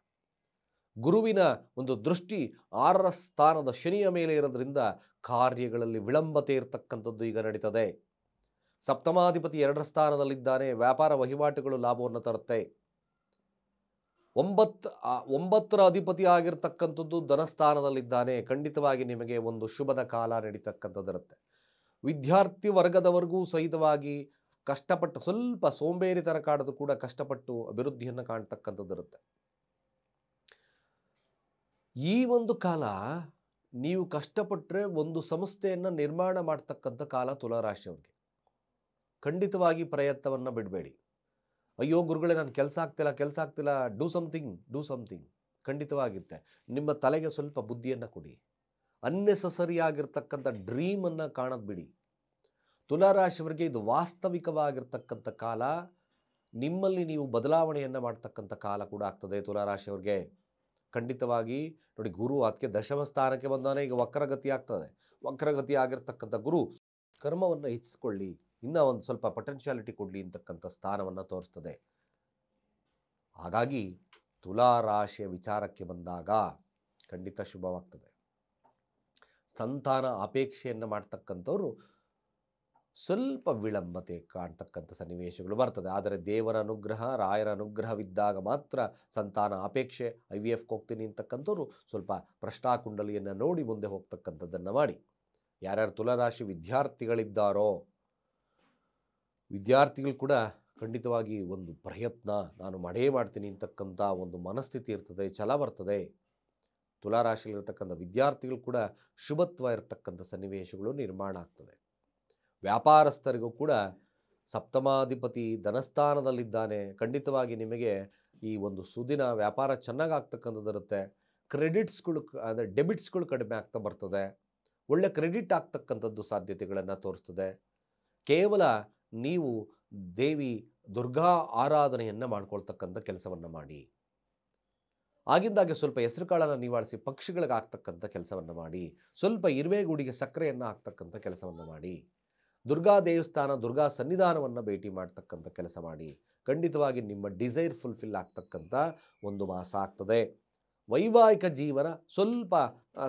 ಗುರುವಿನ ಒಂದು ದೃಷ್ಟಿ 6ರ ಸ್ಥಾನದ ಶನಿಯ ಮೇಲೆ ಇರೋದ್ರಿಂದ ಕಾರ್ಯಗಳಲ್ಲಿ ವಿಳಂಬತೆ ಇರತಕ್ಕಂಥದ್ದು ಈಗ ನಡೀತದೆ. ಸಪ್ತಮಾಧಿಪತಿ 2ರ ಸ್ಥಾನದಲ್ಲಿದ್ದಾನೆ, ವ್ಯಾಪಾರ ವಹಿವಾಟುಗಳು ಲಾಭವನ್ನು ತರುತ್ತೆ. 9ರ ಅಧಿಪತಿ ಆಗಿರ್ತಕ್ಕಂಥದ್ದು ಧನಸ್ಥಾನದಲ್ಲಿದ್ದಾನೆ. ಖಂಡಿತವಾಗಿ ನಿಮಗೆ ಒಂದು ಶುಭದ ಕಾಲ ನಡೀತಕ್ಕಂಥದ್ದಿರುತ್ತೆ. ವಿದ್ಯಾರ್ಥಿ ವರ್ಗದವರೆಗೂ ಸಹಿತವಾಗಿ ಕಷ್ಟಪಟ್ಟು, ಸ್ವಲ್ಪ ಸೋಂಬೇರಿತನ ಕಾಡೋದು ಕೂಡ ಕಷ್ಟಪಟ್ಟು ಅಭಿವೃದ್ಧಿಯನ್ನು ಕಾಣ್ತಕ್ಕಂಥದ್ದಿರುತ್ತೆ. ಈ ಒಂದು ಕಾಲ ನೀವು ಕಷ್ಟಪಟ್ಟರೆ ಒಂದು ಸಂಸ್ಥೆಯನ್ನು ನಿರ್ಮಾಣ ಮಾಡ್ತಕ್ಕಂಥ ಕಾಲ ತುಲಾರಾಶಿಯವರಿಗೆ. ಖಂಡಿತವಾಗಿ ಪ್ರಯತ್ನವನ್ನು ಬಿಡಬೇಡಿ. ಅಯ್ಯೋ ಗುರುಗಳೇ, ನಾನು ಕೆಲಸ ಆಗ್ತಿಲ್ಲ, ಡೂ ಸಮಥಿಂಗ್. ಖಂಡಿತವಾಗಿರುತ್ತೆ. ನಿಮ್ಮ ತಲೆಗೆ ಸ್ವಲ್ಪ ಬುದ್ಧಿಯನ್ನು ಕೊಡಿ. ಅನ್ನೆಸಸರಿ ಆಗಿರ್ತಕ್ಕಂಥ ಡ್ರೀಮನ್ನು ಕಾಣೋದು ಬಿಡಿ. ತುಲಾರಾಶಿಯವರಿಗೆ ಇದು ವಾಸ್ತವಿಕವಾಗಿರ್ತಕ್ಕಂಥ ಕಾಲ. ನಿಮ್ಮಲ್ಲಿ ನೀವು ಬದಲಾವಣೆಯನ್ನು ಮಾಡ್ತಕ್ಕಂಥ ಕಾಲ ಕೂಡ ಆಗ್ತದೆ ತುಲಾರಾಶಿಯವರಿಗೆ. ಖಂಡಿತವಾಗಿ ನೋಡಿ, ಗುರು ಅದಕ್ಕೆ ದಶಮ ಸ್ಥಾನಕ್ಕೆ ಬಂದಾನೆ. ಈಗ ವಕ್ರಗತಿ ಆಗ್ತದೆ. ವಕ್ರಗತಿ ಆಗಿರ್ತಕ್ಕಂಥ ಗುರು ಕರ್ಮವನ್ನು ಹೆಚ್ಚಿಸ್ಕೊಳ್ಳಿ, ಇನ್ನೂ ಒಂದು ಸ್ವಲ್ಪ ಪೊಟೆನ್ಶಿಯಾಲಿಟಿ ಕೊಡಲಿ ಅಂತಕ್ಕಂಥ ಸ್ಥಾನವನ್ನು ತೋರಿಸ್ತದೆ. ಹಾಗಾಗಿ ತುಲಾರಾಶಿಯ ವಿಚಾರಕ್ಕೆ ಬಂದಾಗ ಖಂಡಿತ ಶುಭವಾಗ್ತದೆ. ಸಂತಾನ ಅಪೇಕ್ಷೆಯನ್ನು ಮಾಡ್ತಕ್ಕಂಥವ್ರು ಸ್ವಲ್ಪ ವಿಳಂಬತೆ ಕಾಣ್ತಕ್ಕಂಥ ಸನ್ನಿವೇಶಗಳು ಬರ್ತದೆ. ಆದರೆ ದೇವರ ಅನುಗ್ರಹ, ರಾಯರ ಅನುಗ್ರಹವಿದ್ದಾಗ ಮಾತ್ರ ಸಂತಾನ ಅಪೇಕ್ಷೆ, IVF ಹೋಗ್ತೀನಿ ಅಂತಕ್ಕಂಥವ್ರು ಸ್ವಲ್ಪ ಪ್ರಶ್ನಾಕುಂಡಲಿಯನ್ನು ನೋಡಿ ಮುಂದೆ ಹೋಗ್ತಕ್ಕಂಥದ್ದನ್ನು ಮಾಡಿ. ಯಾರ್ಯಾರು ತುಲಾರಾಶಿ ವಿದ್ಯಾರ್ಥಿಗಳಿದ್ದಾರೋ, ವಿದ್ಯಾರ್ಥಿಗಳು ಕೂಡ ಖಂಡಿತವಾಗಿ ಒಂದು ಪ್ರಯತ್ನ ನಾನು ಮಾಡೇ ಮಾಡ್ತೀನಿ ಅಂತಕ್ಕಂಥ ಒಂದು ಮನಸ್ಥಿತಿ ಇರ್ತದೆ, ಛಲ ಬರ್ತದೆ. ತುಲಾರಾಶಿಯಲ್ಲಿರ್ತಕ್ಕಂಥ ವಿದ್ಯಾರ್ಥಿಗಳು ಕೂಡ ಶುಭತ್ವ ಇರತಕ್ಕಂಥ ಸನ್ನಿವೇಶಗಳು ನಿರ್ಮಾಣ ಆಗ್ತದೆ. ವ್ಯಾಪಾರಸ್ಥರಿಗೂ ಕೂಡ ಸಪ್ತಮಾಧಿಪತಿ ಧನಸ್ಥಾನದಲ್ಲಿದ್ದಾನೆ. ಖಂಡಿತವಾಗಿ ನಿಮಗೆ ಈ ಒಂದು ಸುದಿನ ವ್ಯಾಪಾರ ಚೆನ್ನಾಗಿ ಆಗ್ತಕ್ಕಂಥದ್ದಿರುತ್ತೆ. ಕ್ರೆಡಿಟ್ಸ್ಗಳು ಅಂದರೆ ಡೆಬಿಟ್ಸ್ಗಳು ಕಡಿಮೆ ಆಗ್ತಾ ಬರ್ತದೆ. ಒಳ್ಳೆ ಕ್ರೆಡಿಟ್ ಆಗ್ತಕ್ಕಂಥದ್ದು ಸಾಧ್ಯತೆಗಳನ್ನು ತೋರಿಸ್ತದೆ. ಕೇವಲ ನೀವು ದೇವಿ ದುರ್ಗಾ ಆರಾಧನೆಯನ್ನು ಮಾಡ್ಕೊಳ್ತಕ್ಕಂಥ ಕೆಲಸವನ್ನು ಮಾಡಿ. ಆಗಿಂದಾಗೆ ಸ್ವಲ್ಪ ಹೆಸರು ಕಾಳನ್ನು ನಿವಾಳಿಸಿ ಪಕ್ಷಿಗಳಿಗೆ ಹಾಕ್ತಕ್ಕಂಥ ಕೆಲಸವನ್ನು ಮಾಡಿ. ಸ್ವಲ್ಪ ಇರುವೆಗೂಡಿಗೆ ಸಕ್ಕರೆಯನ್ನು ಹಾಕ್ತಕ್ಕಂಥ ಕೆಲಸವನ್ನು ಮಾಡಿ. ದುರ್ಗಾ ದೇವಸ್ಥಾನ, ದುರ್ಗಾ ಸನ್ನಿಧಾನವನ್ನು ಭೇಟಿ ಮಾಡ್ತಕ್ಕಂಥ ಕೆಲಸ ಮಾಡಿ. ಖಂಡಿತವಾಗಿ ನಿಮ್ಮ ಡಿಸೈರ್ ಫುಲ್ಫಿಲ್ ಆಗ್ತಕ್ಕಂಥ ಒಂದು ಮಾಸ ಆಗ್ತದೆ. ವೈವಾಹಿಕ ಜೀವನ ಸ್ವಲ್ಪ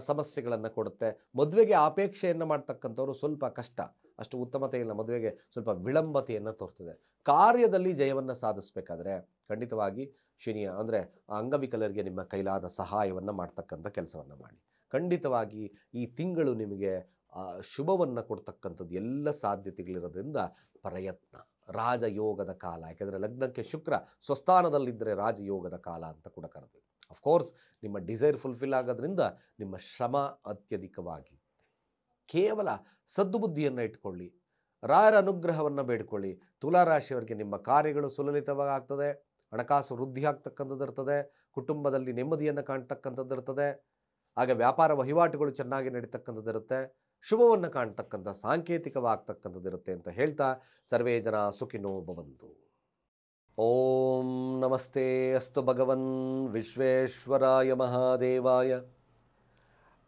ಸಮಸ್ಯೆಗಳನ್ನು ಕೊಡುತ್ತೆ. ಮದುವೆಗೆ ಅಪೇಕ್ಷೆಯನ್ನು ಮಾಡ್ತಕ್ಕಂಥವ್ರು ಸ್ವಲ್ಪ ಕಷ್ಟ, ಅಷ್ಟು ಉತ್ತಮತೆ ಇಲ್ಲ. ಮದುವೆಗೆ ಸ್ವಲ್ಪ ವಿಳಂಬತೆಯನ್ನು ತೋರ್ತದೆ. ಕಾರ್ಯದಲ್ಲಿ ಜಯವನ್ನು ಸಾಧಿಸಬೇಕಾದ್ರೆ ಖಂಡಿತವಾಗಿ ಶನಿಯ ಅಂದರೆ ಅಂಗವಿಕಲರಿಗೆ ನಿಮ್ಮ ಕೈಲಾದ ಸಹಾಯವನ್ನು ಮಾಡ್ತಕ್ಕಂಥ ಕೆಲಸವನ್ನು ಮಾಡಿ. ಖಂಡಿತವಾಗಿ ಈ ತಿಂಗಳು ನಿಮಗೆ ಶುಭವನ್ನು ಕೊಡ್ತಕ್ಕಂಥದ್ದು ಎಲ್ಲ ಸಾಧ್ಯತೆಗಳಿರೋದ್ರಿಂದ ಪ್ರಯತ್ನ. ರಾಜಯೋಗದ ಕಾಲ, ಯಾಕೆಂದರೆ ಲಗ್ನಕ್ಕೆ ಶುಕ್ರ ಸ್ವಸ್ಥಾನದಲ್ಲಿದ್ದರೆ ರಾಜಯೋಗದ ಕಾಲ ಅಂತ ಕೂಡ ಕರೆದು. ಅಫ್ಕೋರ್ಸ್ ನಿಮ್ಮ ಡಿಸೈರ್ ಫುಲ್ಫಿಲ್ ಆಗೋದ್ರಿಂದ ನಿಮ್ಮ ಶ್ರಮ ಅತ್ಯಧಿಕವಾಗಿ. ಕೇವಲ ಸದ್ಬುದ್ಧಿಯನ್ನು ಇಟ್ಕೊಳ್ಳಿ, ರಾಯರ ಅನುಗ್ರಹವನ್ನು ಬೇಡಿಕೊಳ್ಳಿ. ತುಲಾರಾಶಿಯವರಿಗೆ ನಿಮ್ಮ ಕಾರ್ಯಗಳು ಸುಲಲಿತವಾಗಿ ಆಗ್ತದೆ. ಹಣಕಾಸು ವೃದ್ಧಿ ಆಗ್ತಕ್ಕಂಥದ್ದು ಇರ್ತದೆ. ಕುಟುಂಬದಲ್ಲಿ ನೆಮ್ಮದಿಯನ್ನು ಕಾಣ್ತಕ್ಕಂಥದ್ದು ಇರ್ತದೆ. ಹಾಗೆ ವ್ಯಾಪಾರ ವಹಿವಾಟುಗಳು ಚೆನ್ನಾಗಿ ನಡೀತಕ್ಕಂಥದ್ದು ಇರುತ್ತೆ. ಶುಭವನ್ನು ಕಾಣ್ತಕ್ಕಂಥ ಸಾಂಕೇತಿಕವಾಗ್ತಕ್ಕಂಥದ್ದು ಇರುತ್ತೆ ಅಂತ ಹೇಳ್ತಾ ಸರ್ವೇ ಜನ ಸುಖಿನೋ ಭವಂತು. ಓಂ ನಮಸ್ತೆ ಅಸ್ತು ಭಗವನ್ ವಿಶ್ವೇಶ್ವರಾಯ ಮಹಾದೇವಾಯ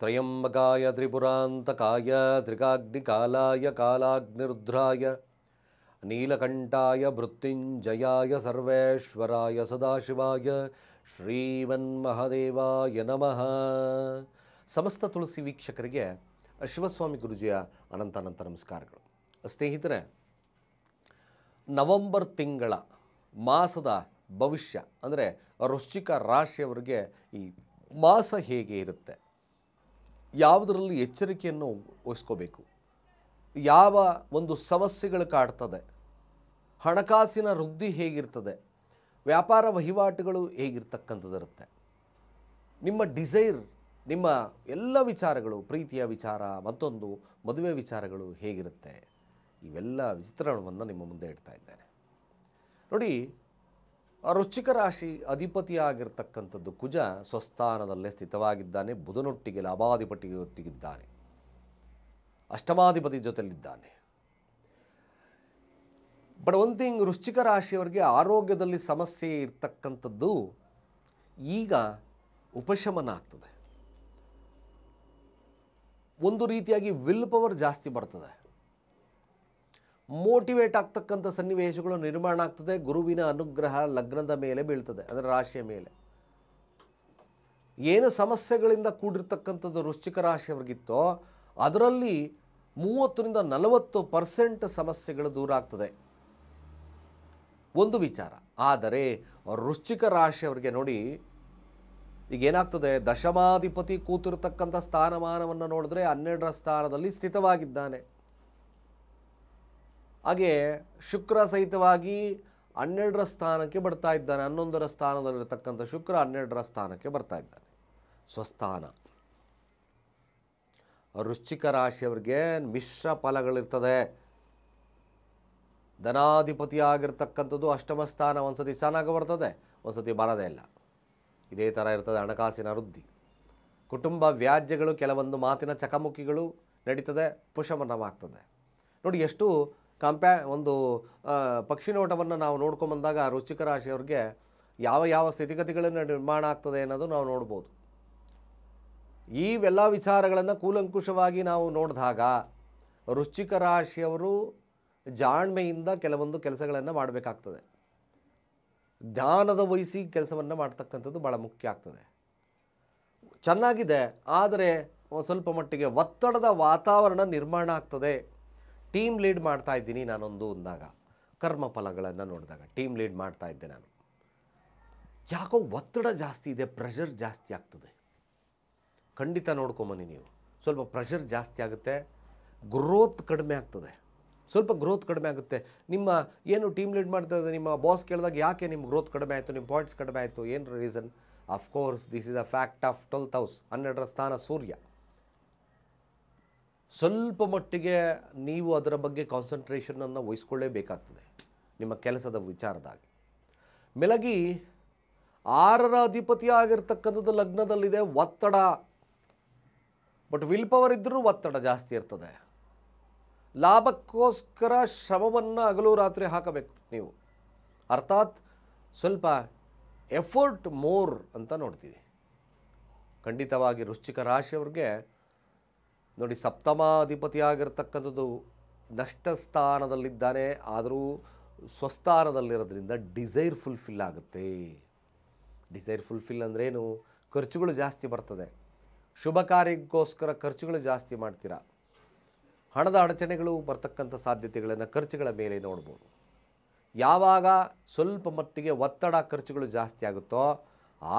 ತ್ರಯಂಬಕಾಯ ತ್ರಿಪುರಾಂತಕಾಯ ತ್ರಿಕಾಗ್ನಿಕಾಲಾಯ ಕಾಲಾಗ್ನಿರುದ್ರಾಯ ನೀಲಕಂಠಾಯ ಮೃತ್ಯುಂಜಯಾಯ ಸರ್ವೇಶ್ವರಾಯ ಸದಾಶಿವಾಯ ಶ್ರೀಮನ್ಮಹಾದೇವಾಯ ನಮಃ. ಸಮಸ್ತ ತುಳಸಿ ವೀಕ್ಷಕರಿಗೆ ಶಿವಸ್ವಾಮಿ ಗುರುಜಿಯ ಅನಂತ ನಮಸ್ಕಾರಗಳು. ಸ್ನೇಹಿತರೆ, ನವೆಂಬರ್ ತಿಂಗಳ ಮಾಸದ ಭವಿಷ್ಯ ಅಂದರೆ ವೃಶ್ಚಿಕ ರಾಶಿಯವರಿಗೆ ಈ ಮಾಸ ಹೇಗೆ ಇರುತ್ತೆ, ಯಾವುದರಲ್ಲಿ ಎಚ್ಚರಿಕೆಯನ್ನು ವಹಿಸ್ಕೋಬೇಕು, ಯಾವ ಒಂದು ಸಮಸ್ಯೆಗಳು ಕಾಡ್ತದೆ, ಹಣಕಾಸಿನ ವೃದ್ಧಿ ಹೇಗಿರ್ತದೆ, ವ್ಯಾಪಾರ ವಹಿವಾಟುಗಳು ಹೇಗಿರ್ತಕ್ಕಂಥದ್ದಿರುತ್ತೆ, ನಿಮ್ಮ ಡಿಸೈರ್, ನಿಮ್ಮ ಎಲ್ಲ ವಿಚಾರಗಳು, ಪ್ರೀತಿಯ ವಿಚಾರ, ಮತ್ತೊಂದು ಮದುವೆ ವಿಚಾರಗಳು ಹೇಗಿರುತ್ತೆ, ಇವೆಲ್ಲ ವಿಚಿತ್ರಣವನ್ನು ನಿಮ್ಮ ಮುಂದೆ ಇಡ್ತಾ ಇದ್ದೇನೆ. ನೋಡಿ, ವೃಶ್ಚಿಕ ರಾಶಿ ಅಧಿಪತಿಯಾಗಿರ್ತಕ್ಕಂಥದ್ದು ಕುಜ ಸ್ವಸ್ಥಾನದಲ್ಲೇ ಸ್ಥಿತವಾಗಿದ್ದಾನೆ. ಬುಧನೊಟ್ಟಿಗೆ ಲಾಭಾಧಿಪತಿಯೊಟ್ಟಿಗಿದ್ದಾನೆ, ಅಷ್ಟಮಾಧಿಪತಿ ಜೊತೆಲಿದ್ದಾನೆ. ಬಟ್ ಒನ್ ಥಿಂಗ್, ವೃಶ್ಚಿಕ ರಾಶಿಯವರಿಗೆ ಆರೋಗ್ಯದಲ್ಲಿ ಸಮಸ್ಯೆ ಇರ್ತಕ್ಕಂಥದ್ದು ಈಗ ಉಪಶಮನ ಆಗ್ತದೆ. ಒಂದು ರೀತಿಯಾಗಿ ವಿಲ್ ಪವರ್ ಜಾಸ್ತಿ ಬರ್ತದೆ. ಮೋಟಿವೇಟ್ ಆಗ್ತಕ್ಕಂಥ ಸನ್ನಿವೇಶಗಳು ನಿರ್ಮಾಣ ಆಗ್ತದೆ. ಗುರುವಿನ ಅನುಗ್ರಹ ಲಗ್ನದ ಮೇಲೆ ಬೀಳ್ತದೆ, ಅಂದರೆ ರಾಶಿಯ ಮೇಲೆ. ಏನು ಸಮಸ್ಯೆಗಳಿಂದ ಕೂಡಿರ್ತಕ್ಕಂಥದ್ದು ವೃಶ್ಚಿಕ ರಾಶಿಯವರಿಗಿತ್ತೋ ಅದರಲ್ಲಿ 30-40% ಸಮಸ್ಯೆಗಳು ದೂರ ಆಗ್ತದೆ, ಒಂದು ವಿಚಾರ. ಆದರೆ ವೃಶ್ಚಿಕ ರಾಶಿಯವರಿಗೆ ನೋಡಿ, ಈಗ ಏನಾಗ್ತದೆ, ದಶಮಾಧಿಪತಿ ಕೂತಿರ್ತಕ್ಕಂಥ ಸ್ಥಾನಮಾನವನ್ನು ನೋಡಿದ್ರೆ 12ರ ಸ್ಥಾನದಲ್ಲಿ ಸ್ಥಿತವಾಗಿದ್ದಾನೆ. ಹಾಗೆ ಶುಕ್ರ ಸಹಿತವಾಗಿ 12ರ ಸ್ಥಾನಕ್ಕೆ ಬರ್ತಾ ಇದ್ದಾನೆ. 11ರ ಸ್ಥಾನದಲ್ಲಿರ್ತಕ್ಕಂಥ ಶುಕ್ರ 12ರ ಸ್ಥಾನಕ್ಕೆ ಬರ್ತಾ ಇದ್ದಾನೆ, ಸ್ವಸ್ಥಾನ. ವೃಶ್ಚಿಕ ರಾಶಿಯವರಿಗೆ ಮಿಶ್ರ ಫಲಗಳಿರ್ತದೆ. ಧನಾಧಿಪತಿಯಾಗಿರ್ತಕ್ಕಂಥದ್ದು ಅಷ್ಟಮ ಸ್ಥಾನ ಒಂದ್ಸತಿ ಚೆನ್ನಾಗಿ ಬರ್ತದೆ, ಒಂದ್ಸತಿ ಬರೋದೇ ಇಲ್ಲ. ಇದೇ ಥರ ಇರ್ತದೆ ಹಣಕಾಸಿನ ವೃದ್ಧಿ. ಕುಟುಂಬ ವ್ಯಾಜ್ಯಗಳು, ಕೆಲವೊಂದು ಮಾತಿನ ಚಕಮುಕಿಗಳು ನಡೀತದೆ, ಉಪಶಮನವಾಗ್ತದೆ. ನೋಡಿ, ಎಷ್ಟು ಒಂದು ಪಕ್ಷಿ ನೋಟವನ್ನು ನಾವು ನೋಡ್ಕೊಂಬಂದಾಗ ವೃಶ್ಚಿಕ ರಾಶಿಯವ್ರಿಗೆ ಯಾವ ಯಾವ ಸ್ಥಿತಿಗತಿಗಳನ್ನು ನಿರ್ಮಾಣ ಆಗ್ತದೆ ಅನ್ನೋದು ನಾವು ನೋಡ್ಬೋದು. ಇವೆಲ್ಲ ವಿಚಾರಗಳನ್ನು ಕೂಲಂಕುಷವಾಗಿ ನಾವು ನೋಡಿದಾಗ ವೃಶ್ಚಿಕ ರಾಶಿಯವರು ಜಾಣ್ಮೆಯಿಂದ ಕೆಲವೊಂದು ಕೆಲಸಗಳನ್ನು ಮಾಡಬೇಕಾಗ್ತದೆ. ಜ್ಞಾನದ ವಹಿಸಿ ಕೆಲಸವನ್ನು ಮಾಡ್ತಕ್ಕಂಥದ್ದು ಭಾಳ ಮುಖ್ಯ ಆಗ್ತದೆ. ಚೆನ್ನಾಗಿದೆ, ಆದರೆ ಸ್ವಲ್ಪ ಮಟ್ಟಿಗೆ ಒತ್ತಡದ ವಾತಾವರಣ ನಿರ್ಮಾಣ ಆಗ್ತದೆ. ಟೀಮ್ ಲೀಡ್ ಮಾಡ್ತಾ ಇದ್ದೀನಿ ನಾನೊಂದು ಅಂದಾಗ, ಕರ್ಮ ಫಲಗಳನ್ನು ನೋಡಿದಾಗ ಟೀಮ್ ಲೀಡ್ ಮಾಡ್ತಾ ಇದ್ದೆ ನಾನು, ಯಾಕೋ ಒತ್ತಡ ಜಾಸ್ತಿ ಇದೆ, ಪ್ರೆಷರ್ ಜಾಸ್ತಿ ಆಗ್ತದೆ. ಖಂಡಿತ ನೋಡ್ಕೊಂಬನ್ನಿ ನೀವು, ಸ್ವಲ್ಪ ಪ್ರೆಷರ್ ಜಾಸ್ತಿ ಆಗುತ್ತೆ, ಗ್ರೋತ್ ಕಡಿಮೆ ಆಗ್ತದೆ, ಸ್ವಲ್ಪ ಗ್ರೋತ್ ಕಡಿಮೆ ಆಗುತ್ತೆ. ನಿಮ್ಮ ಏನು ಟೀಮ್ ಲೀಡ್ ಮಾಡ್ತಾ ಇದ್ದೆ, ನಿಮ್ಮ ಬಾಸ್ ಕೇಳಿದಾಗ ಯಾಕೆ ನಿಮ್ಮ ಗ್ರೋತ್ ಕಡಿಮೆ ಆಯಿತು, ನಿಮ್ಮ ಪಾಯಿಂಟ್ಸ್ ಕಡಿಮೆ ಆಯಿತು, ಏನು reason? Of course this is a fact of 12th house, 12ರ ಸ್ಥಾನ ಸೂರ್ಯ. ಸ್ವಲ್ಪ ಮಟ್ಟಿಗೆ ನೀವು ಅದರ ಬಗ್ಗೆ ಕಾನ್ಸಂಟ್ರೇಷನನ್ನು ವಹಿಸ್ಕೊಳ್ಳೇಬೇಕಾಗ್ತದೆ ನಿಮ್ಮ ಕೆಲಸದ ವಿಚಾರದಾಗಿ. ಮೇಲಾಗಿ 6ರ ಅಧಿಪತಿ ಆಗಿರ್ತಕ್ಕಂಥದ್ದು ಲಗ್ನದಲ್ಲಿದೆ, ಒತ್ತಡ. ಬಟ್ ವಿಲ್ ಪವರ್ ಇದ್ದರೂ ಒತ್ತಡ ಜಾಸ್ತಿ ಇರ್ತದೆ. ಲಾಭಕ್ಕೋಸ್ಕರ ಶ್ರಮವನ್ನು ಹಗಲು ರಾತ್ರಿ ಹಾಕಬೇಕು ನೀವು, ಅರ್ಥಾತ್ ಸ್ವಲ್ಪ ಎಫರ್ಟ್ ಮೋರ್ ಅಂತ ನೋಡ್ತೀವಿ. ಖಂಡಿತವಾಗಿ ವೃಶ್ಚಿಕ ರಾಶಿಯವ್ರಿಗೆ ನೋಡಿ, ಸಪ್ತಮಾಧಿಪತಿ ಆಗಿರ್ತಕ್ಕಂಥದ್ದು ನಷ್ಟ ಸ್ಥಾನದಲ್ಲಿದ್ದಾನೆ, ಆದರೂ ಸ್ವಸ್ಥಾನದಲ್ಲಿರೋದ್ರಿಂದ ಡಿಸೈರ್ ಫುಲ್ಫಿಲ್ ಆಗುತ್ತೆ. ಡಿಸೈರ್ ಫುಲ್ಫಿಲ್ ಅಂದ್ರೇನು? ಖರ್ಚುಗಳು ಜಾಸ್ತಿ ಬರ್ತದೆ, ಶುಭ ಕಾರ್ಯಕ್ಕೋಸ್ಕರ ಖರ್ಚುಗಳು ಜಾಸ್ತಿ ಮಾಡ್ತೀರಾ, ಹಣದ ಅಡಚಣೆಗಳು ಬರ್ತಕ್ಕಂಥ ಸಾಧ್ಯತೆಗಳನ್ನು ಖರ್ಚುಗಳ ಮೇಲೆ ನೋಡ್ಬೋದು. ಯಾವಾಗ ಸ್ವಲ್ಪ ಮಟ್ಟಿಗೆ ಒತ್ತಡ ಖರ್ಚುಗಳು ಜಾಸ್ತಿ ಆಗುತ್ತೋ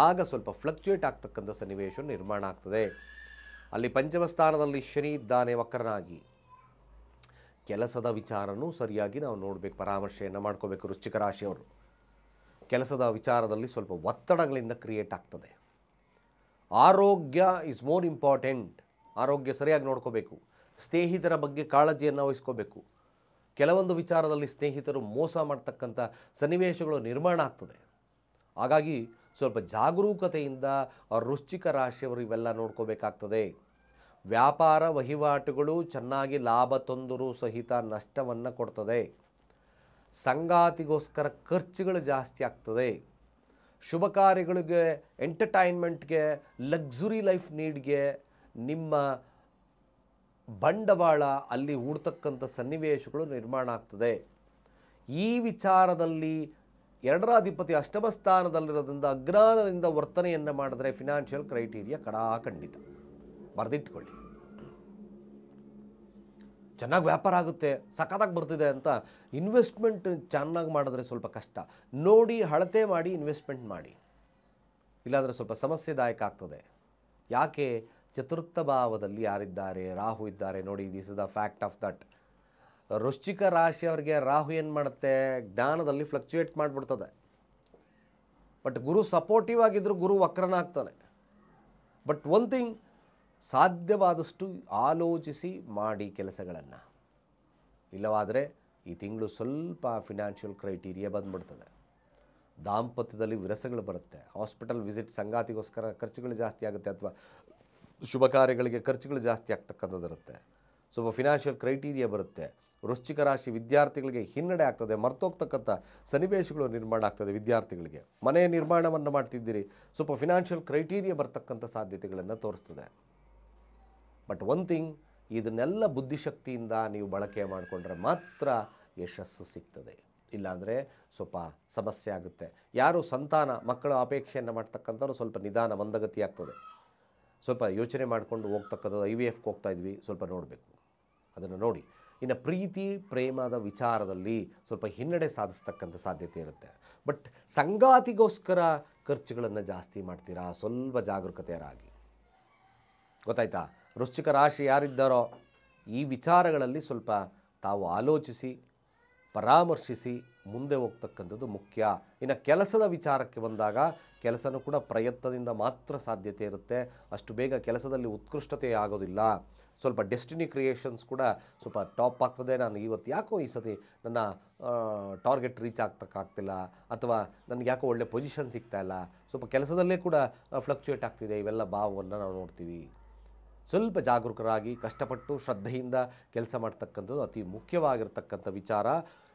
ಆಗ ಸ್ವಲ್ಪ ಫ್ಲಕ್ಚುಯೇಟ್ ಆಗ್ತಕ್ಕಂಥ ಸನ್ನಿವೇಶ ನಿರ್ಮಾಣ ಆಗ್ತದೆ. ಅಲ್ಲಿ ಪಂಚಮ ಸ್ಥಾನದಲ್ಲಿ ಶನಿ ಇದ್ದಾನೆ ವಕ್ರನಾಗಿ. ಕೆಲಸದ ವಿಚಾರನೂ ಸರಿಯಾಗಿ ನಾವು ನೋಡಬೇಕು, ಪರಾಮರ್ಶೆಯನ್ನು ಮಾಡ್ಕೋಬೇಕು. ವೃಶ್ಚಿಕ ರಾಶಿಯವರು ಕೆಲಸದ ವಿಚಾರದಲ್ಲಿ ಸ್ವಲ್ಪ ಒತ್ತಡಗಳಿಂದ ಕ್ರಿಯೇಟ್ ಆಗ್ತದೆ. ಆರೋಗ್ಯ ಈಸ್ ಮೋರ್ ಇಂಪಾರ್ಟೆಂಟ್. ಆರೋಗ್ಯ ಸರಿಯಾಗಿ ನೋಡ್ಕೋಬೇಕು. ಸ್ನೇಹಿತರ ಬಗ್ಗೆ ಕಾಳಜಿಯನ್ನು ವಹಿಸ್ಕೋಬೇಕು. ಕೆಲವೊಂದು ವಿಚಾರದಲ್ಲಿ ಸ್ನೇಹಿತರು ಮೋಸ ಮಾಡ್ತಕ್ಕಂಥ ಸನ್ನಿವೇಶಗಳು ನಿರ್ಮಾಣ ಆಗ್ತದೆ. ಹಾಗಾಗಿ ಸ್ವಲ್ಪ ಜಾಗರೂಕತೆಯಿಂದ ವೃಶ್ಚಿಕ ರಾಶಿಯವರು ಇವೆಲ್ಲ ನೋಡ್ಕೋಬೇಕಾಗ್ತದೆ. ವ್ಯಾಪಾರ ವಹಿವಾಟುಗಳು ಚೆನ್ನಾಗಿ ಲಾಭ ತಂದರೂ ಸಹಿತ ನಷ್ಟವನ್ನು ಕೊಡ್ತದೆ. ಸಂಗಾತಿಗೋಸ್ಕರ ಖರ್ಚುಗಳು ಜಾಸ್ತಿ ಆಗ್ತದೆ. ಶುಭ ಕಾರ್ಯಗಳಿಗೆ, ಎಂಟರ್ಟೈನ್ಮೆಂಟ್ಗೆ, ಲಕ್ಸುರಿ ಲೈಫ್ ನೀಡ್ಗೆ ನಿಮ್ಮ ಬಂಡವಾಳ ಅಲ್ಲಿ ಹೂಡ್ತಕ್ಕಂಥ ಸನ್ನಿವೇಶಗಳು ನಿರ್ಮಾಣ ಆಗ್ತದೆ. ಈ ವಿಚಾರದಲ್ಲಿ 2ರ ಅಧಿಪತಿ ಅಷ್ಟಮ ಸ್ಥಾನದಲ್ಲಿರೋದ್ರಿಂದ ಅಜ್ಞಾನದಿಂದ ವರ್ತನೆಯನ್ನು ಮಾಡಿದ್ರೆ ಫಿನಾನ್ಷಿಯಲ್ ಕ್ರೈಟೀರಿಯಾ ಖಂಡಿತ ಬರೆದಿಟ್ಕೊಳ್ಳಿ. ಚೆನ್ನಾಗಿ ವ್ಯಾಪಾರ ಆಗುತ್ತೆ, ಸಖತ್ತಾಗಿ ಬರ್ತಿದೆ ಅಂತ ಇನ್ವೆಸ್ಟ್ಮೆಂಟ್ ಚೆನ್ನಾಗಿ ಮಾಡಿದ್ರೆ ಸ್ವಲ್ಪ ಕಷ್ಟ. ನೋಡಿ ಅಳತೆ ಮಾಡಿ ಇನ್ವೆಸ್ಟ್ಮೆಂಟ್ ಮಾಡಿ, ಇಲ್ಲಾಂದರೆ ಸ್ವಲ್ಪ ಸಮಸ್ಯೆದಾಯಕ ಆಗ್ತದೆ. ಯಾಕೆ? ಚತುರ್ಥ ಭಾವದಲ್ಲಿ ಯಾರಿದ್ದಾರೆ? ರಾಹು ಇದ್ದಾರೆ. ನೋಡಿ, this is the fact of that. ವೃಶ್ಚಿಕ ರಾಶಿಯವರಿಗೆ ರಾಹು ಏನು ಮಾಡುತ್ತೆ? ಜ್ಞಾನದಲ್ಲಿ ಫ್ಲಕ್ಚುಯೇಟ್ ಮಾಡಿಬಿಡ್ತದೆ. ಬಟ್ ಗುರು ಸಪೋರ್ಟಿವ್ ಆಗಿದ್ದರೂ ಗುರು ವಕ್ರನಾಗ್ತಾನೆ. ಬಟ್ ಒನ್ ಥಿಂಗ್, ಸಾಧ್ಯವಾದಷ್ಟು ಆಲೋಚಿಸಿ ಮಾಡಿ ಕೆಲಸಗಳನ್ನು. ಇಲ್ಲವಾದರೆ ಈ ತಿಂಗಳು ಸ್ವಲ್ಪ ಫಿನಾನ್ಷಿಯಲ್ ಕ್ರೈಟೀರಿಯಾ ಬಂದ್ಬಿಡ್ತದೆ. ದಾಂಪತ್ಯದಲ್ಲಿ ವಿರಸಗಳು ಬರುತ್ತೆ. ಹಾಸ್ಪಿಟಲ್ ವಿಸಿಟ್, ಸಂಗಾತಿಗೋಸ್ಕರ ಖರ್ಚುಗಳು ಜಾಸ್ತಿ ಆಗುತ್ತೆ, ಅಥವಾ ಶುಭ ಕಾರ್ಯಗಳಿಗೆ ಖರ್ಚುಗಳು ಜಾಸ್ತಿ ಆಗ್ತಕ್ಕಂಥದ್ದಿರುತ್ತೆ. ಸ್ವಲ್ಪ ಫಿನಾನ್ಷಿಯಲ್ ಕ್ರೈಟೀರಿಯಾ ಬರುತ್ತೆ. ವೃಶ್ಚಿಕ ರಾಶಿ ವಿದ್ಯಾರ್ಥಿಗಳಿಗೆ ಹಿನ್ನಡೆ ಆಗ್ತದೆ, ಮರ್ತೋಗ್ತಕ್ಕಂಥ ಸನ್ನಿವೇಶಗಳು ನಿರ್ಮಾಣ ಆಗ್ತದೆ. ವಿದ್ಯಾರ್ಥಿಗಳಿಗೆ ಮನೆ ನಿರ್ಮಾಣವನ್ನು ಮಾಡ್ತಿದ್ದೀರಿ, ಸ್ವಲ್ಪ ಫಿನಾನ್ಷಿಯಲ್ ಕ್ರೈಟೀರಿಯಾ ಬರ್ತಕ್ಕಂಥ ಸಾಧ್ಯತೆಗಳನ್ನು ತೋರಿಸ್ತದೆ. ಬಟ್ ಒನ್ ಥಿಂಗ್, ಇದನ್ನೆಲ್ಲ ಬುದ್ಧಿಶಕ್ತಿಯಿಂದ ನೀವು ಬಳಕೆ ಮಾಡಿಕೊಂಡ್ರೆ ಮಾತ್ರ ಯಶಸ್ಸು ಸಿಗ್ತದೆ. ಇಲ್ಲಾಂದರೆ ಸ್ವಲ್ಪ ಸಮಸ್ಯೆ ಆಗುತ್ತೆ. ಯಾರು ಸಂತಾನ ಮಕ್ಕಳ ಅಪೇಕ್ಷೆಯನ್ನು ಮಾಡ್ತಕ್ಕಂಥವ್ರು ಸ್ವಲ್ಪ ನಿಧಾನ, ಮಂದಗತಿ ಆಗ್ತದೆ. ಸ್ವಲ್ಪ ಯೋಚನೆ ಮಾಡಿಕೊಂಡು ಹೋಗ್ತಕ್ಕಂಥದ್ದು. IVFಗೆ ಹೋಗ್ತಾ ಇದ್ವಿ, ಸ್ವಲ್ಪ ನೋಡಬೇಕು, ಅದನ್ನು ನೋಡಿ. ಇನ್ನು ಪ್ರೀತಿ ಪ್ರೇಮದ ವಿಚಾರದಲ್ಲಿ ಸ್ವಲ್ಪ ಹಿನ್ನಡೆ ಸಾಧಿಸ್ತಕ್ಕಂಥ ಸಾಧ್ಯತೆ ಇರುತ್ತೆ. ಬಟ್ ಸಂಗಾತಿಗೋಸ್ಕರ ಖರ್ಚುಗಳನ್ನು ಜಾಸ್ತಿ ಮಾಡ್ತೀರಾ, ಸ್ವಲ್ಪ ಜಾಗರೂಕತೆಯರಾಗಿ. ಗೊತ್ತಾಯ್ತಾ? ವೃಶ್ಚಿಕ ರಾಶಿ ಯಾರಿದ್ದಾರೋ ಈ ವಿಚಾರಗಳಲ್ಲಿ ಸ್ವಲ್ಪ ತಾವು ಆಲೋಚಿಸಿ ಪರಾಮರ್ಶಿಸಿ ಮುಂದೆ ಹೋಗ್ತಕ್ಕಂಥದ್ದು ಮುಖ್ಯ. ಇನ್ನು ಕೆಲಸದ ವಿಚಾರಕ್ಕೆ ಬಂದಾಗ ಕೆಲಸನೂ ಕೂಡ ಪ್ರಯತ್ನದಿಂದ ಮಾತ್ರ ಸಾಧ್ಯತೆ ಇರುತ್ತೆ. ಅಷ್ಟು ಬೇಗ ಕೆಲಸದಲ್ಲಿ ಉತ್ಕೃಷ್ಟತೆ ಆಗೋದಿಲ್ಲ. ಸ್ವಲ್ಪ ಡೆಸ್ಟಿನಿ ಕ್ರಿಯೇಷನ್ಸ್ ಕೂಡ ಸ್ವಲ್ಪ ಟಾಪ್ ಆಗ್ತದೆ. ನಾನು ಇವತ್ತು ಯಾಕೋ ಈ ಸತಿ ನನ್ನ ಟಾರ್ಗೆಟ್ ರೀಚ್ ಆಗ್ತಕ್ಕಾಗ್ತಿಲ್ಲ, ಅಥವಾ ನನಗೆ ಯಾಕೋ ಒಳ್ಳೆ ಪೊಸಿಷನ್ ಸಿಗ್ತಾಯಿಲ್ಲ, ಸ್ವಲ್ಪ ಕೆಲಸದಲ್ಲೇ ಕೂಡ ಫ್ಲಕ್ಚುಯೇಟ್ ಆಗ್ತಿದೆ. ಇವೆಲ್ಲ ಭಾವವನ್ನು ನಾವು ನೋಡ್ತೀವಿ. ಸ್ವಲ್ಪ ಜಾಗರೂಕರಾಗಿ ಕಷ್ಟಪಟ್ಟು ಶ್ರದ್ಧೆಯಿಂದ ಕೆಲಸ ಮಾಡ್ತಕ್ಕಂಥದ್ದು ಅತಿ ಮುಖ್ಯವಾಗಿರ್ತಕ್ಕಂಥ ವಿಚಾರ.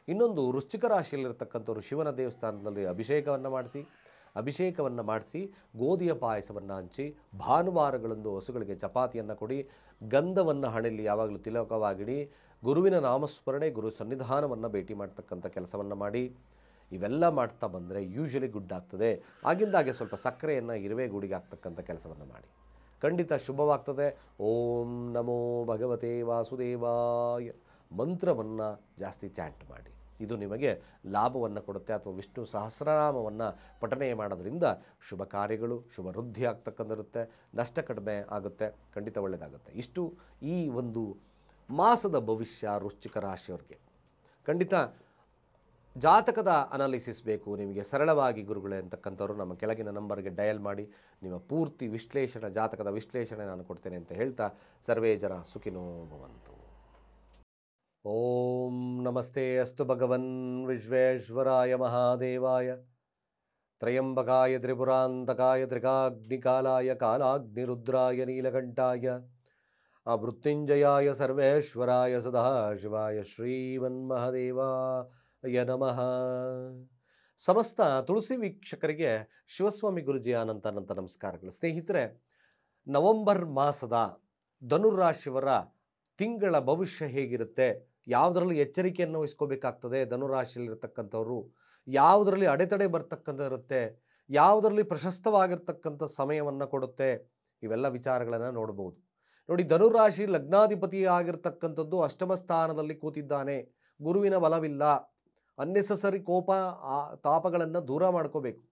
ಇನ್ನೊಂದು, ವೃಶ್ಚಿಕ ರಾಶಿಯಲ್ಲಿರ್ತಕ್ಕಂಥವ್ರು ಶಿವನ ದೇವಸ್ಥಾನದಲ್ಲಿ ಅಭಿಷೇಕವನ್ನು ಮಾಡಿಸಿ ಗೋಧಿಯ ಪಾಯಸವನ್ನು ಹಂಚಿ, ಭಾನುವಾರಗಳಂದು ಹಸುಗಳಿಗೆ ಚಪಾತಿಯನ್ನು ಕೊಡಿ, ಗಂಧವನ್ನು ಹಣೆಯಲ್ಲಿ ಯಾವಾಗಲೂ ತಿಲಕವಾಗಿಡಿ, ಗುರುವಿನ ನಾಮಸ್ಮರಣೆ, ಗುರು ಸನ್ನಿಧಾನವನ್ನು ಭೇಟಿ ಮಾಡ್ತಕ್ಕಂಥ ಕೆಲಸವನ್ನು ಮಾಡಿ. ಇವೆಲ್ಲ ಮಾಡ್ತಾ ಬಂದರೆ ಯೂಶ್ವಲಿ ಗುಡ್ ಆಗ್ತದೆ. ಆಗಿಂದಾಗೆ ಸ್ವಲ್ಪ ಸಕ್ಕರೆಯನ್ನು ಇರುವೆ ಗೂಡಿಗೆ ಹಾಕ್ತಕ್ಕಂಥ ಕೆಲಸವನ್ನು ಮಾಡಿ, ಖಂಡಿತ ಶುಭವಾಗ್ತದೆ. ಓಂ ನಮೋ ಭಗವತೆ ವಾಸುದೇವಾಯ ಮಂತ್ರವನ್ನು ಜಾಸ್ತಿ ಚಾಂಟ್ ಮಾಡಿ. ಇದು ನಿಮಗೆ ಲಾಭವನ್ನು ಕೊಡುತ್ತೆ. ಅಥವಾ ವಿಷ್ಣು ಸಹಸ್ರನಾಮವನ್ನು ಪಠನೆ ಮಾಡೋದ್ರಿಂದ ಶುಭ ಕಾರ್ಯಗಳು, ಶುಭ ವೃದ್ಧಿ ಆಗ್ತಕ್ಕಂಥಿರುತ್ತೆ, ನಷ್ಟ ಕಡಿಮೆ ಆಗುತ್ತೆ, ಖಂಡಿತ ಒಳ್ಳೆಯದಾಗುತ್ತೆ. ಇಷ್ಟು ಈ ಒಂದು ಮಾಸದ ಭವಿಷ್ಯ ವೃಶ್ಚಿಕ ರಾಶಿಯವ್ರಿಗೆ. ಖಂಡಿತ ಜಾತಕದ ಅನಾಲಿಸಿಸ್ ಬೇಕು ನಿಮಗೆ ಸರಳವಾಗಿ ಗುರುಗಳೇ ಅಂತಕ್ಕಂಥವ್ರು ನಮ್ಮ ಕೆಳಗಿನ ನಂಬರ್ಗೆ ಡಯಲ್ ಮಾಡಿ ನಿಮ್ಮ ಪೂರ್ತಿ ವಿಶ್ಲೇಷಣೆ ಜಾತಕದ ವಿಶ್ಲೇಷಣೆ ನಾನು ಕೊಡ್ತೇನೆ ಅಂತ ಹೇಳ್ತಾ ಸರ್ವೇ ಜನ ಸುಖಿನೋ ಭವಂತು. ಓಂ ನಮಸ್ತೆ ಅಸ್ತು ಭಗವನ್ ವಿಶ್ವೇಶ್ವರಾಯ ಮಹಾದೇವಾಯ ತ್ರಯಂಬಕಾಯ ತ್ರಿಪುರಾಂತಕಾಯ ತ್ರಿಕಾಗ್ನಿಕಾಲಾಯ ಕಾಲಾಗ್ನಿರುದ್ರಾಯ ನೀಲಕಂಠಾಯ ಮೃತ್ಯುಂಜಯಾಯ ಸರ್ವೇಶ್ವರಾಯ ಸದಾಶಿವಾಯ ಶ್ರೀಮನ್ಮಹದೇವಾಯ ನಮಃ. ಸಮಸ್ತ ತುಳಸಿ ವೀಕ್ಷಕರಿಗೆ ಶಿವಸ್ವಾಮಿ ಗುರುಜಿಯ ಅನಂತ ನಮಸ್ಕಾರಗಳು. ಸ್ನೇಹಿತರೆ, ನವೆಂಬರ್ ಮಾಸದ ಧನುರಾಶಿಯವರ ತಿಂಗಳ ಭವಿಷ್ಯ ಹೇಗಿರುತ್ತೆ, ಯಾವುದರಲ್ಲಿ ಎಚ್ಚರಿಕೆಯನ್ನು ವಹಿಸ್ಕೋಬೇಕಾಗ್ತದೆ, ಧನುರಾಶಿಯಲ್ಲಿರ್ತಕ್ಕಂಥವ್ರು ಯಾವುದರಲ್ಲಿ ಅಡೆತಡೆ ಬರ್ತಕ್ಕಂಥ ಇರುತ್ತೆ, ಯಾವುದರಲ್ಲಿ ಪ್ರಶಸ್ತವಾಗಿರ್ತಕ್ಕಂಥ ಸಮಯವನ್ನು ಕೊಡುತ್ತೆ, ಇವೆಲ್ಲ ವಿಚಾರಗಳನ್ನು ನೋಡ್ಬೋದು. ನೋಡಿ, ಧನುರಾಶಿ ಲಗ್ನಾಧಿಪತಿ ಆಗಿರ್ತಕ್ಕಂಥದ್ದು ಅಷ್ಟಮ ಸ್ಥಾನದಲ್ಲಿ ಕೂತಿದ್ದಾನೆ. ಗುರುವಿನ ಬಲವಿಲ್ಲ. ಅನ್ನೆಸಸರಿ ಕೋಪ ತಾಪಗಳನ್ನು ದೂರ ಮಾಡ್ಕೋಬೇಕು.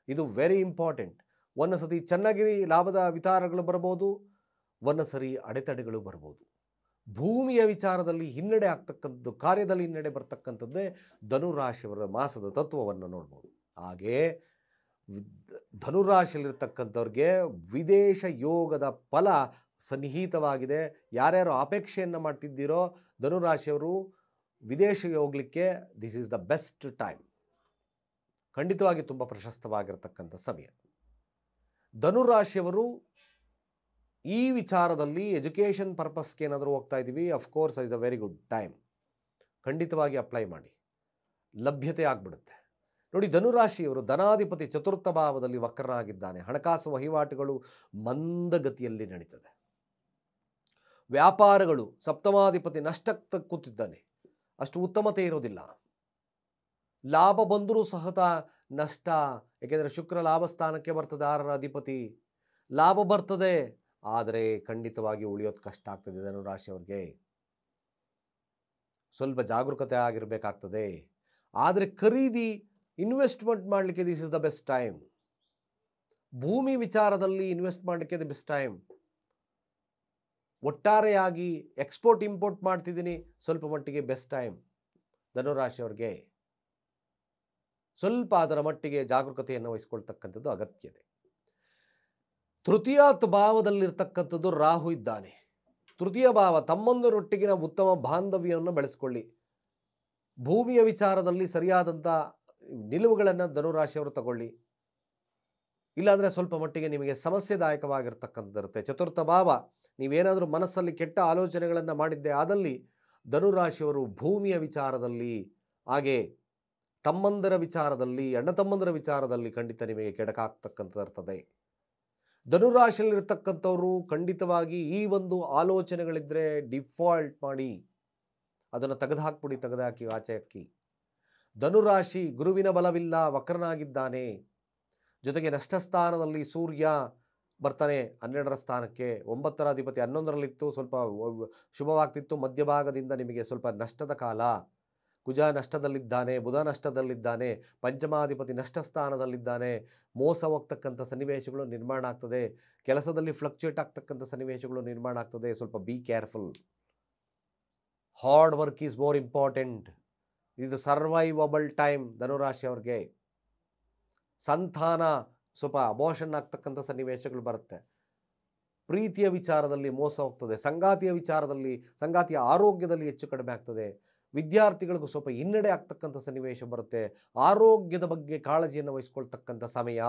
ಇದು ವೆರಿ ಇಂಪಾರ್ಟೆಂಟ್. ಒಂದು ಸತಿ ಚೆನ್ನಾಗಿ ಲಾಭದ ವಿಚಾರಗಳು ಬರ್ಬೋದು, ಒಂದು ಸರಿ ಅಡೆತಡೆಗಳು ಬರ್ಬೋದು. ಭೂಮಿಯ ವಿಚಾರದಲ್ಲಿ ಹಿನ್ನಡೆ ಆಗ್ತಕ್ಕಂಥದ್ದು, ಕಾರ್ಯದಲ್ಲಿ ಹಿನ್ನಡೆ ಬರ್ತಕ್ಕಂಥದ್ದೇ ಧನುರಾಶಿಯವರ ಮಾಸದ ತತ್ವವನ್ನು ನೋಡ್ಬೋದು. ಹಾಗೇ ಧನುರಾಶಿಯಲ್ಲಿರ್ತಕ್ಕಂಥವ್ರಿಗೆ ವಿದೇಶ ಯೋಗದ ಫಲ ಸನ್ನಿಹಿತವಾಗಿದೆ. ಯಾರ್ಯಾರು ಅಪೇಕ್ಷೆಯನ್ನು ಮಾಡ್ತಿದ್ದೀರೋ ಧನುರಾಶಿಯವರು ವಿದೇಶಕ್ಕೆ ಹೋಗಲಿಕ್ಕೆ this is the best time. ಖಂಡಿತವಾಗಿ ತುಂಬ ಪ್ರಶಸ್ತವಾಗಿರ್ತಕ್ಕಂಥ ಸಮಯ. ಧನುರಾಶಿಯವರು ಈ ವಿಚಾರದಲ್ಲಿ ಎಜುಕೇಷನ್ ಪರ್ಪಸ್ಗೆ ಏನಾದರೂ ಹೋಗ್ತಾ ಇದ್ದೀವಿ, of course is a very good time. ಖಂಡಿತವಾಗಿ ಅಪ್ಲೈ ಮಾಡಿ, ಲಭ್ಯತೆ ಆಗಿಬಿಡುತ್ತೆ. ನೋಡಿ, ಧನುರಾಶಿಯವರು ಧನಾಧಿಪತಿ ಚತುರ್ಥ ಭಾವದಲ್ಲಿ ವಕ್ರನಾಗಿದ್ದಾನೆ. ಹಣಕಾಸು ವಹಿವಾಟುಗಳು ಮಂದಗತಿಯಲ್ಲಿ ನಡೀತದೆ. ವ್ಯಾಪಾರಗಳು ಸಪ್ತಮಾಧಿಪತಿ ನಷ್ಟಕ್ಕೆ ಕೂತಿದ್ದಾನೆ, ಅಷ್ಟು ಉತ್ತಮತೆ ಇರೋದಿಲ್ಲ. ಲಾಭ ಬಂದರೂ ಸಹತ ನಷ್ಟ, ಏಕೆಂದರೆ ಶುಕ್ರ ಲಾಭ ಸ್ಥಾನಕ್ಕೆ ಬರ್ತದೆ, 6ರ ಅಧಿಪತಿ. ಲಾಭ ಬರ್ತದೆ, ಆದರೆ ಖಂಡಿತವಾಗಿ ಉಳಿಯೋದು ಕಷ್ಟ ಆಗ್ತದೆ. ಧನುರಾಶಿಯವ್ರಿಗೆ ಸ್ವಲ್ಪ ಜಾಗರೂಕತೆ ಆಗಿರಬೇಕಾಗ್ತದೆ. ಆದರೆ ಖರೀದಿ ಇನ್ವೆಸ್ಟ್ಮೆಂಟ್ ಮಾಡಲಿಕ್ಕೆ this is the best time. ಭೂಮಿ ವಿಚಾರದಲ್ಲಿ ಇನ್ವೆಸ್ಟ್ ಮಾಡಲಿಕ್ಕೆ ದ ಬೆಸ್ಟ್ ಟೈಮ್. ಒಟ್ಟಾರೆಯಾಗಿ ಎಕ್ಸ್ಪೋರ್ಟ್ ಇಂಪೋರ್ಟ್ ಮಾಡ್ತಿದ್ದೀನಿ, ಸ್ವಲ್ಪ ಮಟ್ಟಿಗೆ ಬೆಸ್ಟ್ ಟೈಮ್. ಧನುರಾಶಿಯವ್ರಿಗೆ ಸ್ವಲ್ಪ ಅದರ ಮಟ್ಟಿಗೆ ಜಾಗರೂಕತೆಯನ್ನು ವಹಿಸ್ಕೊಳ್ತಕ್ಕಂಥದ್ದು ಅಗತ್ಯ ಇದೆ. ತೃತೀಯ ಭಾವದಲ್ಲಿರ್ತಕ್ಕಂಥದ್ದು ರಾಹು ಇದ್ದಾನೆ. ತೃತೀಯ ಭಾವ ತಮ್ಮಂದರೊಟ್ಟಿಗಿನ ಉತ್ತಮ ಬಾಂಧವ್ಯವನ್ನು ಬೆಳೆಸ್ಕೊಳ್ಳಿ. ಭೂಮಿಯ ವಿಚಾರದಲ್ಲಿ ಸರಿಯಾದಂಥ ನಿಲುವುಗಳನ್ನು ಧನುರಾಶಿಯವರು ತಗೊಳ್ಳಿ. ಇಲ್ಲಾಂದರೆ ಸ್ವಲ್ಪ ಮಟ್ಟಿಗೆ ನಿಮಗೆ ಸಮಸ್ಯೆದಾಯಕವಾಗಿರ್ತಕ್ಕಂಥದ್ದಿರುತ್ತೆ. ಚತುರ್ಥ ಭಾವ, ನೀವೇನಾದರೂ ಮನಸ್ಸಲ್ಲಿ ಕೆಟ್ಟ ಆಲೋಚನೆಗಳನ್ನು ಮಾಡಿದ್ದೆ ಆದಲ್ಲಿ ಧನುರಾಶಿಯವರು ಭೂಮಿಯ ವಿಚಾರದಲ್ಲಿ, ಹಾಗೆ ತಮ್ಮಂದರ ವಿಚಾರದಲ್ಲಿ, ಅಣ್ಣ ತಮ್ಮಂದರ ವಿಚಾರದಲ್ಲಿ ಖಂಡಿತ ನಿಮಗೆ ಕೆಡಕಾಗ್ತಕ್ಕಂಥದ್ದಿರ್ತದೆ. ಧನುರಾಶಿಯಲ್ಲಿರ್ತಕ್ಕಂಥವರು ಖಂಡಿತವಾಗಿ ಈ ಒಂದು ಆಲೋಚನೆಗಳಿದ್ದರೆ ಡಿಫಾಲ್ಟ್ ಮಾಡಿ, ಅದನ್ನು ತೆಗೆದುಹಾಕ್ಬಿಡಿ, ತೆಗೆದುಹಾಕಿ ಆಚೆ ಹಾಕಿ. ಧನುರಾಶಿ ಗುರುವಿನ ಬಲವಿಲ್ಲ, ವಕ್ರನಾಗಿದ್ದಾನೆ. ಜೊತೆಗೆ ನಷ್ಟಸ್ಥಾನದಲ್ಲಿ ಸೂರ್ಯ ಬರ್ತಾನೆ 12ರ ಸ್ಥಾನಕ್ಕೆ. 9ರ ಅಧಿಪತಿ 11ರಲ್ಲಿತ್ತು, ಸ್ವಲ್ಪ ಶುಭವಾಗ್ತಿತ್ತು. ಮಧ್ಯಭಾಗದಿಂದ ನಿಮಗೆ ಸ್ವಲ್ಪ ನಷ್ಟದ ಕಾಲ. ಕುಜ ನಷ್ಟದಲ್ಲಿದ್ದಾನೆ, ಬುಧ ನಷ್ಟದಲ್ಲಿದ್ದಾನೆ, ಪಂಚಮಾಧಿಪತಿ ನಷ್ಟ ಸ್ಥಾನದಲ್ಲಿದ್ದಾನೆ. ಮೋಸ ಹೋಗ್ತಕ್ಕಂಥ ಸನ್ನಿವೇಶಗಳು ನಿರ್ಮಾಣ ಆಗ್ತದೆ. ಕೆಲಸದಲ್ಲಿ ಫ್ಲಕ್ಚುಯೇಟ್ ಆಗ್ತಕ್ಕಂಥ ಸನ್ನಿವೇಶಗಳು ನಿರ್ಮಾಣ ಆಗ್ತದೆ. ಸ್ವಲ್ಪ be careful. Hard work is more important. ಇದು ಸರ್ವೈವಬಲ್ ಟೈಮ್ ಧನುರಾಶಿಯವ್ರಿಗೆ. ಸಂತಾನ ಸ್ವಲ್ಪ ಅಬೋಷನ್ ಆಗ್ತಕ್ಕಂಥ ಸನ್ನಿವೇಶಗಳು ಬರುತ್ತೆ. ಪ್ರೀತಿಯ ವಿಚಾರದಲ್ಲಿ ಮೋಸ ಹೋಗ್ತದೆ. ಸಂಗಾತಿಯ ವಿಚಾರದಲ್ಲಿ, ಸಂಗಾತಿಯ ಆರೋಗ್ಯದಲ್ಲಿ ಹೆಚ್ಚು ಕಡಿಮೆ ಆಗ್ತದೆ. ವಿದ್ಯಾರ್ಥಿಗಳಿಗೂ ಸ್ವಲ್ಪ ಹಿನ್ನಡೆ ಆಗ್ತಕ್ಕಂಥ ಸನ್ನಿವೇಶ ಬರುತ್ತೆ. ಆರೋಗ್ಯದ ಬಗ್ಗೆ ಕಾಳಜಿಯನ್ನು ವಹಿಸ್ಕೊಳ್ತಕ್ಕಂಥ ಸಮಯ.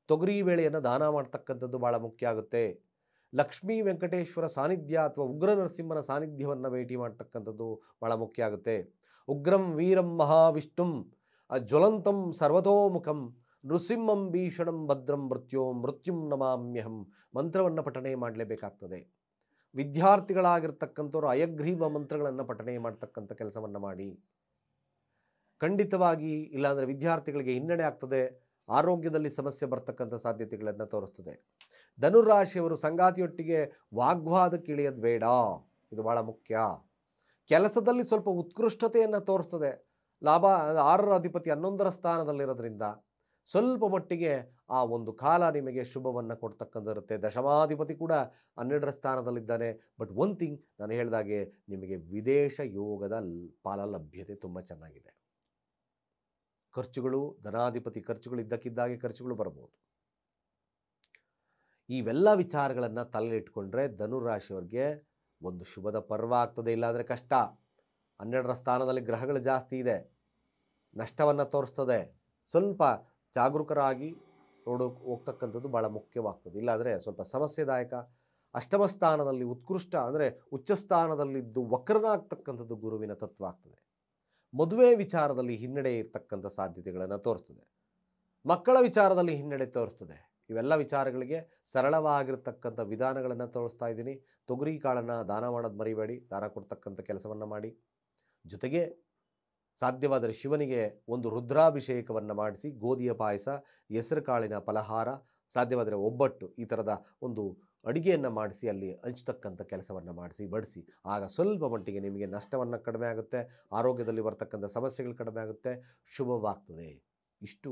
ತೊಗರಿ ಬೇಳೆಯನ್ನು ದಾನ ಮಾಡ್ತಕ್ಕಂಥದ್ದು ಭಾಳ ಮುಖ್ಯ ಆಗುತ್ತೆ. ಲಕ್ಷ್ಮೀ ವೆಂಕಟೇಶ್ವರ ಸಾನ್ನಿಧ್ಯ ಅಥವಾ ಉಗ್ರ ನರಸಿಂಹನ ಸಾನ್ನಿಧ್ಯವನ್ನು ಭೇಟಿ ಮಾಡ್ತಕ್ಕಂಥದ್ದು ಭಾಳ ಮುಖ್ಯ ಆಗುತ್ತೆ. ಉಗ್ರಂ ವೀರಂ ಮಹಾವಿಷ್ಣುಂ ಜ್ವಲಂತಂ ಸರ್ವತೋಮುಖಂ ನೃಸಿಂಹಂ ಭೀಷಣಂ ಭದ್ರಂ ಮೃತ್ಯುಂ ನಮಾಮ್ಯಹಂ ಮಂತ್ರವನ್ನು ಪಠಣೆ ಮಾಡಲೇಬೇಕಾಗ್ತದೆ. ವಿದ್ಯಾರ್ಥಿಗಳಾಗಿರ್ತಕ್ಕಂಥವ್ರು ಅಯಗ್ರೀವ ಮಂತ್ರಗಳನ್ನು ಪಠಣೆ ಮಾಡ್ತಕ್ಕಂಥ ಕೆಲಸವನ್ನು ಮಾಡಿ. ಖಂಡಿತವಾಗಿ ಇಲ್ಲಾಂದರೆ ವಿದ್ಯಾರ್ಥಿಗಳಿಗೆ ಹಿನ್ನಡೆ ಆಗ್ತದೆ. ಆರೋಗ್ಯದಲ್ಲಿ ಸಮಸ್ಯೆ ಬರ್ತಕ್ಕಂಥ ಸಾಧ್ಯತೆಗಳನ್ನು ತೋರಿಸ್ತದೆ. ಧನುರಾಶಿಯವರು ಸಂಗಾತಿಯೊಟ್ಟಿಗೆ ವಾಗ್ವಾದಕ್ಕೆ ಇಳಿಯೋದು ಬೇಡ, ಇದು ಭಾಳ ಮುಖ್ಯ. ಕೆಲಸದಲ್ಲಿ ಸ್ವಲ್ಪ ಉತ್ಕೃಷ್ಟತೆಯನ್ನು ತೋರಿಸ್ತದೆ. ಲಾಭ 6ರ ಅಧಿಪತಿ 11ರ ಸ್ಥಾನದಲ್ಲಿರೋದ್ರಿಂದ ಸ್ವಲ್ಪ ಮಟ್ಟಿಗೆ ಆ ಒಂದು ಕಾಲ ನಿಮಗೆ ಶುಭವನ್ನು ಕೊಡ್ತಕ್ಕಂಥಿರುತ್ತೆ. ದಶಮಾಧಿಪತಿ ಕೂಡ 12ರ ಸ್ಥಾನದಲ್ಲಿದ್ದಾನೆ. ಬಟ್ ಒನ್ ಥಿಂಗ್, ನಾನು ಹೇಳಿದಾಗೆ ನಿಮಗೆ ವಿದೇಶ ಯೋಗದ ಪಾಲ ಲಭ್ಯತೆ ತುಂಬ ಚೆನ್ನಾಗಿದೆ. ಖರ್ಚುಗಳು, ಧನಾಧಿಪತಿ ಖರ್ಚುಗಳು ಇದ್ದಕ್ಕಿದ್ದಾಗೆ ಖರ್ಚುಗಳು ಬರ್ಬೋದು. ಇವೆಲ್ಲ ವಿಚಾರಗಳನ್ನು ತಲೆಯಿಟ್ಕೊಂಡ್ರೆ ಧನುರಾಶಿಯವರಿಗೆ ಒಂದು ಶುಭದ ಪರ್ವ ಆಗ್ತದೆ. ಇಲ್ಲಾಂದರೆ ಕಷ್ಟ. 12ರ ಸ್ಥಾನದಲ್ಲಿ ಗ್ರಹಗಳು ಜಾಸ್ತಿ ಇದೆ, ನಷ್ಟವನ್ನು ತೋರಿಸ್ತದೆ. ಸ್ವಲ್ಪ ಜಾಗರೂಕರಾಗಿ ಹೋಗ್ತಕ್ಕಂಥದ್ದು ಭಾಳ ಮುಖ್ಯವಾಗ್ತದೆ. ಇಲ್ಲಾಂದರೆ ಸ್ವಲ್ಪ ಸಮಸ್ಯೆದಾಯಕ. ಅಷ್ಟಮ ಸ್ಥಾನದಲ್ಲಿ ಉತ್ಕೃಷ್ಟ ಅಂದರೆ ಉಚ್ಚ ಸ್ಥಾನದಲ್ಲಿದ್ದು ವಕ್ರನಾಗ್ತಕ್ಕಂಥದ್ದು ಗುರುವಿನ ತತ್ವ ಆಗ್ತದೆ. ಮದುವೆ ವಿಚಾರದಲ್ಲಿ ಹಿನ್ನಡೆ ಇರ್ತಕ್ಕಂಥ ಸಾಧ್ಯತೆಗಳನ್ನು ತೋರಿಸ್ತದೆ. ಮಕ್ಕಳ ವಿಚಾರದಲ್ಲಿ ಹಿನ್ನಡೆ ತೋರಿಸ್ತದೆ. ಇವೆಲ್ಲ ವಿಚಾರಗಳಿಗೆ ಸರಳವಾಗಿರ್ತಕ್ಕಂಥ ವಿಧಾನಗಳನ್ನು ತೋರಿಸ್ತಾ ಇದ್ದೀನಿ. ತೊಗರಿ ಕಾಳನ್ನು ದಾನ ಮಾಡೋದು ಮರಿಬೇಡಿ, ದಾನ ಕೊಡ್ತಕ್ಕಂಥ ಕೆಲಸವನ್ನು ಮಾಡಿ. ಜೊತೆಗೆ ಸಾಧ್ಯವಾದರೆ ಶಿವನಿಗೆ ಒಂದು ರುದ್ರಾಭಿಷೇಕವನ್ನು ಮಾಡಿಸಿ ಗೋಧಿಯ ಪಾಯಸ, ಹೆಸರು ಕಾಳಿನ ಫಲಹಾರ, ಸಾಧ್ಯವಾದರೆ ಒಬ್ಬಟ್ಟು, ಈ ಥರದ ಒಂದು ಅಡುಗೆಯನ್ನು ಮಾಡಿಸಿ ಅಲ್ಲಿ ಹಂಚ್ತಕ್ಕಂಥ ಕೆಲಸವನ್ನು ಮಾಡಿಸಿ ಬಡಿಸಿ. ಆಗ ಸ್ವಲ್ಪ ಮಟ್ಟಿಗೆ ನಿಮಗೆ ನಷ್ಟವನ್ನು ಕಡಿಮೆ ಆಗುತ್ತೆ, ಆರೋಗ್ಯದಲ್ಲಿ ಬರ್ತಕ್ಕಂಥ ಸಮಸ್ಯೆಗಳು ಕಡಿಮೆ ಆಗುತ್ತೆ, ಶುಭವಾಗ್ತದೆ. ಇಷ್ಟು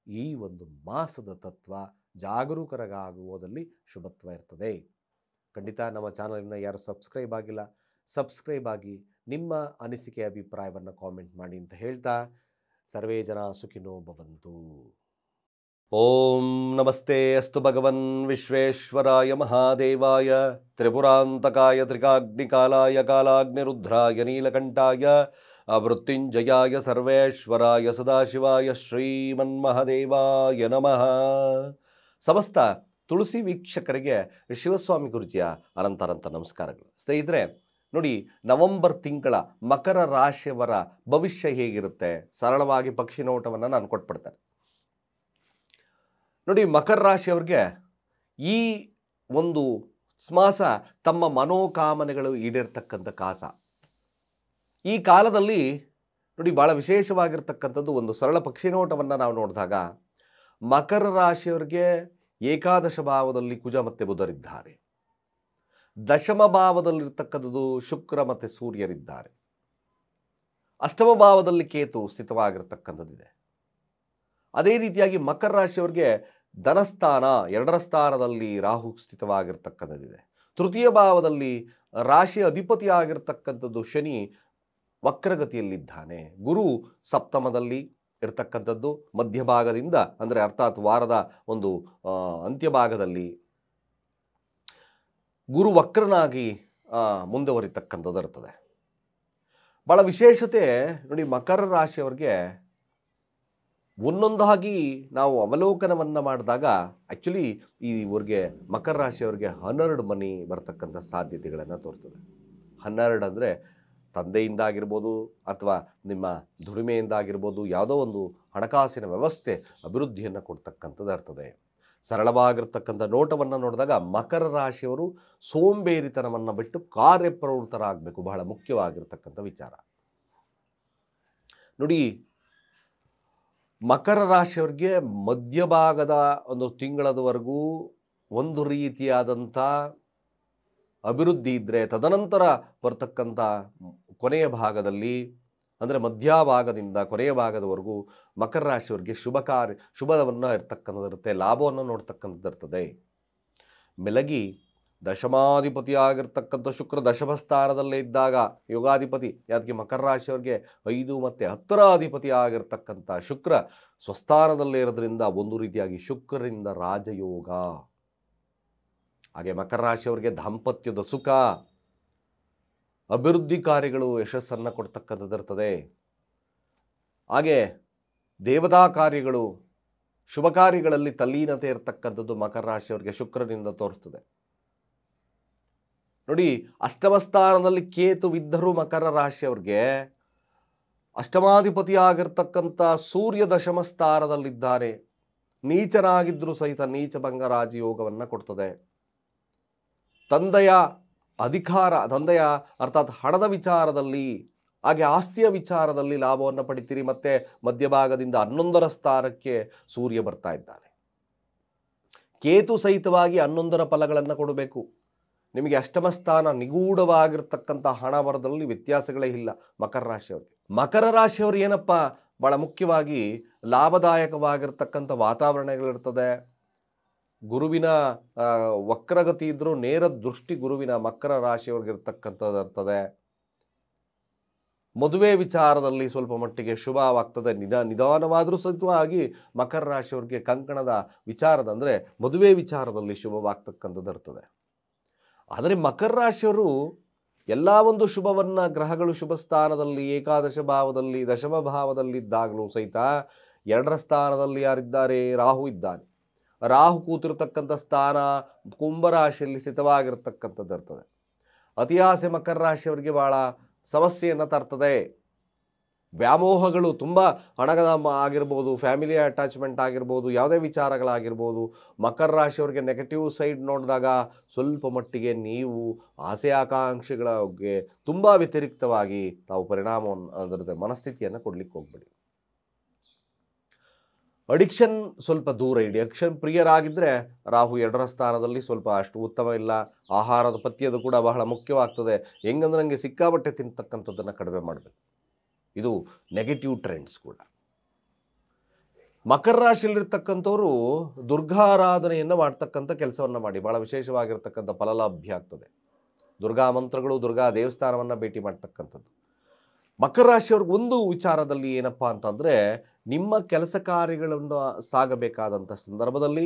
ಈ ಒಂದು ಮಾಸದ ತತ್ವ. ಜಾಗರೂಕರಾಗುವುದರಲ್ಲಿ ಶುಭತ್ವ ಇರ್ತದೆ. ಖಂಡಿತ ನಮ್ಮ ಚಾನಲನ್ನು ಯಾರು ಸಬ್ಸ್ಕ್ರೈಬ್ ಆಗಿಲ್ಲ, ಸಬ್ಸ್ಕ್ರೈಬ್ ಆಗಿ ನಿಮ್ಮ ಅನಿಸಿಕೆ ಅಭಿಪ್ರಾಯವನ್ನು ಕಾಮೆಂಟ್ ಮಾಡಿ ಅಂತ ಹೇಳ್ತಾ, ಸರ್ವೇ ಜನ ಸುಖಿನೋ ಭವಂತು. ಓಂ ನಮಸ್ತೆ ಅಸ್ತು ಭಗವನ್ ವಿಶ್ವೇಶ್ವರಾಯ ಮಹಾದೇವಾಯ ತ್ರಿಪುರಾಂತಕಾಯ ತ್ರಿಕಾಗ್ನಿಕಾಲಾಯ ಕಾಲಾಗ್ನಿರುದ್ರಾಯ ನೀಲಕಂಠಾಯ ಮೃತ್ಯುಂಜಯಾಯ ಸರ್ವೇಶ್ವರಾಯ ಸದಾಶಿವಾಯ ಶ್ರೀಮನ್ಮಹದೇವಾಯ ನಮಃ. ಸಮಸ್ತ ತುಳಸಿ ವೀಕ್ಷಕರಿಗೆ ಶಿವಸ್ವಾಮಿ ಗುರುಜಿಯ ಅನಂತ ನಮಸ್ಕಾರಗಳು. ಸ್ನೇಹಿತರೆ ನೋಡಿ, ನವೆಂಬರ್ ತಿಂಗಳ ಮಕರ ರಾಶಿಯವರ ಭವಿಷ್ಯ ಹೇಗಿರುತ್ತೆ ಸರಳವಾಗಿ ಪಕ್ಷಿ ನೋಟವನ್ನು ನಾನು ಕೊಟ್ಬಿಡ್ತೇನೆ. ನೋಡಿ, ಮಕರ ರಾಶಿಯವ್ರಿಗೆ ಈ ಒಂದು ಮಾಸ ತಮ್ಮ ಮನೋಕಾಮನೆಗಳು ಈಡೇರ್ತಕ್ಕಂಥ ಕಾಸ. ಈ ಕಾಲದಲ್ಲಿ ನೋಡಿ ಭಾಳ ವಿಶೇಷವಾಗಿರ್ತಕ್ಕಂಥದ್ದು ಒಂದು ಸರಳ ಪಕ್ಷಿ ನೋಟವನ್ನು ನಾವು ನೋಡಿದಾಗ ಮಕರ ರಾಶಿಯವರಿಗೆ ಏಕಾದಶ ಭಾವದಲ್ಲಿ ಕುಜ ಮತ್ತು ಬುಧರಿದ್ದಾರೆ. ದಶಮ ಭಾವದಲ್ಲಿರ್ತಕ್ಕಂಥದ್ದು ಶುಕ್ರ ಮತ್ತು ಸೂರ್ಯರಿದ್ದಾರೆ. ಅಷ್ಟಮ ಭಾವದಲ್ಲಿ ಕೇತು ಸ್ಥಿತವಾಗಿರ್ತಕ್ಕಂಥದ್ದಿದೆ. ಅದೇ ರೀತಿಯಾಗಿ ಮಕರ ರಾಶಿಯವರಿಗೆ ಧನಸ್ಥಾನ 2ರ ಸ್ಥಾನದಲ್ಲಿ ರಾಹು ಸ್ಥಿತವಾಗಿರ್ತಕ್ಕಂಥದ್ದಿದೆ. ತೃತೀಯ ಭಾವದಲ್ಲಿ ರಾಶಿ ಅಧಿಪತಿ ಆಗಿರ್ತಕ್ಕಂಥದ್ದು ಶನಿ ವಕ್ರಗತಿಯಲ್ಲಿದ್ದಾನೆ. ಗುರು ಸಪ್ತಮದಲ್ಲಿ ಇರ್ತಕ್ಕಂಥದ್ದು ಮಧ್ಯಭಾಗದಿಂದ ಅಂದರೆ ಅರ್ಥಾತ್ ವಾರದ ಒಂದು ಅಂತ್ಯಭಾಗದಲ್ಲಿ ಗುರು ವಕ್ರನಾಗಿ ಮುಂದುವರಿತಕ್ಕಂಥದ್ದು ಇರ್ತದೆ. ಭಾಳ ವಿಶೇಷತೆ ನೋಡಿ, ಮಕರ ರಾಶಿಯವರಿಗೆ ಒಂದೊಂದಾಗಿ ನಾವು ಅವಲೋಕನವನ್ನು ಮಾಡಿದಾಗ ಆ್ಯಕ್ಚುಲಿ ಇವ್ರಿಗೆ ಮಕರ ರಾಶಿಯವರಿಗೆ 12 ಮನಿ ಬರ್ತಕ್ಕಂಥ ಸಾಧ್ಯತೆಗಳನ್ನು ತೋರ್ತದೆ. 12 ಅಂದರೆ ತಂದೆಯಿಂದಾಗಿರ್ಬೋದು ಅಥವಾ ನಿಮ್ಮ ದುಡಿಮೆಯಿಂದಾಗಿರ್ಬೋದು ಯಾವುದೋ ಒಂದು ಹಣಕಾಸಿನ ವ್ಯವಸ್ಥೆ ಅಭಿವೃದ್ಧಿಯನ್ನು ಕೊಡ್ತಕ್ಕಂಥದ್ದು ಇರ್ತದೆ. ಸರಳವಾಗಿರ್ತಕ್ಕಂಥ ನೋಟವನ್ನು ನೋಡಿದಾಗ ಮಕರ ರಾಶಿಯವರು ಸೋಂಬೇರಿತನವನ್ನು ಬಿಟ್ಟು ಕಾರ್ಯಪ್ರವೃತ್ತರಾಗಬೇಕು, ಬಹಳ ಮುಖ್ಯವಾಗಿರ್ತಕ್ಕಂಥ ವಿಚಾರ. ನೋಡಿ, ಮಕರ ರಾಶಿಯವರಿಗೆ ಮಧ್ಯಭಾಗದ ಒಂದು ತಿಂಗಳದವರೆಗೂ ಒಂದು ರೀತಿಯಾದಂಥ ಅಭಿವೃದ್ಧಿ ಇದ್ದರೆ, ತದನಂತರ ಬರ್ತಕ್ಕಂಥ ಕೊನೆಯ ಭಾಗದಲ್ಲಿ ಅಂದರೆ ಮಧ್ಯಭಾಗದಿಂದ ಕೊನೆಯ ಭಾಗದವರೆಗೂ ಮಕರ ರಾಶಿಯವರಿಗೆ ಶುಭವನ್ನು ಇರ್ತಕ್ಕಂಥದ್ದಿರುತ್ತೆ, ಲಾಭವನ್ನು ನೋಡ್ತಕ್ಕಂಥದ್ದು ಇರ್ತದೆ. ಮೆಲಗಿ ದಶಮಾಧಿಪತಿ ಆಗಿರ್ತಕ್ಕಂಥ ಶುಕ್ರ ದಶಮ ಸ್ಥಾನದಲ್ಲೇ ಇದ್ದಾಗ ಯೋಗಾಧಿಪತಿ ಯಾದಕ್ಕೆ ಮಕರ ರಾಶಿಯವರಿಗೆ 5 ಮತ್ತು 10ರ ಅಧಿಪತಿ ಆಗಿರ್ತಕ್ಕಂಥ ಶುಕ್ರ ಸ್ವಸ್ಥಾನದಲ್ಲೇ ಇರೋದ್ರಿಂದ ಒಂದು ರೀತಿಯಾಗಿ ಶುಕ್ರರಿಂದ ರಾಜಯೋಗ. ಹಾಗೆ ಮಕರ ರಾಶಿಯವರಿಗೆ ದಾಂಪತ್ಯದ ಸುಖ, ಅಭಿವೃದ್ಧಿ ಕಾರ್ಯಗಳು ಯಶಸ್ಸನ್ನು ಕೊಡ್ತಕ್ಕಂಥದ್ದು ಇರ್ತದೆ. ಹಾಗೆ ದೇವತಾ ಕಾರ್ಯಗಳು, ಶುಭ ಕಾರ್ಯಗಳಲ್ಲಿ ತಲ್ಲೀನತೆ ಇರತಕ್ಕಂಥದ್ದು ಮಕರ ರಾಶಿಯವರಿಗೆ ಶುಕ್ರನಿಂದ ತೋರಿಸ್ತದೆ. ನೋಡಿ, ಅಷ್ಟಮ ಸ್ಥಾನದಲ್ಲಿ ಕೇತುವಿದ್ದರೂ ಮಕರ ರಾಶಿಯವ್ರಿಗೆ ಅಷ್ಟಮಾಧಿಪತಿ ಆಗಿರ್ತಕ್ಕಂಥ ಸೂರ್ಯ ದಶಮ ಸ್ಥಾನದಲ್ಲಿದ್ದಾರೆ. ನೀಚನಾಗಿದ್ದರೂ ಸಹಿತ ನೀಚಭಂಗ ರಾಜಯೋಗವನ್ನು ಕೊಡ್ತದೆ. ತಂದೆಯ ಅಧಿಕಾರ, ತಂದೆಯ ಅರ್ಥಾತ್ ಹಣದ ವಿಚಾರದಲ್ಲಿ ಹಾಗೆ ಆಸ್ತಿಯ ವಿಚಾರದಲ್ಲಿ ಲಾಭವನ್ನು ಪಡಿತೀರಿ. ಮತ್ತು ಮಧ್ಯಭಾಗದಿಂದ 11ರ ಸ್ಥಾನಕ್ಕೆ ಸೂರ್ಯ ಬರ್ತಾ ಇದ್ದಾನೆ. ಕೇತು ಸಹಿತವಾಗಿ 11ರ ಫಲಗಳನ್ನು ಕೊಡಬೇಕು. ನಿಮಗೆ ಅಷ್ಟಮ ಸ್ಥಾನ ನಿಗೂಢವಾಗಿರ್ತಕ್ಕಂಥ ಹಣ ಬರದಲ್ಲಿ ವ್ಯತ್ಯಾಸಗಳೇ ಇಲ್ಲ ಮಕರ ರಾಶಿಯವರಿಗೆ. ಮಕರ ರಾಶಿಯವರು ಏನಪ್ಪ ಭಾಳ ಮುಖ್ಯವಾಗಿ ಲಾಭದಾಯಕವಾಗಿರ್ತಕ್ಕಂಥ ವಾತಾವರಣಗಳಿರ್ತದೆ. ಗುರುವಿನ ವಕ್ರಗತಿ ಇದ್ದರೂ ನೇರ ದೃಷ್ಟಿ ಗುರುವಿನ ಮಕರ ರಾಶಿಯವ್ರಿಗೆ ಇರ್ತಕ್ಕಂಥದ್ದು ಇರ್ತದೆ. ಮದುವೆ ವಿಚಾರದಲ್ಲಿ ಸ್ವಲ್ಪ ಮಟ್ಟಿಗೆ ಶುಭವಾಗ್ತದೆ. ನಿಧಾನವಾದರೂ ಸಹಿತವಾಗಿ ಮಕರ ರಾಶಿಯವರಿಗೆ ಕಂಕಣದ ವಿಚಾರದ ಅಂದರೆ ಮದುವೆ ವಿಚಾರದಲ್ಲಿ ಶುಭವಾಗ್ತಕ್ಕಂಥದ್ದು ಇರ್ತದೆ. ಆದರೆ ಮಕರ ರಾಶಿಯವರು ಎಲ್ಲ ಒಂದು ಶುಭವನ್ನು ಗ್ರಹಗಳು ಶುಭ ಸ್ಥಾನದಲ್ಲಿ ಏಕಾದಶ ಭಾವದಲ್ಲಿ ದಶಮ ಭಾವದಲ್ಲಿದ್ದಾಗಲೂ ಸಹಿತ 2ರ ಸ್ಥಾನದಲ್ಲಿ ಯಾರಿದ್ದಾರೆ? ರಾಹು ಇದ್ದಾನೆ. ರಾಹು ಕೂತಿರತಕ್ಕಂಥ ಸ್ಥಾನ ಕುಂಭರಾಶಿಯಲ್ಲಿ ಸ್ಥಿತವಾಗಿರತಕ್ಕಂಥದ್ದು ಇರ್ತದೆ. ಅತಿಯಾಸೆ ಮಕರ ರಾಶಿಯವರಿಗೆ ಭಾಳ ಸಮಸ್ಯೆಯನ್ನು ತರ್ತದೆ. ವ್ಯಾಮೋಹಗಳು ತುಂಬ ಹಣದ ಆಗಿರ್ಬೋದು, ಫ್ಯಾಮಿಲಿ ಅಟ್ಯಾಚ್ಮೆಂಟ್ ಆಗಿರ್ಬೋದು, ಯಾವುದೇ ವಿಚಾರಗಳಾಗಿರ್ಬೋದು, ಮಕರ ರಾಶಿಯವರಿಗೆ ನೆಗೆಟಿವ್ ಸೈಡ್ ನೋಡಿದಾಗ ಸ್ವಲ್ಪ ಮಟ್ಟಿಗೆ ನೀವು ಆಸೆ ಆಕಾಂಕ್ಷೆಗಳಿಗೆ ತುಂಬ ವ್ಯತಿರಿಕ್ತವಾಗಿ ತಾವು ಪರಿಣಾಮವನ್ನು ಅದರ ಮನಸ್ಥಿತಿಯನ್ನು ಕೊಡಲಿಕ್ಕೆ ಹೋಗ್ಬೇಡಿ. ಅಡಿಕ್ಷನ್ ಸ್ವಲ್ಪ ದೂರ ಇಡಿ. ಅಡಿಕ್ಷನ್ ಪ್ರಿಯರಾಗಿದ್ದರೆ ರಾಹು 2ರ ಸ್ಥಾನದಲ್ಲಿ ಸ್ವಲ್ಪ ಅಷ್ಟು ಉತ್ತಮ ಇಲ್ಲ. ಆಹಾರದ ಪಥ್ಯದು ಕೂಡ ಬಹಳ ಮುಖ್ಯವಾಗ್ತದೆ. ಹೆಂಗಂದ್ರೆ ನನಗೆ ಸಿಕ್ಕಾಬಟ್ಟೆ ತಿಂತಕ್ಕಂಥದ್ದನ್ನು ಕಡಿಮೆ ಮಾಡಬೇಕು. ಇದು ನೆಗೆಟಿವ್ ಟ್ರೆಂಡ್ಸ್ ಕೂಡ. ಮಕರ ರಾಶಿಯಲ್ಲಿರ್ತಕ್ಕಂಥವರು ದುರ್ಗಾರಾಧನೆಯನ್ನು ಮಾಡ್ತಕ್ಕಂಥ ಕೆಲಸವನ್ನು ಮಾಡಿ ಭಾಳ ವಿಶೇಷವಾಗಿರ್ತಕ್ಕಂಥ ಫಲಲಾಭ್ಯ ಆಗ್ತದೆ. ದುರ್ಗಾ ಮಂತ್ರಗಳು, ದುರ್ಗಾ ದೇವಸ್ಥಾನವನ್ನು ಭೇಟಿ ಮಾಡ್ತಕ್ಕಂಥದ್ದು. ಮಕರ ರಾಶಿಯವ್ರಿಗೆ ಒಂದು ವಿಚಾರದಲ್ಲಿ ಏನಪ್ಪ ಅಂತಂದರೆ, ನಿಮ್ಮ ಕೆಲಸ ಕಾರ್ಯಗಳನ್ನು ಸಾಗಬೇಕಾದಂಥ ಸಂದರ್ಭದಲ್ಲಿ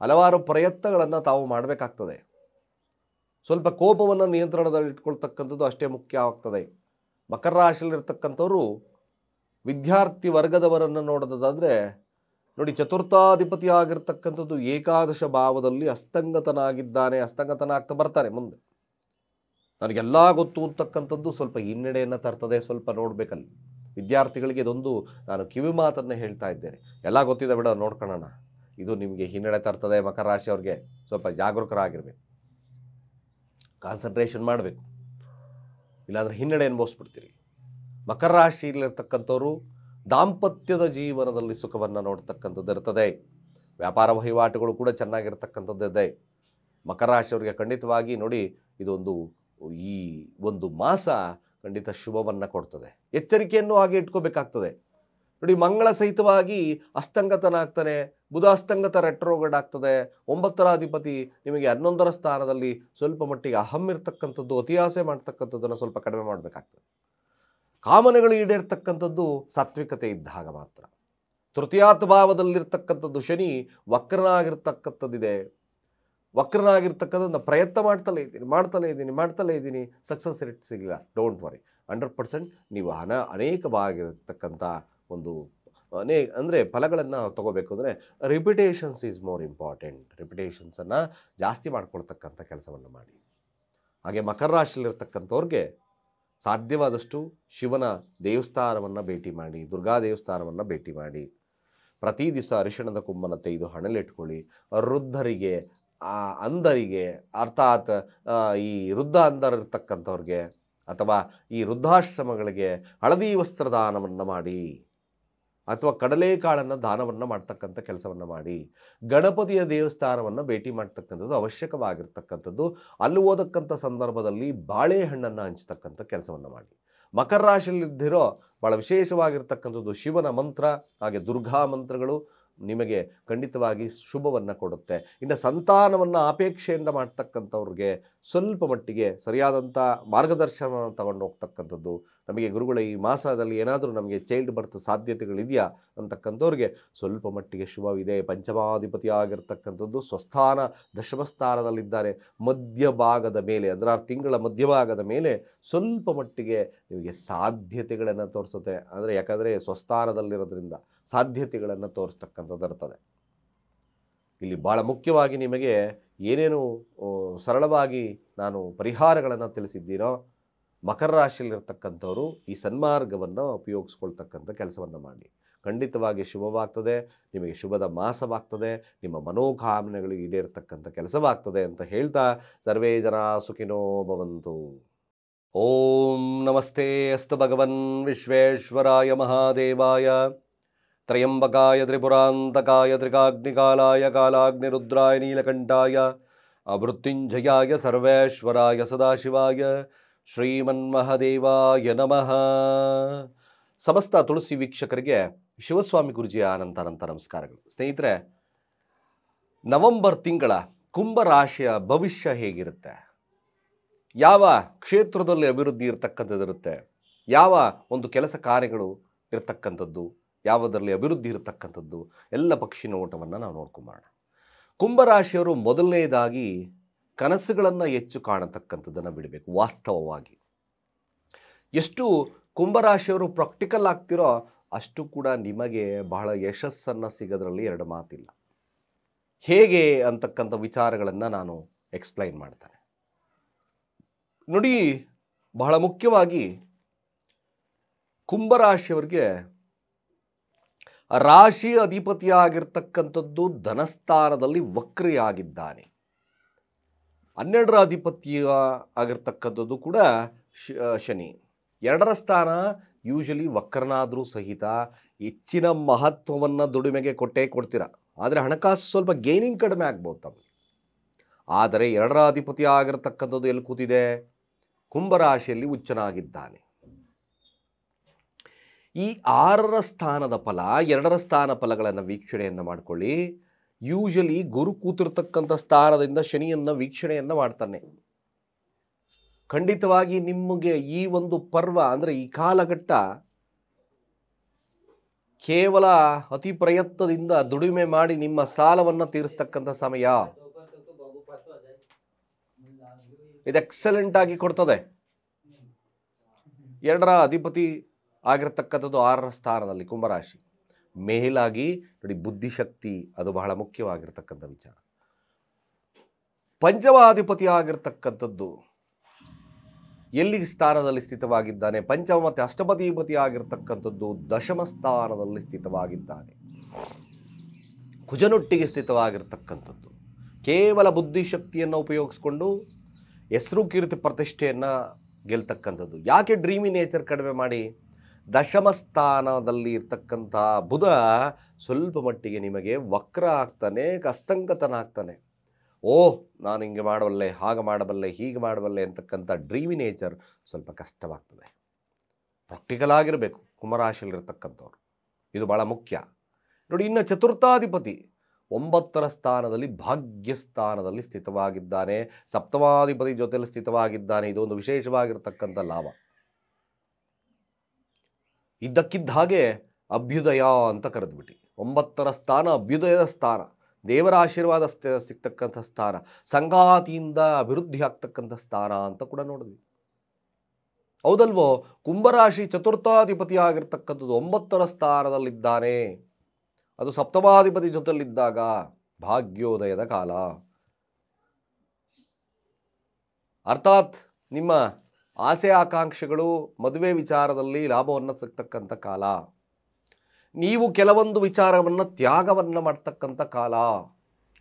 ಹಲವಾರು ಪ್ರಯತ್ನಗಳನ್ನು ತಾವು ಮಾಡಬೇಕಾಗ್ತದೆ. ಸ್ವಲ್ಪ ಕೋಪವನ್ನು ನಿಯಂತ್ರಣದಲ್ಲಿ ಇಟ್ಕೊಳ್ತಕ್ಕಂಥದ್ದು ಅಷ್ಟೇ ಮುಖ್ಯ ಆಗ್ತದೆ. ಮಕರ ರಾಶಿಯಲ್ಲಿರ್ತಕ್ಕಂಥವ್ರು ವಿದ್ಯಾರ್ಥಿ ವರ್ಗದವರನ್ನು ನೋಡೋದಾದರೆ ನೋಡಿ, ಚತುರ್ಥಾಧಿಪತಿ ಆಗಿರ್ತಕ್ಕಂಥದ್ದು ಏಕಾದಶ ಭಾವದಲ್ಲಿ ಹಸ್ತಂಗತನಾಗಿದ್ದಾನೆ. ಹಸ್ತಂಗತನಾಗ್ತಾ ಬರ್ತಾನೆ ಮುಂದೆ. ನನಗೆಲ್ಲ ಗೊತ್ತು ಅಂತಕ್ಕಂಥದ್ದು ಸ್ವಲ್ಪ ಹಿನ್ನಡೆಯನ್ನು ತರ್ತದೆ. ಸ್ವಲ್ಪ ನೋಡಬೇಕಲ್ಲಿ ವಿದ್ಯಾರ್ಥಿಗಳಿಗೆ ಇದೊಂದು ನಾನು ಕಿವಿ ಮಾತನ್ನು ಹೇಳ್ತಾ ಇದ್ದೇನೆ. ಎಲ್ಲ ಗೊತ್ತಿದೆ ಬಿಡ, ನೋಡ್ಕೊಳ್ಳೋಣ. ಇದು ನಿಮಗೆ ಹಿನ್ನಡೆ ತರ್ತದೆ. ಮಕರ ರಾಶಿಯವ್ರಿಗೆ ಸ್ವಲ್ಪ ಜಾಗರೂಕರಾಗಿರ್ಬೇಕು, ಕಾನ್ಸಂಟ್ರೇಷನ್ ಮಾಡಬೇಕು, ಇಲ್ಲಾಂದರೆ ಹಿನ್ನಡೆ ಅನುಭವಿಸ್ಬಿಡ್ತೀರಿ. ಮಕರ ರಾಶಿಯಲ್ಲಿರ್ತಕ್ಕಂಥವ್ರು ದಾಂಪತ್ಯದ ಜೀವನದಲ್ಲಿ ಸುಖವನ್ನು ನೋಡ್ತಕ್ಕಂಥದ್ದು ಇರ್ತದೆ. ವ್ಯಾಪಾರ ವಹಿವಾಟುಗಳು ಕೂಡ ಚೆನ್ನಾಗಿರ್ತಕ್ಕಂಥದ್ದಿದೆ. ಮಕರ ರಾಶಿಯವರಿಗೆ ಖಂಡಿತವಾಗಿ ನೋಡಿ, ಈ ಒಂದು ಮಾಸ ಖಂಡಿತ ಶುಭವನ್ನು ಕೊಡ್ತದೆ. ಎಚ್ಚರಿಕೆಯನ್ನು ಹಾಗೆ ಇಟ್ಕೋಬೇಕಾಗ್ತದೆ. ನೋಡಿ, ಮಂಗಳ ಸಹಿತವಾಗಿ ಅಸ್ತಂಗತನಾಗ್ತಾನೆ. ಬುಧ ಅಸ್ತಂಗತ ರೆಟ್ರೋಗೇಡ್ ಆಗ್ತದೆ. 9ರ ಅಧಿಪತಿ ನಿಮಗೆ 11ರ ಸ್ಥಾನದಲ್ಲಿ ಸ್ವಲ್ಪ ಮಟ್ಟಿಗೆ ಅಹಂ ಇರ್ತಕ್ಕಂಥದ್ದು, ಅತಿಯಾಸೆ ಮಾಡ್ತಕ್ಕಂಥದ್ದನ್ನು ಸ್ವಲ್ಪ ಕಡಿಮೆ ಮಾಡಬೇಕಾಗ್ತದೆ. ಕಾಮನೆಗಳು ಈಡೇರ್ತಕ್ಕಂಥದ್ದು ಸಾತ್ವಿಕತೆ ಇದ್ದಾಗ ಮಾತ್ರ. ತೃತೀಯಾತ್ ಭಾವದಲ್ಲಿರ್ತಕ್ಕಂಥದ್ದು ಶನಿ ವಕ್ರನಾಗಿರ್ತಕ್ಕಂಥದ್ದಿದೆ. ವಕ್ರನಾಗಿರ್ತಕ್ಕಂಥದ್ದು ಪ್ರಯತ್ನ ಮಾಡ್ತಲೇ ಇದ್ದೀನಿ, ಸಕ್ಸಸ್ ರೇಟ್ ಸಿಗಲಿಲ್ಲ. ಡೋಂಟ್ ವರಿ, 100% ನೀವು ಅನೇಕವಾಗಿರ್ತಕ್ಕಂಥ ಒಂದು ಅಂದರೆ ಫಲಗಳನ್ನು ತಗೋಬೇಕು ಅಂದರೆ ರಿಪಿಟೇಷನ್ಸ್ ಈಸ್ ಮೋರ್ ಇಂಪಾರ್ಟೆಂಟ್. ರಿಪಿಟೇಷನ್ಸನ್ನು ಜಾಸ್ತಿ ಮಾಡ್ಕೊಳ್ತಕ್ಕಂಥ ಕೆಲಸವನ್ನು ಮಾಡಿ. ಹಾಗೆ ಮಕರ ರಾಶಿಯಲ್ಲಿರ್ತಕ್ಕಂಥವ್ರಿಗೆ ಸಾಧ್ಯವಾದಷ್ಟು ಶಿವನ ದೇವಸ್ಥಾನವನ್ನು ಭೇಟಿ ಮಾಡಿ, ದುರ್ಗಾ ದೇವಸ್ಥಾನವನ್ನು ಭೇಟಿ ಮಾಡಿ. ಪ್ರತಿ ದಿವಸ ಅರಿಶಿಣದ ಕುಂಭನ ತೆಗೆದು ಹಣೆಲಿಟ್ಕೊಳ್ಳಿ. ವೃದ್ಧರಿಗೆ, ಅಂಧರಿಗೆ, ಅರ್ಥಾತ್ ಈ ವೃದ್ಧ ಅಂಧರಿರ್ತಕ್ಕಂಥವ್ರಿಗೆ ಅಥವಾ ಈ ವೃದ್ಧಾಶ್ರಮಗಳಿಗೆ ಹಳದಿ ವಸ್ತ್ರದಾನವನ್ನು ಮಾಡಿ, ಅಥವಾ ಕಡಲೆಕಾಳನ್ನು ದಾನವನ್ನು ಮಾಡ್ತಕ್ಕಂಥ ಕೆಲಸವನ್ನು ಮಾಡಿ. ಗಣಪತಿಯ ದೇವಸ್ಥಾನವನ್ನು ಭೇಟಿ ಮಾಡ್ತಕ್ಕಂಥದ್ದು ಅವಶ್ಯಕವಾಗಿರ್ತಕ್ಕಂಥದ್ದು. ಅಲ್ಲಿ ಓದಕ್ಕಂಥ ಸಂದರ್ಭದಲ್ಲಿ ಬಾಳೆಹಣ್ಣನ್ನು ಹಂಚ್ತಕ್ಕಂಥ ಕೆಲಸವನ್ನು ಮಾಡಿ. ಮಕರ ರಾಶಿಯಲ್ಲಿದ್ದಿರೋ ಭಾಳ ವಿಶೇಷವಾಗಿರ್ತಕ್ಕಂಥದ್ದು ಶಿವನ ಮಂತ್ರ, ಹಾಗೆ ದುರ್ಗಾ ಮಂತ್ರಗಳು ನಿಮಗೆ ಖಂಡಿತವಾಗಿ ಶುಭವನ್ನು ಕೊಡುತ್ತೆ. ಇನ್ನು ಸಂತಾನವನ್ನು ಅಪೇಕ್ಷೆಯಿಂದ ಮಾಡ್ತಕ್ಕಂಥವ್ರಿಗೆ ಸ್ವಲ್ಪ ಮಟ್ಟಿಗೆ ಸರಿಯಾದಂಥ ಮಾರ್ಗದರ್ಶನವನ್ನು ತಗೊಂಡು ಹೋಗ್ತಕ್ಕಂಥದ್ದು. ನಮಗೆ ಗುರುಗಳ ಈ ಮಾಸದಲ್ಲಿ ಏನಾದರೂ ನಮಗೆ ಚೈಲ್ಡ್ ಬರ್ತ್ ಸಾಧ್ಯತೆಗಳಿದೆಯಾ ಅಂತಕ್ಕಂಥವ್ರಿಗೆ ಸ್ವಲ್ಪ ಮಟ್ಟಿಗೆ ಶುಭವಿದೆ. ಪಂಚಮಾಧಿಪತಿ ಆಗಿರ್ತಕ್ಕಂಥದ್ದು ಸ್ವಸ್ಥಾನ ದಶಮಸ್ಥಾನದಲ್ಲಿದ್ದಾರೆ. ಮಧ್ಯಭಾಗದ ಮೇಲೆ, ಅದರ ತಿಂಗಳ ಮಧ್ಯಭಾಗದ ಮೇಲೆ ಸ್ವಲ್ಪ ಮಟ್ಟಿಗೆ ನಿಮಗೆ ಸಾಧ್ಯತೆಗಳನ್ನು ತೋರಿಸುತ್ತೆ. ಅಂದರೆ ಯಾಕಂದರೆ ಸ್ವಸ್ಥಾನದಲ್ಲಿರೋದ್ರಿಂದ ಸಾಧ್ಯತೆಗಳನ್ನು ತೋರಿಸ್ತಕ್ಕಂಥದ್ದು ಇರ್ತದೆ. ಇಲ್ಲಿ ಭಾಳ ಮುಖ್ಯವಾಗಿ ನಿಮಗೆ ಏನೇನು ಸರಳವಾಗಿ ನಾನು ಪರಿಹಾರಗಳನ್ನು ತಿಳಿಸಿದ್ದೀನೋ, ಮಕರ ರಾಶಿಯಲ್ಲಿರ್ತಕ್ಕಂಥವರು ಈ ಸನ್ಮಾರ್ಗವನ್ನು ಉಪಯೋಗಿಸ್ಕೊಳ್ತಕ್ಕಂಥ ಕೆಲಸವನ್ನು ಮಾಡಿ. ಖಂಡಿತವಾಗಿ ಶುಭವಾಗ್ತದೆ. ನಿಮಗೆ ಶುಭದ ಮಾಸವಾಗ್ತದೆ. ನಿಮ್ಮ ಮನೋಕಾಮನೆಗಳು ಈಡೇರ್ತಕ್ಕಂಥ ಕೆಲಸವಾಗ್ತದೆ ಅಂತ ಹೇಳ್ತಾ ಸರ್ವೇ ಜನ ಸುಖಿನೋ ಭವಂತು. ಓಂ ನಮಸ್ತೆ ಅಸ್ತು ಭಗವನ್ ವಿಶ್ವೇಶ್ವರಾಯ ಮಹಾದೇವಾಯ ತ್ರಯಂಬಕಾಯ ತ್ರಿಪುರಾಂತಕಾಯ ತ್ರಿಕಾಗ್ನಿಕಾಲಾಯ ಕಾಲಾಗ್ನಿರುದ್ರಾಯ ನೀಲಕಂಠಾಯ ಮೃತ್ಯುಂಜಯಾಯ ಸರ್ವೇಶ್ವರಾಯ ಸದಾಶಿವಾಯ ಶ್ರೀಮನ್ಮಹದೇವಾಯ ನಮಃ. ಸಮಸ್ತ ತುಳಸಿ ವೀಕ್ಷಕರಿಗೆ ಶಿವಸ್ವಾಮಿ ಗುರುಜಿಯ ಅನಂತ ನಮಸ್ಕಾರಗಳು. ಸ್ನೇಹಿತರೆ, ನವೆಂಬರ್ ತಿಂಗಳ ಕುಂಭರಾಶಿಯ ಭವಿಷ್ಯ ಹೇಗಿರುತ್ತೆ, ಯಾವ ಕ್ಷೇತ್ರದಲ್ಲಿ ಅಭಿವೃದ್ಧಿ ಇರತಕ್ಕಂಥದ್ದಿರುತ್ತೆ, ಯಾವ ಒಂದು ಕೆಲಸ ಕಾರ್ಯಗಳು ಇರತಕ್ಕಂಥದ್ದು, ಯಾವುದರಲ್ಲಿ ಅಭಿವೃದ್ಧಿ ಇರತಕ್ಕಂಥದ್ದು, ಎಲ್ಲ ಪಕ್ಷಿ ನೋಟವನ್ನು ನಾವು ನೋಡ್ಕೊಂಬರೋಣ. ಕುಂಭರಾಶಿಯವರು ಮೊದಲನೇದಾಗಿ ಕನಸುಗಳನ್ನು ಹೆಚ್ಚು ಕಾಣತಕ್ಕಂಥದ್ದನ್ನು ಬಿಡಬೇಕು. ವಾಸ್ತವವಾಗಿ ಎಷ್ಟು ಕುಂಭರಾಶಿಯವರು ಪ್ರಾಕ್ಟಿಕಲ್ ಆಗ್ತಿರೋ ಅಷ್ಟು ಕೂಡ ನಿಮಗೆ ಬಹಳ ಯಶಸ್ಸನ್ನು ಸಿಗೋದ್ರಲ್ಲಿ ಎರಡು ಮಾತಿಲ್ಲ. ಹೇಗೆ ಅಂತಕ್ಕಂಥ ವಿಚಾರಗಳನ್ನು ನಾನು ಎಕ್ಸ್ಪ್ಲೈನ್ ಮಾಡ್ತೇನೆ ನೋಡಿ. ಬಹಳ ಮುಖ್ಯವಾಗಿ ಕುಂಭರಾಶಿಯವರಿಗೆ ರಾಶಿ ಅಧಿಪತಿಯಾಗಿರ್ತಕ್ಕಂಥದ್ದು ಧನಸ್ಥಾನದಲ್ಲಿ ವಕ್ರಿಯಾಗಿದ್ದಾನೆ. 12ರ ಅಧಿಪತಿಯ ಆಗಿರ್ತಕ್ಕಂಥದ್ದು ಕೂಡ ಶನಿ. 2ರ ಸ್ಥಾನ ಯೂಶಲಿ ವಕ್ರನಾದರೂ ಸಹಿತ ಹೆಚ್ಚಿನ ಮಹತ್ವವನ್ನು ದುಡಿಮೆಗೆ ಕೊಟ್ಟೇ ಕೊಡ್ತೀರ. ಆದರೆ ಹಣಕಾಸು ಸ್ವಲ್ಪ ಗೇನಿಂಗ್ ಕಡಿಮೆ ಆಗ್ಬೋದು ತಮಗೆ. ಆದರೆ 2ರ ಅಧಿಪತಿ ಆಗಿರ್ತಕ್ಕಂಥದ್ದು ಎಲ್ಲಿ ಕೂತಿದೆ? ಕುಂಭರಾಶಿಯಲ್ಲಿ ಉಚ್ಚನಾಗಿದ್ದಾನೆ. ಈ 6ರ ಸ್ಥಾನದ ಫಲ, 2ರ ಸ್ಥಾನ ಫಲಗಳನ್ನು ವೀಕ್ಷಣೆಯನ್ನು ಮಾಡಿಕೊಳ್ಳಿ. ಯೂಶಲಿ ಗುರು ಕೂತಿರ್ತಕ್ಕಂಥ ಸ್ಥಾನದಿಂದ ಶನಿಯನ್ನು ವೀಕ್ಷಣೆಯನ್ನು ಮಾಡ್ತಾನೆ. ಖಂಡಿತವಾಗಿ ನಿಮಗೆ ಈ ಒಂದು ಪರ್ವ ಅಂದರೆ ಈ ಕಾಲಘಟ್ಟ ಕೇವಲ ಅತಿ ಪ್ರಯತ್ನದಿಂದ ದುಡಿಮೆ ಮಾಡಿ ನಿಮ್ಮ ಸಾಲವನ್ನು ತೀರಿಸ್ತಕ್ಕಂಥ ಸಮಯ. ಇದು ಎಕ್ಸಲೆಂಟ್ ಆಗಿ ಕೊಡ್ತದೆ. 2ರ ಅಧಿಪತಿ ಆಗಿರ್ತಕ್ಕಂಥದ್ದು 6ರ ಸ್ಥಾನದಲ್ಲಿ ಕುಂಭರಾಶಿ. ಮೇಲಾಗಿ ನೋಡಿ, ಬುದ್ಧಿಶಕ್ತಿ ಅದು ಬಹಳ ಮುಖ್ಯವಾಗಿರ್ತಕ್ಕಂಥ ವಿಚಾರ. ಪಂಚಮಾಧಿಪತಿ ಆಗಿರ್ತಕ್ಕಂಥದ್ದು ಎಲ್ಲಿ ಸ್ಥಾನದಲ್ಲಿ ಸ್ಥಿತವಾಗಿದ್ದಾನೆ? ಪಂಚಮ ಮತ್ತು ಅಷ್ಟಪತಿಪತಿ ಆಗಿರ್ತಕ್ಕಂಥದ್ದು ದಶಮ ಸ್ಥಾನದಲ್ಲಿ ಸ್ಥಿತವಾಗಿದ್ದಾನೆ. ಕುಜನೊಟ್ಟಿಗೆ ಸ್ಥಿತವಾಗಿರ್ತಕ್ಕಂಥದ್ದು. ಕೇವಲ ಬುದ್ಧಿಶಕ್ತಿಯನ್ನು ಉಪಯೋಗಿಸ್ಕೊಂಡು ಹೆಸರು ಕೀರ್ತಿ ಪ್ರತಿಷ್ಠೆಯನ್ನು ಗೆಲ್ತಕ್ಕಂಥದ್ದು. ಯಾಕೆ ಡ್ರೀಮಿ ನೇಚರ್ ಕಡಿಮೆ ಮಾಡಿ? ದಶಮ ಸ್ಥಾನದಲ್ಲಿ ಇರ್ತಕ್ಕಂಥ ಬುಧ ಸ್ವಲ್ಪ ಮಟ್ಟಿಗೆ ನಿಮಗೆ ವಕ್ರ ಆಗ್ತಾನೆ, ಕಸ್ತಂಗತನಾಗ್ತಾನೆ. ನಾನು ಹಿಂಗೆ ಮಾಡಬಲ್ಲೆ, ಹಾಗೆ ಮಾಡಬಲ್ಲೆ, ಹೀಗೆ ಮಾಡಬಲ್ಲೆ ಅಂತಕ್ಕಂಥ ಡ್ರೀಮಿ ನೇಚರ್ ಸ್ವಲ್ಪ ಕಷ್ಟವಾಗ್ತದೆ. ಪ್ರಾಕ್ಟಿಕಲ್ ಆಗಿರಬೇಕು ಕುಂಭರಾಶಿಯಲ್ಲಿರ್ತಕ್ಕಂಥವ್ರು. ಇದು ಭಾಳ ಮುಖ್ಯ ನೋಡಿ. ಇನ್ನು ಚತುರ್ಥಾಧಿಪತಿ 9ರ ಸ್ಥಾನದಲ್ಲಿ ಭಾಗ್ಯಸ್ಥಾನದಲ್ಲಿ ಸ್ಥಿತವಾಗಿದ್ದಾನೆ. ಸಪ್ತಮಾಧಿಪತಿ ಜೊತೆಯಲ್ಲಿ ಸ್ಥಿತವಾಗಿದ್ದಾನೆ. ಇದೊಂದು ವಿಶೇಷವಾಗಿರ್ತಕ್ಕಂಥ ಲಾಭ. ಇದ್ದಕ್ಕಿದ್ದ ಹಾಗೆ ಅಭ್ಯುದಯ ಅಂತ ಕರೆದ್ಬಿಟ್ಟು 9ರ ಸ್ಥಾನ ಅಭ್ಯುದಯದ ಸ್ಥಾನ, ದೇವರ ಆಶೀರ್ವಾದ ಸಿಗ್ತಕ್ಕಂಥ ಸ್ಥಾನ, ಸಂಗಾತಿಯಿಂದ ಅಭಿವೃದ್ಧಿ ಆಗ್ತಕ್ಕಂಥ ಸ್ಥಾನ ಅಂತ ಕೂಡ ನೋಡಿದ್ವಿ. ಹೌದಲ್ವೋ? ಕುಂಭರಾಶಿ ಚತುರ್ಥಾಧಿಪತಿ ಆಗಿರ್ತಕ್ಕಂಥದ್ದು 9ರ ಸ್ಥಾನದಲ್ಲಿದ್ದಾನೆ. ಅದು ಸಪ್ತಮಾಧಿಪತಿ ಜೊತೆಯಲ್ಲಿದ್ದಾಗ ಭಾಗ್ಯೋದಯದ ಕಾಲ. ಅರ್ಥಾತ್ ನಿಮ್ಮ ಆಸೆ ಆಕಾಂಕ್ಷೆಗಳು ಮದುವೆ ವಿಚಾರದಲ್ಲಿ ಲಾಭವನ್ನು ಸಿಗ್ತಕ್ಕಂಥ ಕಾಲ. ನೀವು ಕೆಲವೊಂದು ವಿಚಾರವನ್ನು ತ್ಯಾಗವನ್ನು ಮಾಡ್ತಕ್ಕಂಥ ಕಾಲ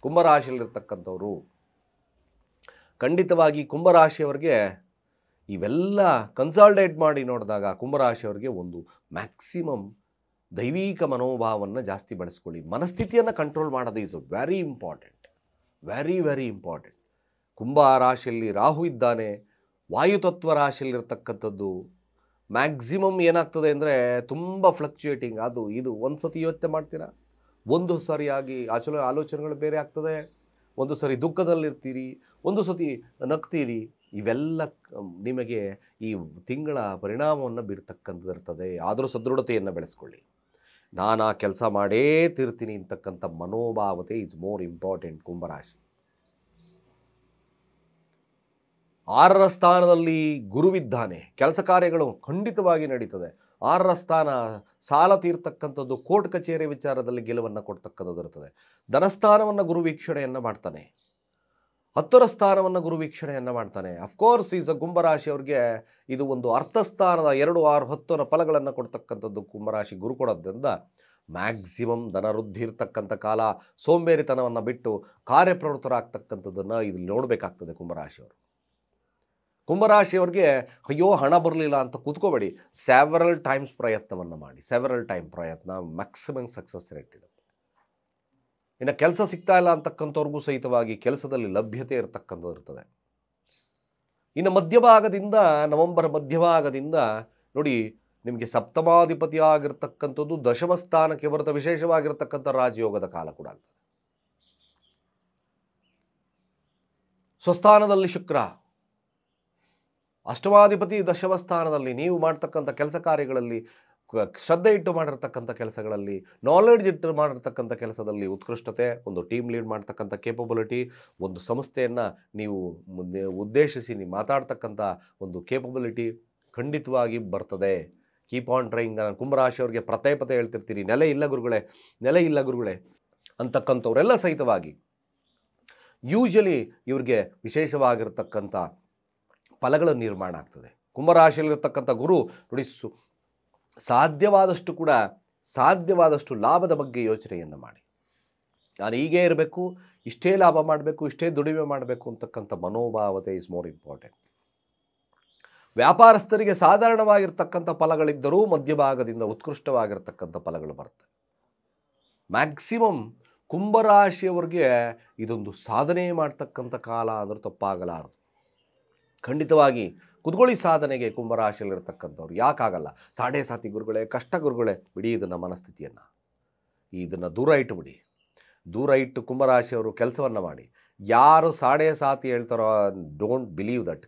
ಕುಂಭರಾಶಿಯಲ್ಲಿರ್ತಕ್ಕಂಥವ್ರು. ಖಂಡಿತವಾಗಿ ಕುಂಭರಾಶಿಯವರಿಗೆ ಇವೆಲ್ಲ ಕನ್ಸಾಲ್ಟೇಟ್ ಮಾಡಿ ನೋಡಿದಾಗ ಕುಂಭರಾಶಿಯವರಿಗೆ ಒಂದು ಮ್ಯಾಕ್ಸಿಮಮ್ ದೈವಿಕ ಮನೋಭಾವವನ್ನು ಜಾಸ್ತಿ ಬೆಳೆಸ್ಕೊಳ್ಳಿ. ಮನಸ್ಥಿತಿಯನ್ನು ಕಂಟ್ರೋಲ್ ಮಾಡೋದು is very important, very very important. Kumbha ರಾಶಿಯಲ್ಲಿ ರಾಹು ಇದ್ದಾನೆ. ವಾಯುತತ್ವ ರಾಶಿಯಲ್ಲಿರ್ತಕ್ಕಂಥದ್ದು ಮ್ಯಾಕ್ಸಿಮಮ್ ಏನಾಗ್ತದೆ ಅಂದರೆ ತುಂಬ ಫ್ಲಕ್ಚುಯೇಟಿಂಗ್. ಅದು ಇದು ಒಂದು ಸತಿ ಯೋಚನೆ ಮಾಡ್ತೀರಾ, ಒಂದು ಸರಿಯಾಗಿ ಆಲೋಚನೆಗಳು ಬೇರೆ ಆಗ್ತದೆ, ಒಂದು ಸರಿ ದುಃಖದಲ್ಲಿರ್ತೀರಿ, ಒಂದು ಸತಿ ನಗ್ತೀರಿ. ಇವೆಲ್ಲ ನಿಮಗೆ ಈ ತಿಂಗಳ ಪರಿಣಾಮವನ್ನು ಬೀರ್ತಕ್ಕಂಥದ್ದು ಇರ್ತದೆ. ಆದರೂ ಸದೃಢತೆಯನ್ನು ಬೆಳೆಸ್ಕೊಳ್ಳಿ. ನಾನು ಆ ಕೆಲಸ ಮಾಡೇ ತೀರ್ತೀನಿ ಅಂತಕ್ಕಂಥ ಮನೋಭಾವತೆ ಈಸ್ ಮೋರ್ ಇಂಪಾರ್ಟೆಂಟ್ ಕುಂಭರಾಶಿ. 6ರ ಸ್ಥಾನದಲ್ಲಿ ಗುರುವಿದ್ದಾನೆ. ಕೆಲಸ ಕಾರ್ಯಗಳು ಖಂಡಿತವಾಗಿ ನಡೀತದೆ. 6ರ ಸ್ಥಾನ ಸಾಲ ತೀರ್ತಕ್ಕಂಥದ್ದು, ಕೋರ್ಟ್ ಕಚೇರಿ ವಿಚಾರದಲ್ಲಿ ಗೆಲುವನ್ನು ಕೊಡ್ತಕ್ಕಂಥದ್ದು ಇರ್ತದೆ. ಧನಸ್ಥಾನವನ್ನು ಗುರು ವೀಕ್ಷಣೆಯನ್ನು ಮಾಡ್ತಾನೆ. 10ರ ಸ್ಥಾನವನ್ನು ಗುರು ವೀಕ್ಷಣೆಯನ್ನು ಮಾಡ್ತಾನೆ. ಅಫ್ಕೋರ್ಸ್ ಈಸ್ ಅ ಕುಂಭರಾಶಿಯವ್ರಿಗೆ ಇದು ಒಂದು ಅರ್ಥಸ್ಥಾನದ 2, 6, 10ರ ಫಲಗಳನ್ನು ಕೊಡ್ತಕ್ಕಂಥದ್ದು ಕುಂಭರಾಶಿ ಗುರು ಕೊಡೋದ್ರಿಂದ ಮ್ಯಾಕ್ಸಿಮಮ್ ಧನವೃದ್ಧಿ ಇರ್ತಕ್ಕಂಥ ಕಾಲ. ಸೋಂಬೇರಿತನವನ್ನು ಬಿಟ್ಟು ಕಾರ್ಯಪ್ರವೃತ್ತರಾಗ್ತಕ್ಕಂಥದ್ದನ್ನು ಇಲ್ಲಿ ನೋಡಬೇಕಾಗ್ತದೆ ಕುಂಭರಾಶಿಯವರು. ಕುಂಭರಾಶಿಯವ್ರಿಗೆ ಅಯ್ಯೋ ಹಣ ಬರಲಿಲ್ಲ ಅಂತ ಕೂತ್ಕೋಬೇಡಿ. ಸೆವರಲ್ ಟೈಮ್ಸ್ ಪ್ರಯತ್ನವನ್ನು ಮಾಡಿ. ಸೆವರಲ್ ಟೈಮ್ ಪ್ರಯತ್ನ ಮ್ಯಾಕ್ಸಿಮಮ್ ಸಕ್ಸಸ್ ರೇಟ್ ಇರುತ್ತೆ. ಇನ್ನು ಕೆಲಸ ಸಿಗ್ತಾ ಇಲ್ಲ ಅಂತಕ್ಕಂಥವ್ರಿಗೂ ಸಹಿತವಾಗಿ ಕೆಲಸದಲ್ಲಿ ಲಭ್ಯತೆ ಇರತಕ್ಕಂಥದ್ದು ಇರ್ತದೆ. ಇನ್ನು ಮಧ್ಯಭಾಗದಿಂದ ನವೆಂಬರ್ ಮಧ್ಯಭಾಗದಿಂದ ನೋಡಿ ನಿಮಗೆ ಸಪ್ತಮಾಧಿಪತಿ ಆಗಿರ್ತಕ್ಕಂಥದ್ದು ದಶಮ ಸ್ಥಾನಕ್ಕೆ ಬರುತ್ತೆ. ವಿಶೇಷವಾಗಿರ್ತಕ್ಕಂಥ ರಾಜಯೋಗದ ಕಾಲ ಕೂಡ ಆಗ್ತದೆ. ಸ್ವಸ್ಥಾನದಲ್ಲಿ ಶುಕ್ರ, ಅಷ್ಟಮಾಧಿಪತಿ ದಶಮಸ್ಥಾನದಲ್ಲಿ ನೀವು ಮಾಡ್ತಕ್ಕಂಥ ಕೆಲಸ ಕಾರ್ಯಗಳಲ್ಲಿ ಶ್ರದ್ಧೆ ಇಟ್ಟು ಮಾಡಿರ್ತಕ್ಕಂಥ ಕೆಲಸಗಳಲ್ಲಿ, ನಾಲೆಡ್ಜ್ ಇಟ್ಟು ಮಾಡಿರ್ತಕ್ಕಂಥ ಕೆಲಸದಲ್ಲಿ ಉತ್ಕೃಷ್ಟತೆ, ಒಂದು ಟೀಮ್ ಲೀಡ್ ಮಾಡ್ತಕ್ಕಂಥ ಕೇಪಬಿಲಿಟಿ, ಒಂದು ಸಂಸ್ಥೆಯನ್ನು ನೀವು ಉದ್ದೇಶಿಸಿ ನೀವು ಮಾತಾಡ್ತಕ್ಕಂಥ ಒಂದು ಕೇಪಬಿಲಿಟಿ ಖಂಡಿತವಾಗಿ ಬರ್ತದೆ. Keep on trying. ನಾನು ಕುಂಭರಾಶಿಯವ್ರಿಗೆ ಪದೇ ಹೇಳ್ತಿರ್ತೀನಿ, ನೆಲೆ ಇಲ್ಲ ಗುರುಗಳೇ ಅಂತಕ್ಕಂಥವರೆಲ್ಲ ಸಹಿತವಾಗಿ ಯೂಶಲಿ ಇವ್ರಿಗೆ ವಿಶೇಷವಾಗಿರ್ತಕ್ಕಂಥ ಫಲಗಳ ನಿರ್ಮಾಣ ಆಗ್ತದೆ. ಕುಂಭರಾಶಿಯಲ್ಲಿರ್ತಕ್ಕಂಥ ಗುರು ನೋಡಿ, ಸಾಧ್ಯವಾದಷ್ಟು ಲಾಭದ ಬಗ್ಗೆ ಯೋಚನೆಯನ್ನು ಮಾಡಿ. ನಾನು ಹೀಗೇ ಇರಬೇಕು, ಇಷ್ಟೇ ಲಾಭ ಮಾಡಬೇಕು, ಇಷ್ಟೇ ದುಡಿಮೆ ಮಾಡಬೇಕು ಅಂತಕ್ಕಂಥ ಮನೋಭಾವತೆ ಈಸ್ ಮೋರ್ ಇಂಪಾರ್ಟೆಂಟ್. ವ್ಯಾಪಾರಸ್ಥರಿಗೆ ಸಾಧಾರಣವಾಗಿರ್ತಕ್ಕಂಥ ಫಲಗಳಿದ್ದರೂ ಮಧ್ಯಭಾಗದಿಂದ ಉತ್ಕೃಷ್ಟವಾಗಿರ್ತಕ್ಕಂಥ ಫಲಗಳು ಬರ್ತವೆ. ಮ್ಯಾಕ್ಸಿಮಮ್ ಕುಂಭರಾಶಿಯವರಿಗೆ ಇದೊಂದು ಸಾಧನೆ ಮಾಡ್ತಕ್ಕಂಥ ಕಾಲ ಅಂದ್ರೆ ತಪ್ಪಾಗಲಾರದು. ಖಂಡಿತವಾಗಿ ಕುತ್ಕೊಳ್ಳಿ ಸಾಧನೆಗೆ ಕುಂಭರಾಶಿಯಲ್ಲಿರ್ತಕ್ಕಂಥವ್ರು. ಯಾಕಾಗಲ್ಲ? ಸಾಡೆ ಸಾತಿ ಗುರುಗಳೇ, ಕಷ್ಟ ಗುರುಗಳೇ, ಬಿಡಿ ಇದನ್ನು ಮನಸ್ಥಿತಿಯನ್ನು, ಇದನ್ನು ದೂರ ಇಟ್ಟು ಕುಂಭರಾಶಿಯವರು ಕೆಲಸವನ್ನು ಮಾಡಿ. ಯಾರು ಸಾಡೆ ಸಾತಿ ಹೇಳ್ತಾರೋ ಡೋಂಟ್ ಬಿಲೀವ್ ದಟ್.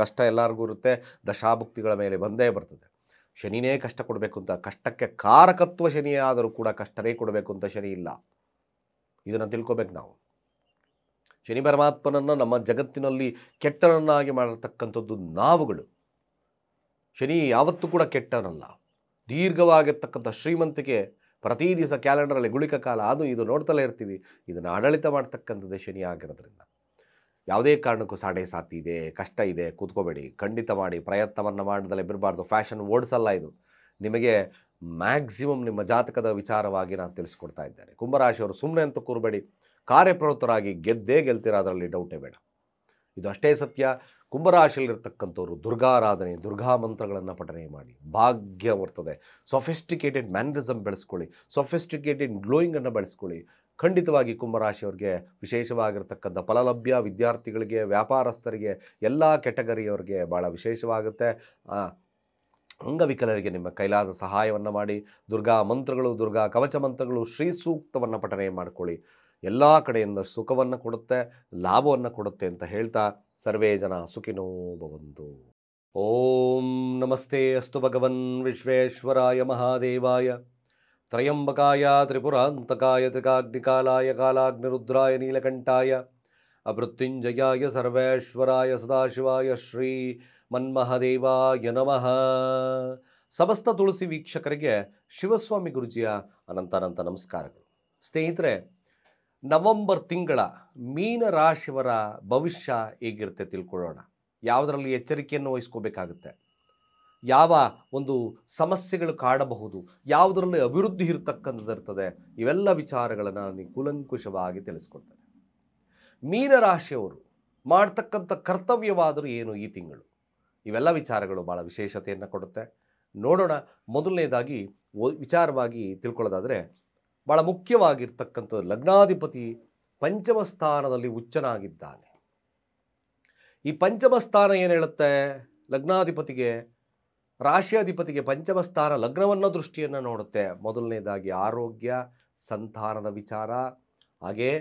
ಕಷ್ಟ ಎಲ್ಲರಿಗೂ ಇರುತ್ತೆ, ದಶಾಭುಕ್ತಿಗಳ ಮೇಲೆ ಬಂದೇ ಬರ್ತದೆ. ಶನಿನೇ ಕಷ್ಟ ಕೊಡಬೇಕು ಅಂತ, ಕಷ್ಟಕ್ಕೆ ಕಾರಕತ್ವ ಶನಿಯೇ ಆದರೂ ಕೂಡ ಕಷ್ಟನೇ ಕೊಡಬೇಕು ಅಂತ ಶನಿ ಇಲ್ಲ. ಇದನ್ನು ತಿಳ್ಕೊಬೇಕು ನಾವು. ಶನಿ ಪರಮಾತ್ಮನನ್ನು ನಮ್ಮ ಜಗತ್ತಿನಲ್ಲಿ ಕೆಟ್ಟವನ್ನಾಗಿ ಮಾಡಿರ್ತಕ್ಕಂಥದ್ದು ನಾವುಗಳು. ಶನಿ ಯಾವತ್ತೂ ಕೂಡ ಕೆಟ್ಟವನಲ್ಲ. ದೀರ್ಘವಾಗಿರ್ತಕ್ಕಂಥ ಶ್ರೀಮಂತಿಕೆ, ಪ್ರತಿ ದಿವಸ ಕ್ಯಾಲೆಂಡರಲ್ಲಿ ಗುಳಿಕ ಕಾಲ, ಅದು ಇದು ನೋಡ್ತಲೇ ಇರ್ತೀವಿ. ಇದನ್ನು ಆಡಳಿತ ಮಾಡ್ತಕ್ಕಂಥದ್ದೇ ಶನಿ ಆಗಿರೋದ್ರಿಂದ ಯಾವುದೇ ಕಾರಣಕ್ಕೂ ಸಾಡೆ ಸಾತಿ ಇದೆ, ಕಷ್ಟ ಇದೆ, ಕೂತ್ಕೋಬೇಡಿ. ಖಂಡಿತ ಮಾಡಿ, ಪ್ರಯತ್ನವನ್ನು ಮಾಡದಲ್ಲೇ ಬಿರಬಾರ್ದು. ಫ್ಯಾಷನ್ ಓಡಿಸಲ್ಲ ಇದು. ನಿಮಗೆ ಮ್ಯಾಕ್ಸಿಮಮ್ ನಿಮ್ಮ ಜಾತಕದ ವಿಚಾರವಾಗಿ ನಾನು ತಿಳಿಸ್ಕೊಡ್ತಾ ಇದ್ದೇನೆ. ಕುಂಭರಾಶಿಯವರು ಸುಮ್ಮನೆ ಅಂತ ಕೂರಬೇಡಿ, ಕಾರ್ಯಪ್ರವೃತ್ತರಾಗಿ ಗೆಲ್ತೀರ, ಅದರಲ್ಲಿ ಡೌಟೇ ಬೇಡ. ಇದು ಅಷ್ಟೇ ಸತ್ಯ. ಕುಂಭರಾಶಿಯಲ್ಲಿರ್ತಕ್ಕಂಥವ್ರು ದುರ್ಗಾರಾಧನೆ, ದುರ್ಗಾ ಮಂತ್ರಗಳನ್ನು ಪಠನೆ ಮಾಡಿ. ಭಾಗ್ಯ ಬರ್ತದೆ. ಸೊಫಿಸ್ಟಿಕೇಟೆಡ್ ಮ್ಯಾನರಿಸಮ್ ಬೆಳೆಸ್ಕೊಳ್ಳಿ, ಸೊಫಿಸ್ಟಿಕೇಟೆಡ್ ಗ್ಲೋಯಿಂಗನ್ನು ಬೆಳೆಸ್ಕೊಳ್ಳಿ. ಖಂಡಿತವಾಗಿ ಕುಂಭರಾಶಿಯವ್ರಿಗೆ ವಿಶೇಷವಾಗಿರ್ತಕ್ಕಂಥ ಫಲಲಭ್ಯ. ವಿದ್ಯಾರ್ಥಿಗಳಿಗೆ, ವ್ಯಾಪಾರಸ್ಥರಿಗೆ, ಎಲ್ಲ ಕೆಟಗರಿಯವರಿಗೆ ಭಾಳ ವಿಶೇಷವಾಗುತ್ತೆ. ಅಂಗವಿಕಲರಿಗೆ ನಿಮ್ಮ ಕೈಲಾದ ಸಹಾಯವನ್ನು ಮಾಡಿ. ದುರ್ಗಾ ಮಂತ್ರಗಳು, ದುರ್ಗಾ ಕವಚ ಮಂತ್ರಗಳು, ಶ್ರೀ ಸೂಕ್ತವನ್ನು ಪಠನೆ ಮಾಡಿಕೊಳ್ಳಿ. ಎಲ್ಲ ಕಡೆಯಿಂದ ಸುಖವನ್ನು ಕೊಡುತ್ತೆ, ಲಾಭವನ್ನು ಕೊಡುತ್ತೆ ಅಂತ ಹೇಳ್ತಾ ಸರ್ವೇ ಜನ ಸುಖಿನೋ ಭವಂತು. ಓಂ ನಮಸ್ತೆ ಅಸ್ತು ಭಗವನ್ ವಿಶ್ವೇಶ್ವರಾಯ ಮಹಾದೇವಾಯ ತ್ರಯಂಬಕಾಯ ತ್ರಿಪುರಾಂತಕಾಯ ತ್ರಿಕಾಗ್ನಿಕಾಲಾಯ ಕಾಲಾಗ್ನಿರುದ್ರಾಯ ನೀಲಕಂಠಾಯ ಅಮೃತ್ಯುಂಜಯಾಯ ಸರ್ವೇಶ್ವರಾಯ ಸದಾಶಿವಾಯ ಶ್ರೀ ಮನ್ಮಹದೇವಾಯ ನಮಃ. ಸಮಸ್ತ ತುಳಸಿ ವೀಕ್ಷಕರಿಗೆ ಶಿವಸ್ವಾಮಿ ಗುರುಜಿಯ ಅನಂತ ನಮಸ್ಕಾರಗಳು. ಸ್ನೇಹಿತರೆ, ನವೆಂಬರ್ ತಿಂಗಳ ಮೀನರಾಶಿಯವರ ಭವಿಷ್ಯ ಹೇಗಿರುತ್ತೆ ತಿಳ್ಕೊಳ್ಳೋಣ. ಯಾವುದರಲ್ಲಿ ಎಚ್ಚರಿಕೆಯನ್ನು ವಹಿಸ್ಕೋಬೇಕಾಗುತ್ತೆ, ಯಾವ ಒಂದು ಸಮಸ್ಯೆಗಳು ಕಾಡಬಹುದು, ಯಾವುದರಲ್ಲಿ ಅಭಿವೃದ್ಧಿ ಇರತಕ್ಕಂಥದ್ದಿರ್ತದೆ, ಇವೆಲ್ಲ ವಿಚಾರಗಳನ್ನು ನಾನು ಕೂಲಂಕುಷವಾಗಿ ತಿಳಿಸ್ಕೊಡ್ತೇನೆ. ಮೀನರಾಶಿಯವರು ಮಾಡ್ತಕ್ಕಂಥ ಕರ್ತವ್ಯವಾದರೂ ಏನು ಈ ತಿಂಗಳು, ಇವೆಲ್ಲ ವಿಚಾರಗಳು ಭಾಳ ವಿಶೇಷತೆಯನ್ನು ಕೊಡುತ್ತೆ. ನೋಡೋಣ. ಮೊದಲನೇದಾಗಿ ವಿಚಾರವಾಗಿ ತಿಳ್ಕೊಳ್ಳೋದಾದರೆ, ಭಾಳ ಮುಖ್ಯವಾಗಿರ್ತಕ್ಕಂಥ ಲಗ್ನಾಧಿಪತಿ ಪಂಚಮ ಸ್ಥಾನದಲ್ಲಿ ಉಚ್ಚನಾಗಿದ್ದಾನೆ. ಈ ಪಂಚಮ ಸ್ಥಾನ ಏನು ಹೇಳುತ್ತೆ? ಲಗ್ನಾಧಿಪತಿಗೆ, ರಾಶಿಯಾಧಿಪತಿಗೆ ಪಂಚಮ ಸ್ಥಾನ ಲಗ್ನವನ್ನು ದೃಷ್ಟಿಯನ್ನು ನೋಡುತ್ತೆ. ಮೊದಲನೇದಾಗಿ ಆರೋಗ್ಯ, ಸಂತಾನದ ವಿಚಾರ, ಹಾಗೇ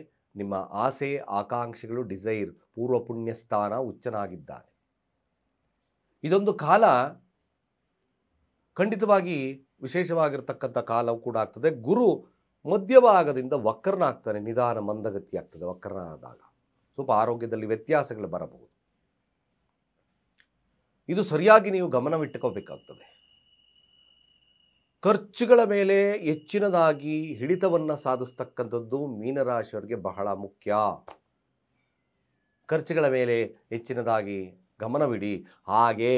ನಿಮ್ಮ ಆಸೆ ಆಕಾಂಕ್ಷೆಗಳು, ಡಿಸೈರ್, ಪೂರ್ವ ಪುಣ್ಯ ಸ್ಥಾನ ಉಚ್ಚನಾಗಿದ್ದಾನೆ. ಇದೊಂದು ಕಾಲ ಖಂಡಿತವಾಗಿ ವಿಶೇಷವಾಗಿರ್ತಕ್ಕಂಥ ಕಾಲವು ಕೂಡ ಆಗ್ತದೆ. ಗುರು ಮಧ್ಯಭಾಗದಿಂದ ವಕ್ರನಾಗ್ತಾನೆ, ನಿಧಾನ ಮಂದಗತಿ ಆಗ್ತದೆ. ವಕ್ರನಾದಾಗ ಸ್ವಲ್ಪ ಆರೋಗ್ಯದಲ್ಲಿ ವ್ಯತ್ಯಾಸಗಳು ಬರಬಹುದು. ಇದು ಸರಿಯಾಗಿ ನೀವು ಗಮನವಿಟ್ಟುಕೋಬೇಕಾಗ್ತದೆ. ಖರ್ಚುಗಳ ಮೇಲೆ ಹೆಚ್ಚಿನದಾಗಿ ಹಿಡಿತವನ್ನು ಸಾಧಿಸ್ತಕ್ಕಂಥದ್ದು ಮೀನರಾಶಿಯವರಿಗೆ ಬಹಳ ಮುಖ್ಯ. ಖರ್ಚುಗಳ ಮೇಲೆ ಹೆಚ್ಚಿನದಾಗಿ ಗಮನವಿಡಿ. ಹಾಗೆ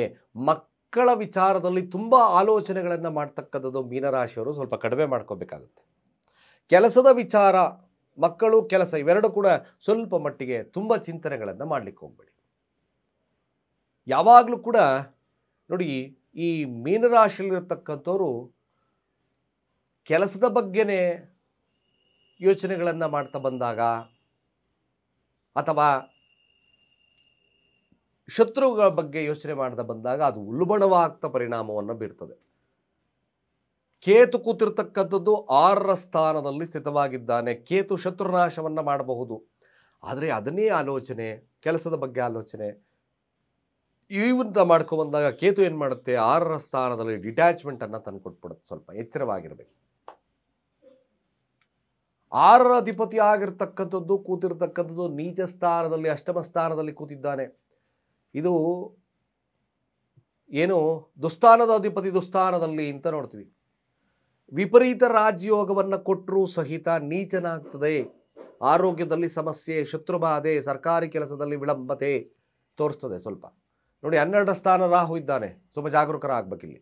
ಮಕ್ಕಳ ವಿಚಾರದಲ್ಲಿ ತುಂಬ ಆಲೋಚನೆಗಳನ್ನು ಮಾಡ್ತಕ್ಕಂಥದ್ದು ಮೀನರಾಶಿಯವರು ಸ್ವಲ್ಪ ಕಡಿಮೆ ಮಾಡ್ಕೋಬೇಕಾಗುತ್ತೆ. ಕೆಲಸದ ವಿಚಾರ, ಮಕ್ಕಳು, ಕೆಲಸ ಇವೆರಡು ಕೂಡ ಸ್ವಲ್ಪ ಮಟ್ಟಿಗೆ ತುಂಬ ಚಿಂತನೆಗಳನ್ನು ಮಾಡಲಿಕ್ಕೆ ಹೋಗಬೇಡಿ. ಯಾವಾಗಲೂ ಕೂಡ ನೋಡಿ, ಈ ಮೀನರಾಶಿಯಲ್ಲಿರ್ತಕ್ಕಂಥವ್ರು ಕೆಲಸದ ಬಗ್ಗೆನೇ ಯೋಚನೆಗಳನ್ನು ಮಾಡ್ತಾ ಬಂದಾಗ, ಅಥವಾ ಶತ್ರುಗಳ ಬಗ್ಗೆ ಯೋಚನೆ ಮಾಡ್ತಾ ಬಂದಾಗ ಅದು ಉಲ್ಬಣವಾಗ್ತಾ ಪರಿಣಾಮವನ್ನು ಬೀರ್ತದೆ. ಕೇತು ಕೂತಿರ್ತಕ್ಕಂಥದ್ದು 6ರ ಸ್ಥಾನದಲ್ಲಿ ಸ್ಥಿತವಾಗಿದ್ದಾನೆ. ಕೇತು ಶತ್ರುನಾಶವನ್ನು ಮಾಡಬಹುದು. ಆದರೆ ಅದನ್ನೇ ಆಲೋಚನೆ, ಕೆಲಸದ ಬಗ್ಗೆ ಆಲೋಚನೆ, ಇವಂತ ಮಾಡ್ಕೊಂಬಂದಾಗ ಕೇತು ಏನು ಮಾಡುತ್ತೆ, 6ರ ಸ್ಥಾನದಲ್ಲಿ ಡಿಟ್ಯಾಚ್ಮೆಂಟನ್ನು ತಂದುಕೊಟ್ಬಿಡುತ್ತೆ. ಸ್ವಲ್ಪ ಎಚ್ಚರವಾಗಿರಬೇಕು. 6ರ ಅಧಿಪತಿ ಆಗಿರ್ತಕ್ಕಂಥದ್ದು ಕೂತಿರ್ತಕ್ಕಂಥದ್ದು ನೀಚ ಸ್ಥಾನದಲ್ಲಿ, ಅಷ್ಟಮ ಸ್ಥಾನದಲ್ಲಿ ಕೂತಿದ್ದಾನೆ. ಇದು ಏನು ದುಸ್ಥಾನದ ಅಧಿಪತಿ ದುಸ್ಥಾನದಲ್ಲಿ ಅಂತ ನೋಡ್ತೀವಿ. ವಿಪರೀತ ರಾಜಯೋಗವನ್ನು ಕೊಟ್ಟರೂ ಸಹಿತ ನೀಚನಾಗ್ತದೆ. ಆರೋಗ್ಯದಲ್ಲಿ ಸಮಸ್ಯೆ, ಶತ್ರುಬಾಧೆ, ಸರ್ಕಾರಿ ಕೆಲಸದಲ್ಲಿ ವಿಳಂಬತೆ ತೋರಿಸ್ತದೆ. ಸ್ವಲ್ಪ ನೋಡಿ, 12ರ ಸ್ಥಾನ ರಾಹು ಇದ್ದಾನೆ, ಸ್ವಲ್ಪ ಜಾಗರೂಕರಾಗಬೇಕಿಲ್ಲಿ.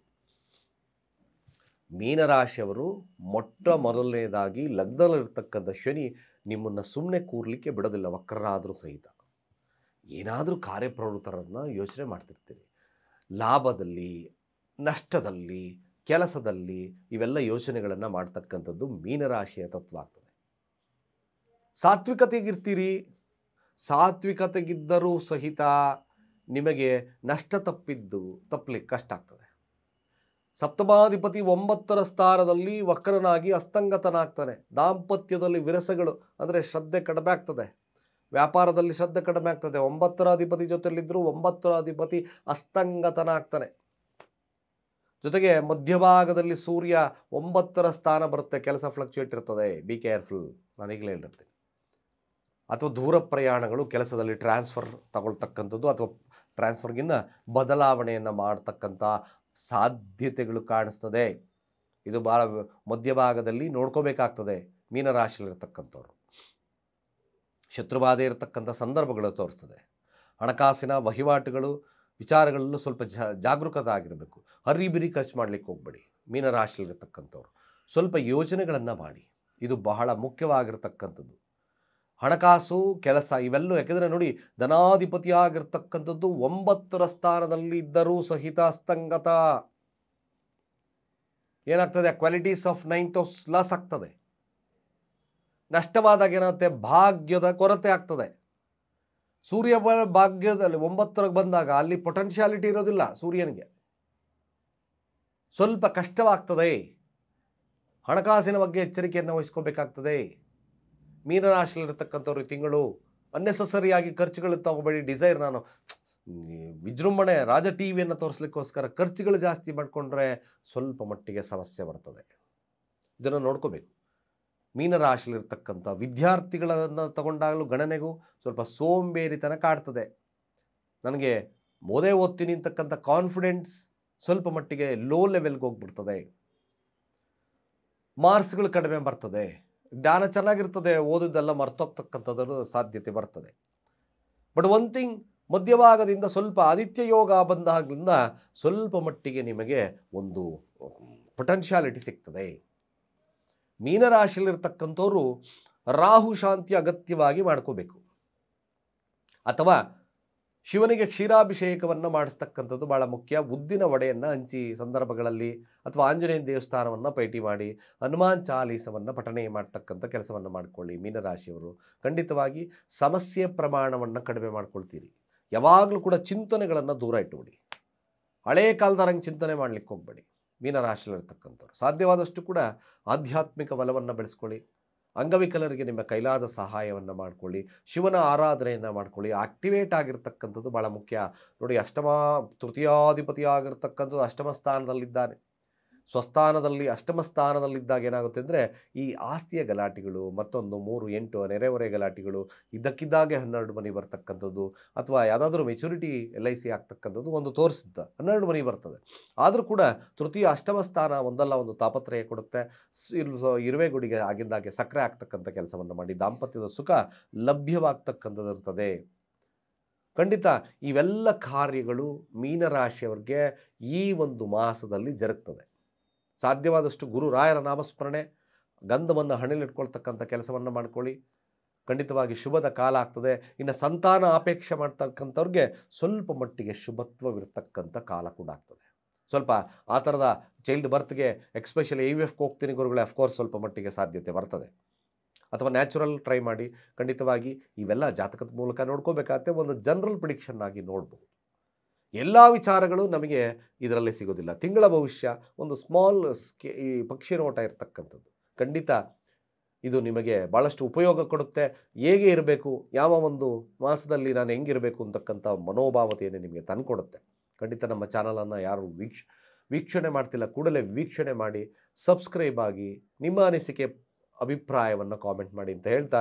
ಮೀನರಾಶಿಯವರು ಮೊಟ್ಟ ಮೊದಲನೇದಾಗಿ ಲಗ್ನದಲ್ಲಿರ್ತಕ್ಕಂಥ ಶನಿ ನಿಮ್ಮನ್ನು ಸುಮ್ಮನೆ ಕೂರ್ಲಿಕ್ಕೆ ಬಿಡೋದಿಲ್ಲ. ವಕ್ರರಾದರೂ ಸಹಿತ ಏನಾದರೂ ಕಾರ್ಯಪ್ರವೃತ್ತರನ್ನು ಯೋಚನೆ ಮಾಡ್ತಿರ್ತೀರಿ. ಲಾಭದಲ್ಲಿ, ನಷ್ಟದಲ್ಲಿ, ಕೆಲಸದಲ್ಲಿ ಇವೆಲ್ಲ ಯೋಚನೆಗಳನ್ನು ಮಾಡ್ತಕ್ಕಂಥದ್ದು ಮೀನರಾಶಿಯ ತತ್ವ ಆಗ್ತದೆ. ಸಾತ್ವಿಕತೆಗಿರ್ತೀರಿ. ಸಾತ್ವಿಕತೆಗಿದ್ದರೂ ಸಹಿತ ನಿಮಗೆ ನಷ್ಟ ತಪ್ಪಲಿಕ್ಕೆ ಕಷ್ಟ ಆಗ್ತದೆ. ಸಪ್ತಮಾಧಿಪತಿ 9ರ ಸ್ಥಾನದಲ್ಲಿ ವಕ್ರನಾಗಿ ಅಸ್ತಂಗತನಾಗ್ತಾನೆ. ದಾಂಪತ್ಯದಲ್ಲಿ ವಿರಸಗಳು ಅಂದರೆ ಶ್ರದ್ಧೆ ಕಡಿಮೆ ಆಗ್ತದೆ. ವ್ಯಾಪಾರದಲ್ಲಿ ಶ್ರದ್ಧೆ ಕಡಿಮೆ ಆಗ್ತದೆ. 9ರ ಅಧಿಪತಿ ಜೊತೆಯಲ್ಲಿದ್ದರೂ 9ರ ಅಧಿಪತಿ ಅಸ್ತಂಗತನಾಗ್ತಾನೆ. ಜೊತೆಗೆ ಮಧ್ಯಭಾಗದಲ್ಲಿ ಸೂರ್ಯ 9ರ ಸ್ಥಾನ ಬರುತ್ತೆ. ಕೆಲಸ ಫ್ಲಕ್ಚುಯೇಟ್ ಇರ್ತದೆ, ಬಿ ಕೇರ್ಫುಲ್. ನಾನು ಈಗಲೇ ಹೇಳಿರ್ತೀನಿ. ಅಥವಾ ದೂರ ಪ್ರಯಾಣಗಳು, ಕೆಲಸದಲ್ಲಿ ಟ್ರಾನ್ಸ್ಫರ್ ತಗೊಳ್ತಕ್ಕಂಥದ್ದು ಅಥವಾ ಟ್ರಾನ್ಸ್ಫರ್ಗಿನ್ನ ಬದಲಾವಣೆಯನ್ನು ಮಾಡ್ತಕ್ಕಂಥ ಸಾಧ್ಯತೆಗಳು ಕಾಣಿಸ್ತದೆ. ಇದು ಭಾಳ ಮಧ್ಯಭಾಗದಲ್ಲಿ ನೋಡ್ಕೋಬೇಕಾಗ್ತದೆ ಮೀನರಾಶಿಯಲ್ಲಿರ್ತಕ್ಕಂಥವ್ರು. ಶತ್ರುಬಾಧೆ ಇರತಕ್ಕಂಥ ಸಂದರ್ಭಗಳು ತೋರಿಸ್ತದೆ. ಹಣಕಾಸಿನ ವಹಿವಾಟುಗಳು ವಿಚಾರಗಳಲ್ಲೂ ಸ್ವಲ್ಪ ಜಾಗರೂಕತೆ ಆಗಿರಬೇಕು. ಹರಿಬಿರಿ ಖರ್ಚು ಮಾಡಲಿಕ್ಕೆ ಹೋಗಬೇಡಿ. ಮೀನರಾಶಿಯಲ್ಲಿರ್ತಕ್ಕಂಥವ್ರು ಸ್ವಲ್ಪ ಯೋಜನೆಗಳನ್ನು ಮಾಡಿ. ಇದು ಬಹಳ ಮುಖ್ಯವಾಗಿರ್ತಕ್ಕಂಥದ್ದು. ಹಣಕಾಸು, ಕೆಲಸ ಇವೆಲ್ಲೂ. ಯಾಕೆಂದರೆ ನೋಡಿ, ಧನಾಧಿಪತಿಯಾಗಿರ್ತಕ್ಕಂಥದ್ದು 9ರ ಸ್ಥಾನದಲ್ಲಿ ಇದ್ದರೂ ಸಹಿತ ಅಸ್ತಂಗತ. ಏನಾಗ್ತದೆ, qualities of 9th house loss ಆಗ್ತದೆ. ನಷ್ಟವಾದಾಗ ಏನಾಗುತ್ತೆ, ಭಾಗ್ಯದ ಕೊರತೆ ಆಗ್ತದೆ. ಸೂರ್ಯ ಭಾಗ್ಯದಲ್ಲಿ 9ರಿಗೆ ಬಂದಾಗ ಅಲ್ಲಿ ಪೊಟೆನ್ಷಿಯಾಲಿಟಿ ಇರೋದಿಲ್ಲ ಸೂರ್ಯನಿಗೆ. ಸ್ವಲ್ಪ ಕಷ್ಟವಾಗ್ತದೆ. ಹಣಕಾಸಿನ ಬಗ್ಗೆ ಎಚ್ಚರಿಕೆಯನ್ನು ವಹಿಸ್ಕೋಬೇಕಾಗ್ತದೆ. ಮೀನರಾಶಿಯಲ್ಲಿರ್ತಕ್ಕಂಥವ್ರು ತಿಂಗಳು ಅನ್ನೆಸಸರಿಯಾಗಿ ಖರ್ಚುಗಳು ತಗೋಬೇಡಿ. ನಾನು ವಿಜೃಂಭಣೆ ರಾಜ ಟಿವಿಯನ್ನು ತೋರಿಸ್ಲಿಕ್ಕೋಸ್ಕರ ಖರ್ಚುಗಳು ಜಾಸ್ತಿ ಮಾಡಿಕೊಂಡ್ರೆ ಸ್ವಲ್ಪ ಮಟ್ಟಿಗೆ ಸಮಸ್ಯೆ ಬರ್ತದೆ. ಇದನ್ನು ನೋಡ್ಕೋಬೇಕು. ಮೀನರಾಶಿಯಲ್ಲಿರ್ತಕ್ಕಂಥ ವಿದ್ಯಾರ್ಥಿಗಳನ್ನು ತಗೊಂಡಾಗಲೂ ಗಣನೆಗೂ ಸ್ವಲ್ಪ ಸೋಂಬೇರಿತನ ಕಾಡ್ತದೆ. ನನಗೆ ಓದ್ತೀನಿ ಅಂತಕ್ಕಂಥ ಕಾನ್ಫಿಡೆನ್ಸ್ ಸ್ವಲ್ಪ ಮಟ್ಟಿಗೆ ಲೋ ಲೆವೆಲ್ಗೆ ಹೋಗ್ಬಿಡ್ತದೆ. ಮಾರ್ಕ್ಸ್ಗಳು ಕಡಿಮೆ ಬರ್ತದೆ. ಜ್ಞಾನ ಚೆನ್ನಾಗಿರ್ತದೆ, ಓದೋದೆಲ್ಲ ಮರ್ತೋಗ್ತಕ್ಕಂಥದ್ದು ಸಾಧ್ಯತೆ ಬರ್ತದೆ. ಬಟ್ ಒನ್ ಥಿಂಗ್, ಮಧ್ಯಭಾಗದಿಂದ ಸ್ವಲ್ಪ ಆದಿತ್ಯ ಯೋಗ ಬಂದಾಗಲಿಂದ ಸ್ವಲ್ಪ ಮಟ್ಟಿಗೆ ನಿಮಗೆ ಒಂದು ಪೊಟೆನ್ಷಿಯಾಲಿಟಿ ಸಿಗ್ತದೆ. ಮೀನರಾಶಿಯಲ್ಲಿರ್ತಕ್ಕಂಥವ್ರು ರಾಹು ಶಾಂತಿ ಅಗತ್ಯವಾಗಿ ಮಾಡ್ಕೋಬೇಕು. ಅಥವಾ ಶಿವನಿಗೆ ಕ್ಷೀರಾಭಿಷೇಕವನ್ನು ಮಾಡಿಸ್ತಕ್ಕಂಥದ್ದು ಭಾಳ ಮುಖ್ಯ. ಉದ್ದಿನ ವಡೆಯನ್ನು ಹಂಚಿ ಸಂದರ್ಭಗಳಲ್ಲಿ, ಅಥವಾ ಆಂಜನೇಯ ದೇವಸ್ಥಾನವನ್ನು ಭೇಟಿ ಮಾಡಿ ಹನುಮಾನ್ ಚಾಲೀಸವನ್ನು ಪಠಣೆ ಮಾಡ್ತಕ್ಕಂಥ ಕೆಲಸವನ್ನು ಮಾಡಿಕೊಳ್ಳಿ. ಮೀನರಾಶಿಯವರು ಖಂಡಿತವಾಗಿ ಸಮಸ್ಯೆ ಪ್ರಮಾಣವನ್ನು ಕಡಿಮೆ ಮಾಡ್ಕೊಳ್ತೀರಿ. ಯಾವಾಗಲೂ ಕೂಡ ಚಿಂತನೆಗಳನ್ನು ದೂರ ಇಟ್ಟುಬಿಡಿ. ಹಳೆಯ ಕಾಲದರಂಗೆ ಚಿಂತನೆ ಮಾಡಲಿಕ್ಕೆ ಹೋಗಬೇಡಿ. ಮೀನರಾಶಿಯಲ್ಲಿರ್ತಕ್ಕಂಥವ್ರು ಸಾಧ್ಯವಾದಷ್ಟು ಕೂಡ ಆಧ್ಯಾತ್ಮಿಕ ಬಲವನ್ನು ಬೆಳೆಸ್ಕೊಳ್ಳಿ. ಅಂಗವಿಕಲರಿಗೆ ನಿಮ್ಮ ಕೈಲಾದ ಸಹಾಯವನ್ನು ಮಾಡಿಕೊಳ್ಳಿ. ಶಿವನ ಆರಾಧನೆಯನ್ನು ಮಾಡ್ಕೊಳ್ಳಿ. ಆಕ್ಟಿವೇಟ್ ಆಗಿರ್ತಕ್ಕಂಥದ್ದು ಭಾಳ ಮುಖ್ಯ. ನೋಡಿ, ತೃತೀಯಾಧಿಪತಿ ಆಗಿರ್ತಕ್ಕಂಥದ್ದು ಅಷ್ಟಮ ಸ್ಥಾನದಲ್ಲಿದ್ದಾನೆ. ಸ್ವಸ್ಥಾನದಲ್ಲಿ ಅಷ್ಟಮ ಸ್ಥಾನದಲ್ಲಿದ್ದಾಗ ಏನಾಗುತ್ತೆ ಅಂದರೆ, ಈ ಆಸ್ತಿಯ ಗಲಾಟೆಗಳು, ಮತ್ತೊಂದು 3, 8 ನೆರೆಹೊರೆ ಗಲಾಟೆಗಳು, ಇದ್ದಕ್ಕಿದ್ದಾಗೆ 12 ಮನಿ ಬರ್ತಕ್ಕಂಥದ್ದು, ಅಥವಾ ಯಾವುದಾದ್ರೂ ಮೆಚುರಿಟಿ LIC ಆಗ್ತಕ್ಕಂಥದ್ದು ಒಂದು ತೋರಿಸುತ್ತೆ 12 ಮನಿ ಬರ್ತದೆ. ಆದರೂ ಕೂಡ ತೃತೀಯ ಅಷ್ಟಮ ಸ್ಥಾನ ಒಂದಲ್ಲ ಒಂದು ತಾಪತ್ರಯ ಕೊಡುತ್ತೆ. ಇರುವೆ ಗುಡಿಗೆ ಆಗಿಂದಾಗೆ ಸಕ್ಕರೆ ಆಗ್ತಕ್ಕಂಥ ಕೆಲಸವನ್ನು ಮಾಡಿ ದಾಂಪತ್ಯದ ಸುಖ ಲಭ್ಯವಾಗ್ತಕ್ಕಂಥದ್ದು ಇರ್ತದೆ. ಖಂಡಿತ ಇವೆಲ್ಲ ಕಾರ್ಯಗಳು ಮೀನರಾಶಿಯವರಿಗೆ ಈ ಒಂದು ಮಾಸದಲ್ಲಿ ಜರುಗ್ತದೆ. ಸಾಧ್ಯವಾದಷ್ಟು ಗುರು ರಾಯರ ನಾಮಸ್ಮರಣೆ, ಗಂಧವನ್ನು ಹಣೆಲಿಟ್ಕೊಳ್ತಕ್ಕಂಥ ಕೆಲಸವನ್ನು ಮಾಡ್ಕೊಳ್ಳಿ. ಖಂಡಿತವಾಗಿ ಶುಭದ ಕಾಲ ಆಗ್ತದೆ. ಇನ್ನು ಸಂತಾನ ಅಪೇಕ್ಷೆ ಮಾಡ್ತಕ್ಕಂಥವ್ರಿಗೆ ಸ್ವಲ್ಪ ಮಟ್ಟಿಗೆ ಶುಭತ್ವವಿರ್ತಕ್ಕಂಥ ಕಾಲ ಕೂಡ ಆಗ್ತದೆ. ಸ್ವಲ್ಪ ಆ ಥರದ ಚೈಲ್ಡ್ ಬರ್ತ್ಗೆ ಎಕ್ಸ್ಪೆಷಲಿ IVFಗೆ ಹೋಗ್ತೀನಿ ಗುರುಗಳೇ, ಅಫ್ಕೋರ್ಸ್ ಸ್ವಲ್ಪ ಮಟ್ಟಿಗೆ ಸಾಧ್ಯತೆ ಬರ್ತದೆ. ಅಥವಾ ನ್ಯಾಚುರಲ್ ಟ್ರೈ ಮಾಡಿ. ಖಂಡಿತವಾಗಿ ಇವೆಲ್ಲ ಜಾತಕದ ಮೂಲಕ ನೋಡ್ಕೋಬೇಕಾಗತ್ತೆ. ಒಂದು ಜನರಲ್ ಪ್ರಿಡಿಕ್ಷನ್ ಆಗಿ ನೋಡ್ಬೋದು. ಎಲ್ಲ ವಿಚಾರಗಳು ನಮಗೆ ಇದರಲ್ಲಿ ಸಿಗೋದಿಲ್ಲ. ತಿಂಗಳ ಭವಿಷ್ಯ ಒಂದು ಸ್ಮಾಲ್ ಈ ಪಕ್ಷಿ ನೋಟ ಇರ್ತಕ್ಕಂಥದ್ದು. ಖಂಡಿತ ಇದು ನಿಮಗೆ ಭಾಳಷ್ಟು ಉಪಯೋಗ ಕೊಡುತ್ತೆ. ಹೇಗೆ ಇರಬೇಕು, ಯಾವ ಒಂದು ಮಾಸದಲ್ಲಿ ನಾನು ಹೆಂಗಿರಬೇಕು ಅಂತಕ್ಕಂಥ ಮನೋಭಾವತೆಯನ್ನು ನಿಮಗೆ ತಂದುಕೊಡುತ್ತೆ. ಖಂಡಿತ ನಮ್ಮ ಚಾನಲನ್ನು ಯಾರು ವೀಕ್ಷಣೆ ಮಾಡ್ತಿಲ್ಲ, ಕೂಡಲೇ ವೀಕ್ಷಣೆ ಮಾಡಿ, ಸಬ್ಸ್ಕ್ರೈಬ್ ಆಗಿ, ನಿಮ್ಮ ಅನಿಸಿಕೆ ಅಭಿಪ್ರಾಯವನ್ನು ಕಾಮೆಂಟ್ ಮಾಡಿ ಅಂತ ಹೇಳ್ತಾ,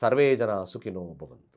ಸರ್ವೇ ಜನ ಸುಖಿನೋ ಭವಂತು.